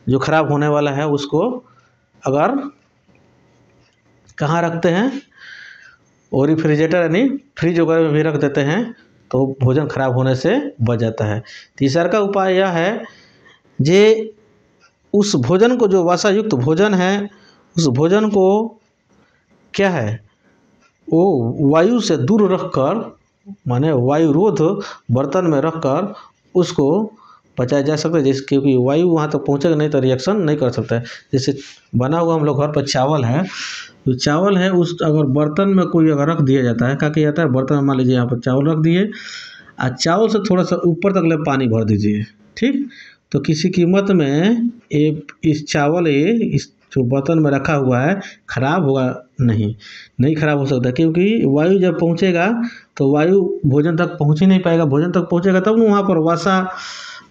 जो खराब होने वाला है उसको अगर कहाँ रखते हैं, और रेफ्रिजरेटर यानी फ्रिज वगैरह में भी रख देते हैं तो भोजन खराब होने से बच जाता है। तीसरा का उपाय यह है जे उस भोजन को, जो वसा युक्त भोजन है, उस भोजन को क्या है, वो वायु से दूर रखकर, माने वायुरोध बर्तन में रखकर उसको पचाया जा सकता है। जैसे क्योंकि वायु वहाँ तक पहुँचेगा नहीं तो रिएक्शन नहीं कर सकता है। जैसे बना हुआ हम लोग घर पर चावल है, तो चावल है उस अगर बर्तन में कोई अगर रख दिया जाता है, क्या किया जाता है, बर्तन में मान लीजिए यहाँ पर चावल रख दिए, चावल से थोड़ा सा ऊपर तक ले पानी भर दीजिए। ठीक, तो किसी कीमत में इस चावल इस जो बर्तन में रखा हुआ है खराब होगा नहीं खराब हो सकता, क्योंकि वायु जब पहुँचेगा तो वायु भोजन तक पहुँच ही नहीं पाएगा। भोजन तक पहुँचेगा तब वहाँ पर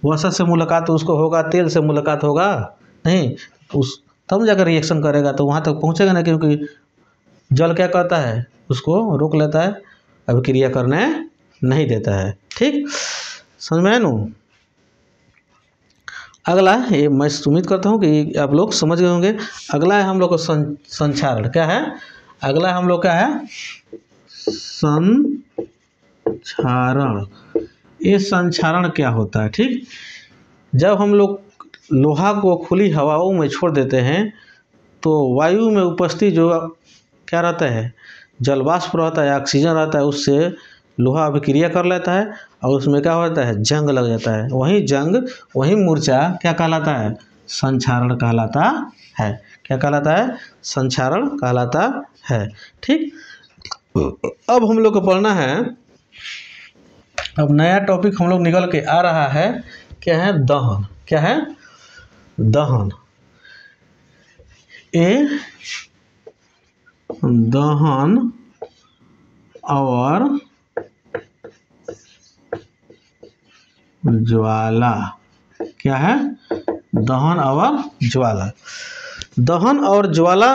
वसा से मुलाकात उसको होगा, तेल से मुलाकात होगा नहीं, उस तब जाकर रिएक्शन करेगा, तो वहाँ तक पहुँचेगा ना, क्योंकि जल क्या करता है, उसको रोक लेता है, अभिक्रिया करने नहीं देता है। ठीक, समझ में आया नु? अगला ये मैं उम्मीद करता हूँ कि आप लोग समझ गए होंगे। अगला है हम लोग का संचारण। क्या है अगला? हम लोग क्या है, संचारण। ये संचारण क्या होता है? ठीक, जब हम लोग लोहा को खुली हवाओं में छोड़ देते हैं तो वायु में उपस्थित जो क्या रहता है, जल वाष्प रहता है, ऑक्सीजन रहता है, उससे लोहा अभिक्रिया कर लेता है और उसमें क्या होता है, जंग लग जाता है। वही जंग, वही मूर्छा क्या कहलाता है, संचारण कहलाता है। क्या कहलाता है? संचारण कहलाता है। ठीक, अब हम लोग को पढ़ना है, अब नया टॉपिक हम लोग निकल के आ रहा है। क्या है? दहन। क्या है? दहन। दहन और ज्वाला। क्या है? दहन और ज्वाला। दहन और ज्वाला,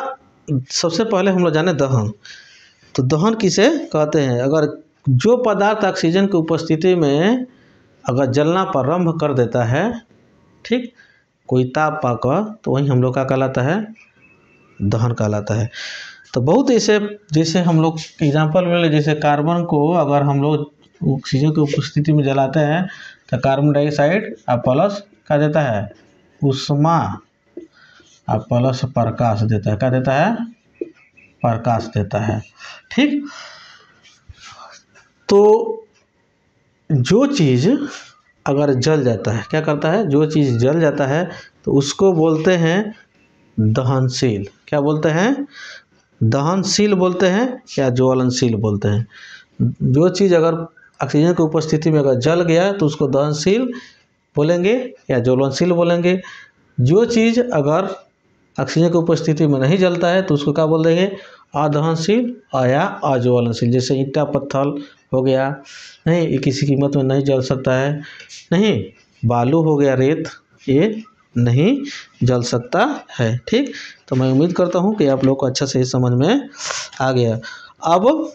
सबसे पहले हम लोग जाने दहन। तो दहन किसे कहते हैं? अगर जो पदार्थ ऑक्सीजन की उपस्थिति में अगर जलना प्रारंभ कर देता है, ठीक, कोई ताप पाकर, तो वही हम लोग का कहलाता है, दहन कहलाता है। तो बहुत ऐसे, जैसे हम लोग एग्जाम्पल में ले, जैसे कार्बन को अगर हम लोग ऑक्सीजन की उपस्थिति में जलाते हैं तो कार्बन डाइऑक्साइड और प्लस क्या देता है, उष्मा, और प्लस प्रकाश देता है। क्या देता है? प्रकाश देता है। ठीक, तो जो चीज़ अगर जल जाता है, क्या करता है, जो चीज़ जल जाता है तो उसको बोलते हैं दहनशील। क्या बोलते हैं? दहनशील बोलते हैं या ज्वलनशील बोलते हैं। जो चीज़ अगर ऑक्सीजन की उपस्थिति में अगर जल गया तो उसको दहनशील बोलेंगे या ज्वलनशील बोलेंगे। जो चीज़ अगर ऑक्सीजन की उपस्थिति में नहीं जलता है तो उसको क्या बोल देंगे, अदहनशील या अज्वलनशील। जैसे ईंटा पत्थर हो गया, नहीं, ये किसी कीमत में नहीं जल सकता है। नहीं, बालू हो गया, रेत, ये नहीं जल सकता है। ठीक, तो मैं उम्मीद करता हूँ कि आप लोग को अच्छा से ये समझ में आ गया। अब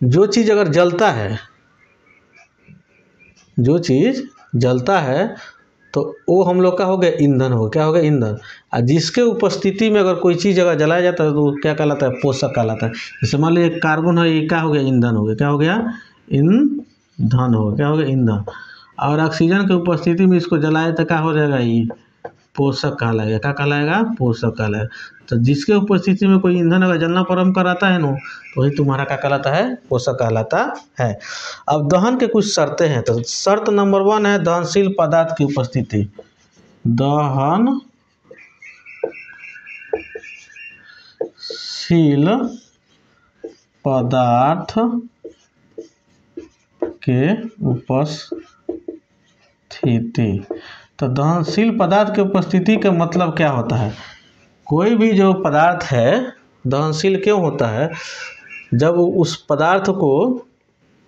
जो चीज़ अगर जलता है, जो चीज़ जलता है तो वो हम लोग का हो गया ईंधन हो। क्या हो गया? ईंधन। और जिसके उपस्थिति में अगर कोई चीज़ अगर जलाया जाता है तो क्या कहलाता है, पोषक कहलाता है। जैसे मान लीजिए कार्बन है, ये क्या हो गया, ईंधन हो गया, क्या हो गया, ईंधन हो गया, क्या हो गया, ईंधन। और ऑक्सीजन की उपस्थिति में इसको जलाया तो क्या हो जाएगा, ये पोषक कहलाएगा, क्या कहलाएगा, पोषक कहलाएगा। तो जिसके उपस्थिति में कोई ईंधन अगर जलना प्रारंभ कराता है ना, तो वही तुम्हारा क्या कहलाता है, पोषक कहलाता है। अब दहन के कुछ शर्तें हैं। तो शर्त नंबर 1 है दहनशील पदार्थ की उपस्थिति। दहनशील पदार्थ के उपस्थिति। तो दहनशील पदार्थ की उपस्थिति का मतलब क्या होता है, कोई भी जो पदार्थ है दहनशील क्यों होता है, जब उस पदार्थ को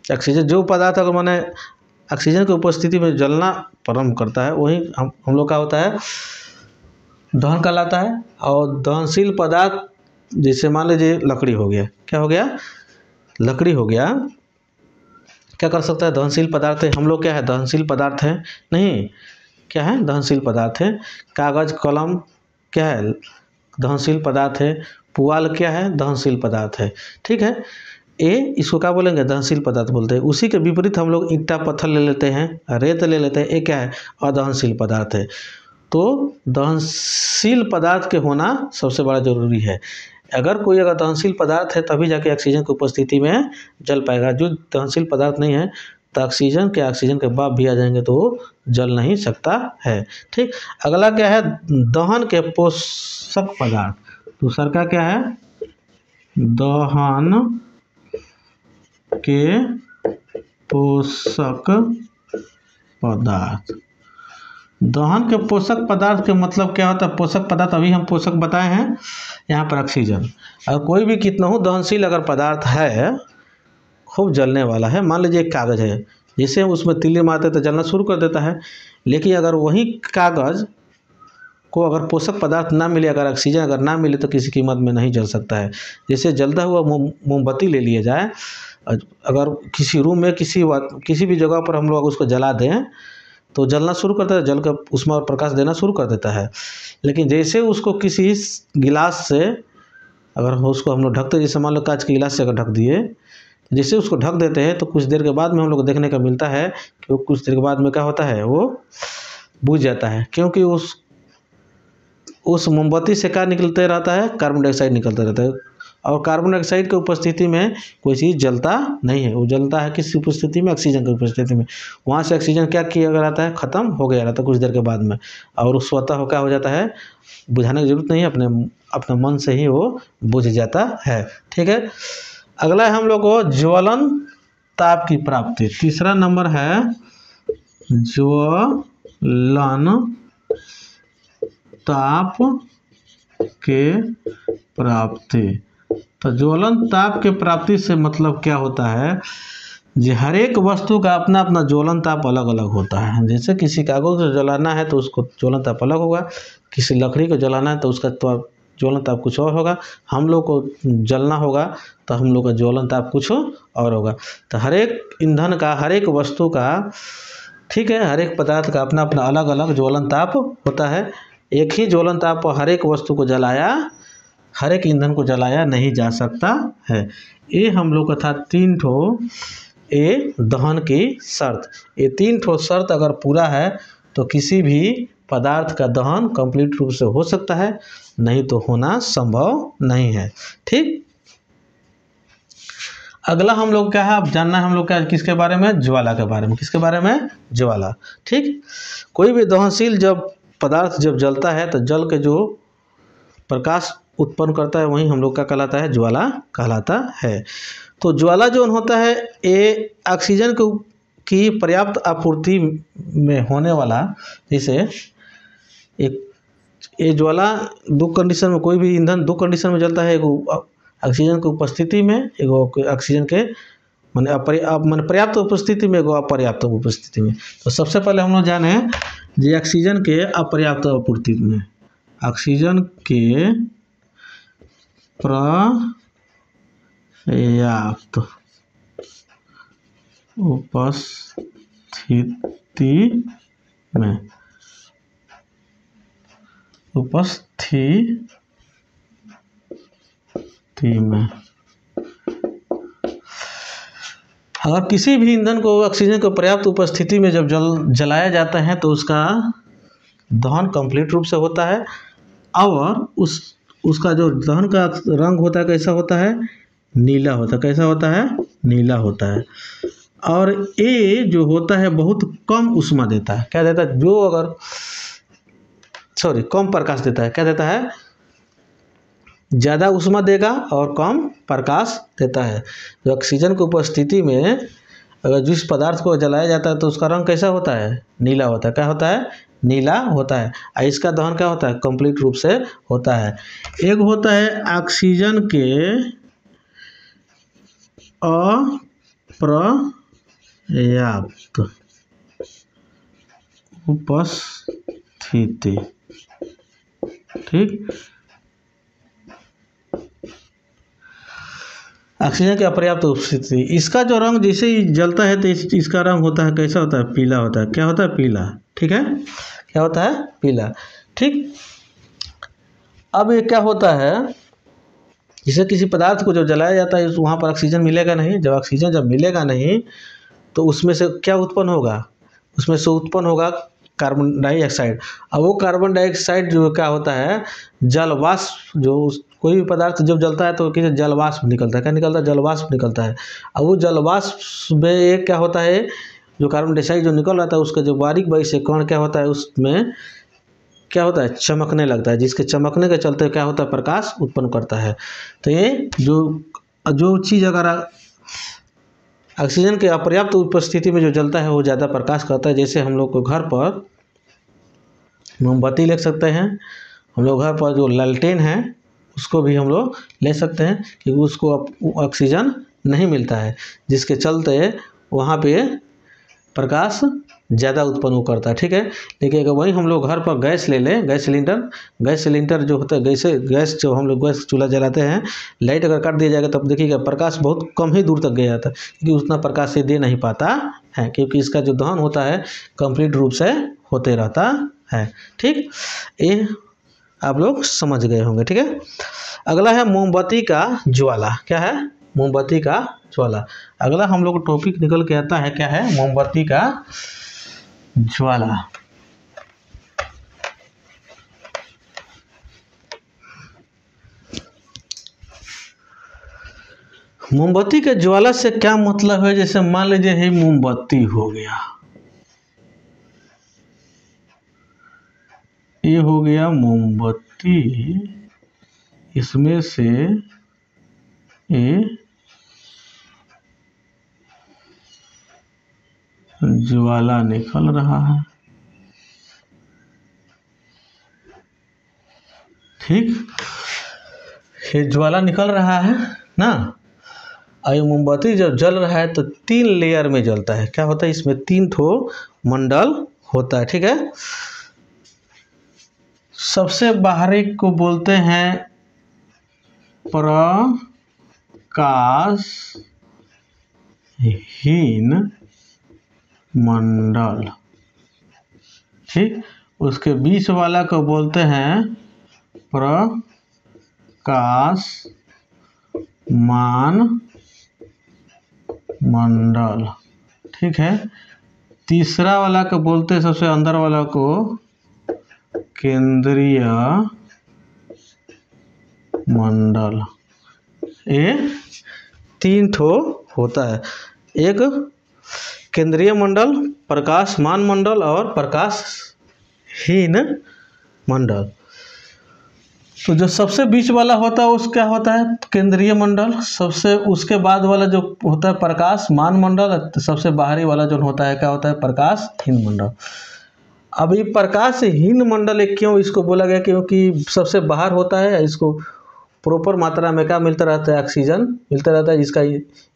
ऑक्सीजन, जो पदार्थ अगर माने ऑक्सीजन की उपस्थिति में जलना प्रारंभ करता है वही हम लोग का होता है, दहन कहलाता है। और दहनशील पदार्थ जैसे मान लीजिए लकड़ी हो गया, क्या हो गया, लकड़ी हो गया, क्या कर सकता है, दहनशील पदार्थ है। हम लोग क्या है, दहनशील पदार्थ है नहीं, क्या है, दहनशील पदार्थ है। कागज कलम क्या है, दहनशील पदार्थ है। पुआल क्या है, दहनशील पदार्थ है। ठीक है, इसको क्या बोलेंगे, दहनशील पदार्थ बोलते हैं। उसी के विपरीत हम लोग ईंटा पत्थर ले लेते हैं, रेत ले लेते हैं, ये क्या है, अदहनशील पदार्थ है। तो दहनशील पदार्थ के होना सबसे बड़ा जरूरी है। अगर कोई अगर दहनशील पदार्थ है तभी जाके ऑक्सीजन की उपस्थिति में जल पाएगा। जो दहनशील पदार्थ नहीं है तो ऑक्सीजन के बाप भी आ जाएंगे तो जल नहीं सकता है। ठीक, अगला क्या है, दहन के पोषक पदार्थ। दूसरा का क्या है, दहन के पोषक पदार्थ। दहन के पोषक पदार्थ के मतलब क्या होता है, पोषक पदार्थ अभी हम पोषक बताए हैं यहाँ पर ऑक्सीजन। अगर कोई भी कितना हो दहनशील अगर पदार्थ है, खूब जलने वाला है, मान लीजिए एक कागज़ है, जैसे उसमें तीली मारते तो जलना शुरू कर देता है। लेकिन अगर वही कागज़ को अगर पोषक पदार्थ ना मिले, अगर ऑक्सीजन अगर ना मिले तो किसी कीमत में नहीं जल सकता है। जैसे जलता हुआ मोमबत्ती ले लिया जाए, अगर किसी रूम में किसी भी जगह पर हम लोग उसको जला दें तो जलना शुरू करता है, जल कर उसमें प्रकाश देना शुरू कर देता है। लेकिन जैसे उसको किसी गिलास से अगर उसको हम लोग ढकते, जैसे मान लो कांच के गिलास से अगर ढक दिए, जैसे उसको ढक देते हैं तो कुछ देर के बाद में हम लोग देखने का मिलता है कि वो कुछ देर के बाद में क्या होता है, वो बुझ जाता है। क्योंकि उस मोमबत्ती से क्या निकलते रहता है, कार्बन डाइऑक्साइड निकलता रहता है। और कार्बन डाइऑक्साइड की उपस्थिति में कोई चीज़ जलता नहीं है, वो जलता है किस उपस्थिति में, ऑक्सीजन की उपस्थिति में। वहाँ से ऑक्सीजन क्या किया रहता है, ख़त्म हो गया रहता है कुछ देर के बाद में, और वो स्वतः क्या हो जाता है, बुझाने की जरूरत नहीं है, अपने मन से ही वो बुझ जाता है। ठीक है, अगला है हम लोग को ज्वलन ताप की प्राप्ति। तीसरा नंबर है ज्वलन ताप के प्राप्ति। तो ज्वलन ताप के प्राप्ति से मतलब क्या होता है, जी हर एक वस्तु का अपना अपना ज्वलन ताप अलग अलग होता है। जैसे किसी कागज को जलाना है तो उसको ज्वलन ताप अलग होगा, किसी लकड़ी को जलाना है तो उसका ज्वलन ताप कुछ और होगा, हम लोग को जलना होगा तो हम लोग का ज्वलन ताप कुछ और होगा। तो हर एक ईंधन का, हर एक वस्तु का, ठीक है, हर एक पदार्थ का अपना अपना अलग अलग ज्वलन ताप होता है। एक ही ज्वलन ताप पर हर एक वस्तु को जलाया, हर एक ईंधन को जलाया नहीं जा सकता है। ये हम लोग का था 3 ठो ये दहन की शर्त। ये 3 ठो शर्त अगर पूरा है तो किसी भी पदार्थ का दहन कंप्लीट रूप से हो सकता है, नहीं तो होना संभव नहीं है। ठीक, अगला हम लोग क्या है, अब जानना है हम लोग क्या, किसके बारे में, ज्वाला के बारे में। किसके बारे में, ज्वाला। ठीक, कोई भी दहनशील जब पदार्थ जब जलता है तो जल के जो प्रकाश उत्पन्न करता है वही हम लोग का कहलाता है, ज्वाला कहलाता है। तो ज्वाला जो होता है ये ऑक्सीजन की पर्याप्त आपूर्ति में होने वाला, जैसे एक ये ज्वाला 2 कंडीशन में, कोई भी ईंधन 2 कंडीशन में जलता है, एक ऑक्सीजन की उपस्थिति में, एक ऑक्सीजन के माने पर्याप्त उपस्थिति में, एक अपर्याप्त उपस्थिति में। तो सबसे पहले हम लोग जाने जी ऑक्सीजन के अपर्याप्त आपूर्ति में, ऑक्सीजन के पर्याप्त उपस्थिति में उपस्थिति में अगर किसी भी ईंधन को ऑक्सीजन को पर्याप्त उपस्थिति में जब जलाया जाता है तो उसका दहन कंप्लीट रूप से होता है और उसका जो दहन का रंग होता है कैसा होता है, नीला होता है। कैसा होता है, नीला होता है। और ये जो होता है बहुत कम ऊष्मा देता है। क्या देता है, जो अगर कम प्रकाश देता है। क्या देता है, ज़्यादा ऊष्मा देगा और कम प्रकाश देता है। जो ऑक्सीजन की उपस्थिति में अगर जिस पदार्थ को जलाया जाता है तो उसका रंग कैसा होता है, नीला होता है। क्या होता है, नीला होता है। और इसका दहन क्या होता है, कंप्लीट रूप से होता है। एक होता है ऑक्सीजन के अपर्याप्त उपस्थिति, ठीक। ऑक्सीजन की अपर्याप्त उपस्थिति, इसका जो रंग जैसे ही जलता है तो इसका रंग होता है कैसा होता है, पीला होता है। क्या होता है, पीला, ठीक है। क्या होता है, पीला, ठीक। अब ये क्या होता है, जैसे किसी पदार्थ को जब जलाया जाता है वहाँ पर ऑक्सीजन मिलेगा नहीं। जब ऑक्सीजन जब मिलेगा नहीं तो उसमें से क्या उत्पन्न होगा, उसमें से उत्पन्न होगा कार्बन डाइऑक्साइड। अब वो कार्बन डाइऑक्साइड जो क्या होता है, जलवाष्प, जो कोई भी पदार्थ जब जलता है तो किसी जलवाष्प निकलता है। क्या निकलता है, जलवाष्प निकलता है। अब वो जलवाष्प में एक क्या होता है, जो कार्बन डाइऑक्साइड जो निकल रहा था उसका जो बारीक बारीक से कण क्या होता है, उसमें क्या होता है, चमकने लगता है। जिसके चमकने के चलते क्या होता है, प्रकाश उत्पन्न करता है। तो ये जो चीज़ अगर ऑक्सीजन के अपर्याप्त उपस्थिति में जो जलता है वो ज़्यादा प्रकाश करता है। जैसे हम लोग को घर पर मोमबत्ती ले सकते हैं, हम लोग घर पर जो लालटेन है उसको भी हम लोग ले सकते हैं, क्योंकि उसको ऑक्सीजन नहीं मिलता है, जिसके चलते वहाँ पे प्रकाश ज़्यादा उत्पन्न करता है, ठीक है। लेकिन अगर वहीं हम लोग घर पर गैस ले लें, गैस सिलेंडर जो होता है, गैस जो हम लोग गैस चूल्हा जलाते हैं, लाइट अगर काट दिया जाएगा तब देखिएगा प्रकाश बहुत कम ही दूर तक गया जाता है, क्योंकि उतना प्रकाश से दे नहीं पाता है, क्योंकि इसका जो दहन होता है कंप्लीट रूप से होते रहता है, ठीक। ये आप लोग समझ गए होंगे, ठीक है। अगला है मोमबत्ती का ज्वाला। क्या है, मोमबत्ती का ज्वाला। अगला हम लोग टॉपिक निकल के आता है, क्या है, मोमबत्ती का ज्वाला। मोमबत्ती के ज्वाला से क्या मतलब है, जैसे मान लीजिए ये मोमबत्ती हो गया, ये हो गया मोमबत्ती, इसमें से ये ज्वाला निकल रहा है, ठीक। ये ज्वाला निकल रहा है ना। और ये मोमबत्ती जब जल रहा है तो 3 लेयर में जलता है। क्या होता है, इसमें 3 ठो मंडल होता है, ठीक है। सबसे बाहरी को बोलते हैं प्रकाशहीन मंडल, ठीक। उसके बीच वाला को बोलते हैं प्रकाशमान मंडल, ठीक है। तीसरा वाला को बोलते हैं, सबसे अंदर वाला को केंद्रीय मंडल। ये 3 ठो होता है, एक केंद्रीय मंडल, प्रकाशमान मंडल और प्रकाशहीन मंडल। तो जो सबसे बीच वाला होता है उस क्या होता है, केंद्रीय मंडल। सबसे उसके बाद वाला जो होता है प्रकाशमान मंडल। सबसे बाहरी वाला जो होता है क्या होता है, प्रकाशहीन मंडल। अब ये प्रकाशहीन मंडल क्यों इसको बोला गया, क्योंकि सबसे बाहर होता है, इसको प्रॉपर मात्रा में क्या मिलता रहता है, ऑक्सीजन मिलता रहता है।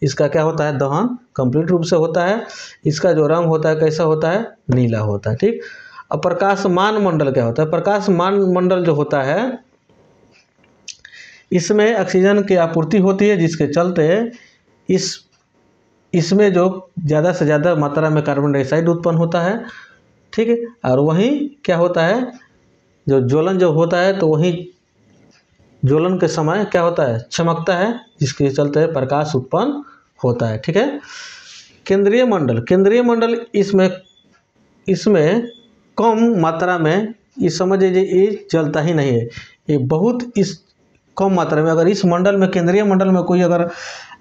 इसका क्या होता है, दहन कंप्लीट रूप से होता है। इसका जो रंग होता है कैसा होता है, नीला होता है, ठीक। अब प्रकाशमान मंडल क्या होता है, प्रकाशमान मंडल जो होता है इसमें ऑक्सीजन की आपूर्ति होती है, जिसके चलते इसमें जो ज़्यादा से ज़्यादा मात्रा में कार्बन डाइऑक्साइड उत्पन्न होता है, ठीक है। और वहीं क्या होता है, जो ज्वलन जब होता है तो वही ज्वलन के समय क्या होता है, चमकता है, जिसके चलते प्रकाश उत्पन्न होता है। ठीक है। केंद्रीय मंडल इसमें कम मात्रा में, ये समझ लीजिए ये जलता ही नहीं है, ये बहुत इस कम मात्रा में। अगर इस मंडल में, केंद्रीय मंडल में कोई अगर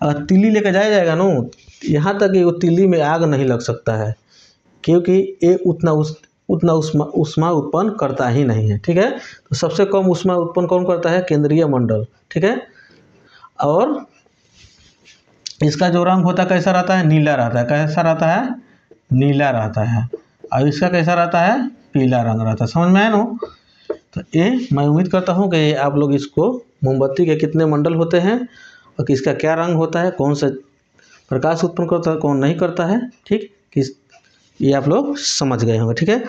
तीली लेकर जाएगा ना, यहाँ तक ये तीली में आग नहीं लग सकता है, क्योंकि ये उतना ऊष्मा उत्पन्न करता ही नहीं है। ठीक है। तो सबसे कम ऊष्मा उत्पन्न कौन करता है, केंद्रीय मंडल। ठीक है। और इसका जो रंग होता है कैसा रहता है, नीला रहता है। कैसा रहता है, नीला रहता है। और इसका कैसा रहता है, पीला रंग रहता है। समझ में आया ना। तो ये मैं उम्मीद करता हूँ कि आप लोग इसको, मोमबत्ती के कितने मंडल होते हैं और किसका क्या रंग होता है, कौन सा प्रकाश उत्पन्न करता है, कौन नहीं करता है, ठीक, किस, ये आप लोग समझ गए होंगे। ठीक है।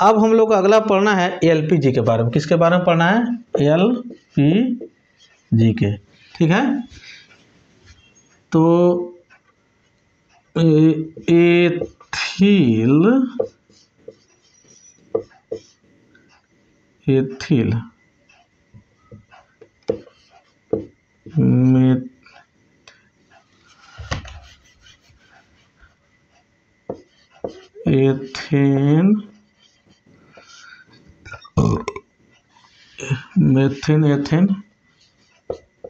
अब हम लोग को अगला पढ़ना है एलपीजी के बारे में। किसके बारे में पढ़ना है, एलपीजी के। ठीक है। तो एथिल मेथेन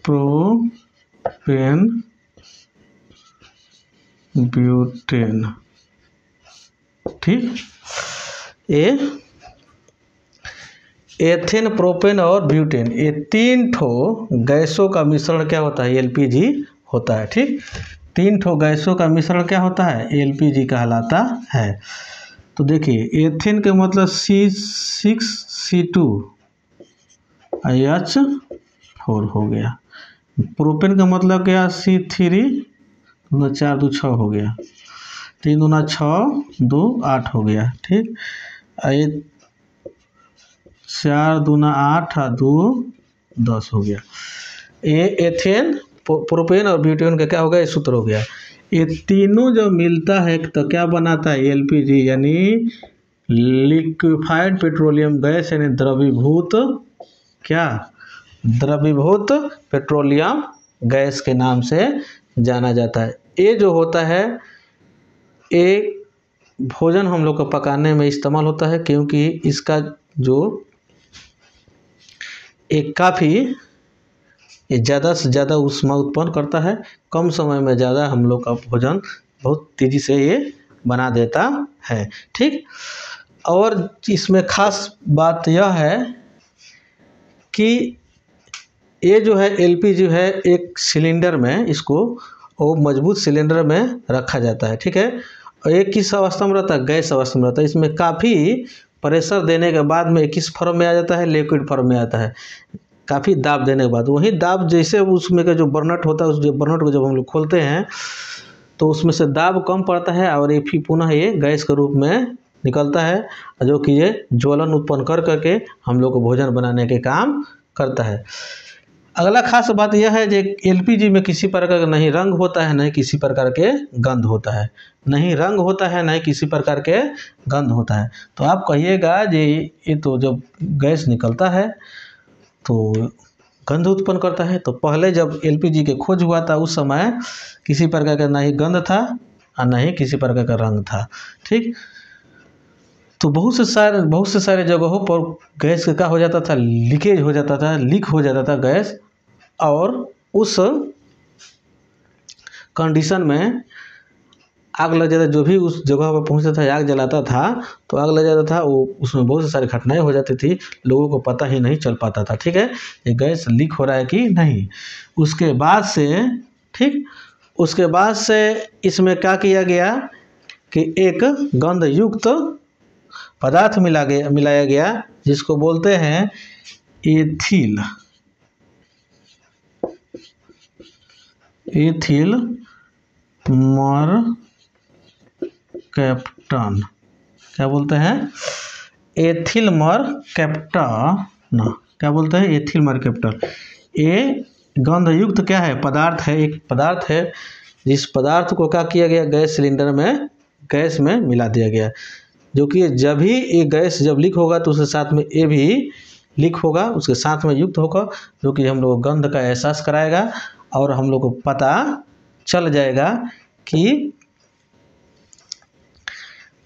प्रोपेन ब्यूटेन। ठीक। एथेन, प्रोपेन और ब्यूटेन, ये तीन ठो गैसों का मिश्रण क्या होता है, एलपीजी होता है। ठीक। तीन ठो गैसों का मिश्रण क्या होता है, एलपीजी कहलाता है। तो देखिए, एथेन के मतलब C6H4 हो गया। प्रोपेन का मतलब क्या, C3, 4 2 6 हो गया, 3 दूना 6 2 8 हो गया। ठीक। 4 दूना 8 और 2 10 हो गया। ये एथेन, प्रोपेन और ब्यूटेन का क्या हो गया, सूत्र हो गया। ये तीनों जो मिलता है तो क्या बनाता है, एलपीजी, यानी लिक्विफाइड पेट्रोलियम गैस, यानी द्रवीभूत, क्या, द्रवीभूत पेट्रोलियम गैस के नाम से जाना जाता है। ये जो होता है, ये भोजन हम लोग को पकाने में इस्तेमाल होता है, क्योंकि इसका जो एक काफ़ी ये ज़्यादा से ज़्यादा ऊष्मा उत्पन्न करता है, कम समय में ज़्यादा हम लोग का भोजन बहुत तेज़ी से ये बना देता है। ठीक। और इसमें खास बात यह है कि ये जो है एलपीजी है, एक सिलेंडर में इसको, वो मजबूत सिलेंडर में रखा जाता है। ठीक है। और एक किस अवस्था में रहता है, गैस अवस्था में रहता है। इसमें काफ़ी प्रेशर देने के बाद में किस फॉर्म में आ जाता है, लिक्विड फॉर्म में आता है। काफ़ी दाब देने के बाद, वही दाब जैसे उसमें का जो बर्नट होता है, उस जो बर्नट को जब हम लोग खोलते हैं तो उसमें से दाब कम पड़ता है और ये फिर पुनः ये गैस के रूप में निकलता है, जो कि ये ज्वलन उत्पन्न कर करके हम लोग को भोजन बनाने के काम करता है। अगला खास बात यह है कि एलपीजी में किसी प्रकार का नहीं रंग होता है, नहीं किसी प्रकार के गंध होता है, नहीं रंग होता है, नहीं किसी प्रकार के गंध होता है। तो आप कहिएगा जी ये तो जब गैस निकलता है तो गंध उत्पन्न करता है। तो पहले जब एलपीजी के खोज हुआ था उस समय किसी प्रकार का ना ही गंध था और ना ही किसी प्रकार का रंग था। ठीक। तो बहुत से सारे जगहों पर गैस का हो जाता था, लीकेज हो जाता था, लीक हो जाता था गैस, और उस कंडीशन में आग लग जाता, जो भी उस जगह पर पहुंचता था आग जलाता था तो आग लग जाता था, वो उसमें बहुत से सारी घटनाएं हो जाती थी, लोगों को पता ही नहीं चल पाता था। ठीक है। ये गैस लीक हो रहा है कि नहीं। उसके बाद से, ठीक, उसके बाद से इसमें क्या किया गया कि एक गंध युक्त पदार्थ मिलाया गया, जिसको बोलते हैं एथिल मरकैप्टन। क्या बोलते हैं, एथिल मरकैप्टन। क्या बोलते हैं, एथिल मरकैप्टन। ये गंधयुक्त क्या है, पदार्थ है, एक पदार्थ है, जिस पदार्थ को क्या किया गया, गैस सिलेंडर में, गैस में मिला दिया गया। जो कि जब भी ये गैस जब लीक होगा तो उसके साथ में ये भी लीक होगा, उसके साथ में युक्त होगा, जो कि हम लोग गंध का एहसास कराएगा और हम लोग को पता चल जाएगा कि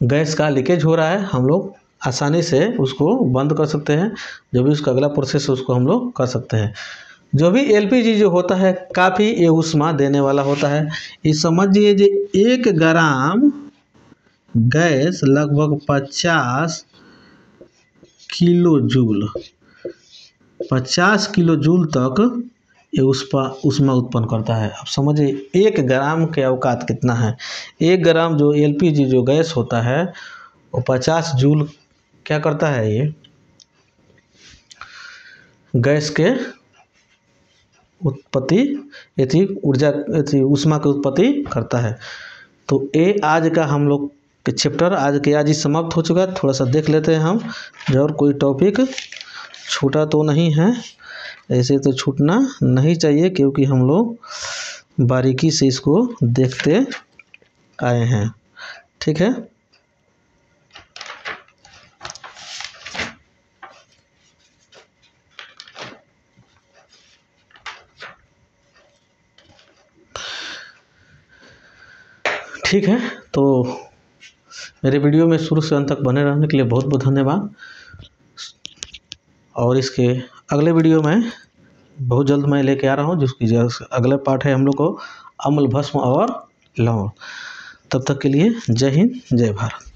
गैस का लीकेज हो रहा है। हम लोग आसानी से उसको बंद कर सकते हैं। जो भी उसका अगला प्रोसेस है उसको हम लोग कर सकते हैं। जो भी एलपीजी जो होता है काफ़ी ये ऊष्मा देने वाला होता है। ये समझिए जो 1 ग्राम गैस लगभग 50 किलो जूल, 50 किलो जूल तक ये ऊष्मा उत्पन्न करता है। अब समझिए 1 ग्राम के औकात कितना है। 1 ग्राम जो एलपीजी जो गैस होता है वो 50 जूल क्या करता है, ये गैस के उत्पत्ति ऊर्जा ऊष्मा की उत्पत्ति करता है। तो ये आज का हम लोग के चैप्टर आज ही समाप्त हो चुका है। थोड़ा सा देख लेते हैं हम, जो और कोई टॉपिक छूटा तो नहीं है। ऐसे तो छूटना नहीं चाहिए क्योंकि हम लोग बारीकी से इसको देखते आए हैं। ठीक है, ठीक है। तो मेरे वीडियो में शुरू से अंत तक बने रहने के लिए बहुत बहुत धन्यवाद। और इसके अगले वीडियो में बहुत जल्द मैं लेके आ रहा हूँ, जिसकी अगला पार्ट है हम लोग को अम्ल भस्म और लवण। तब तक के लिए जय हिंद, जय भारत।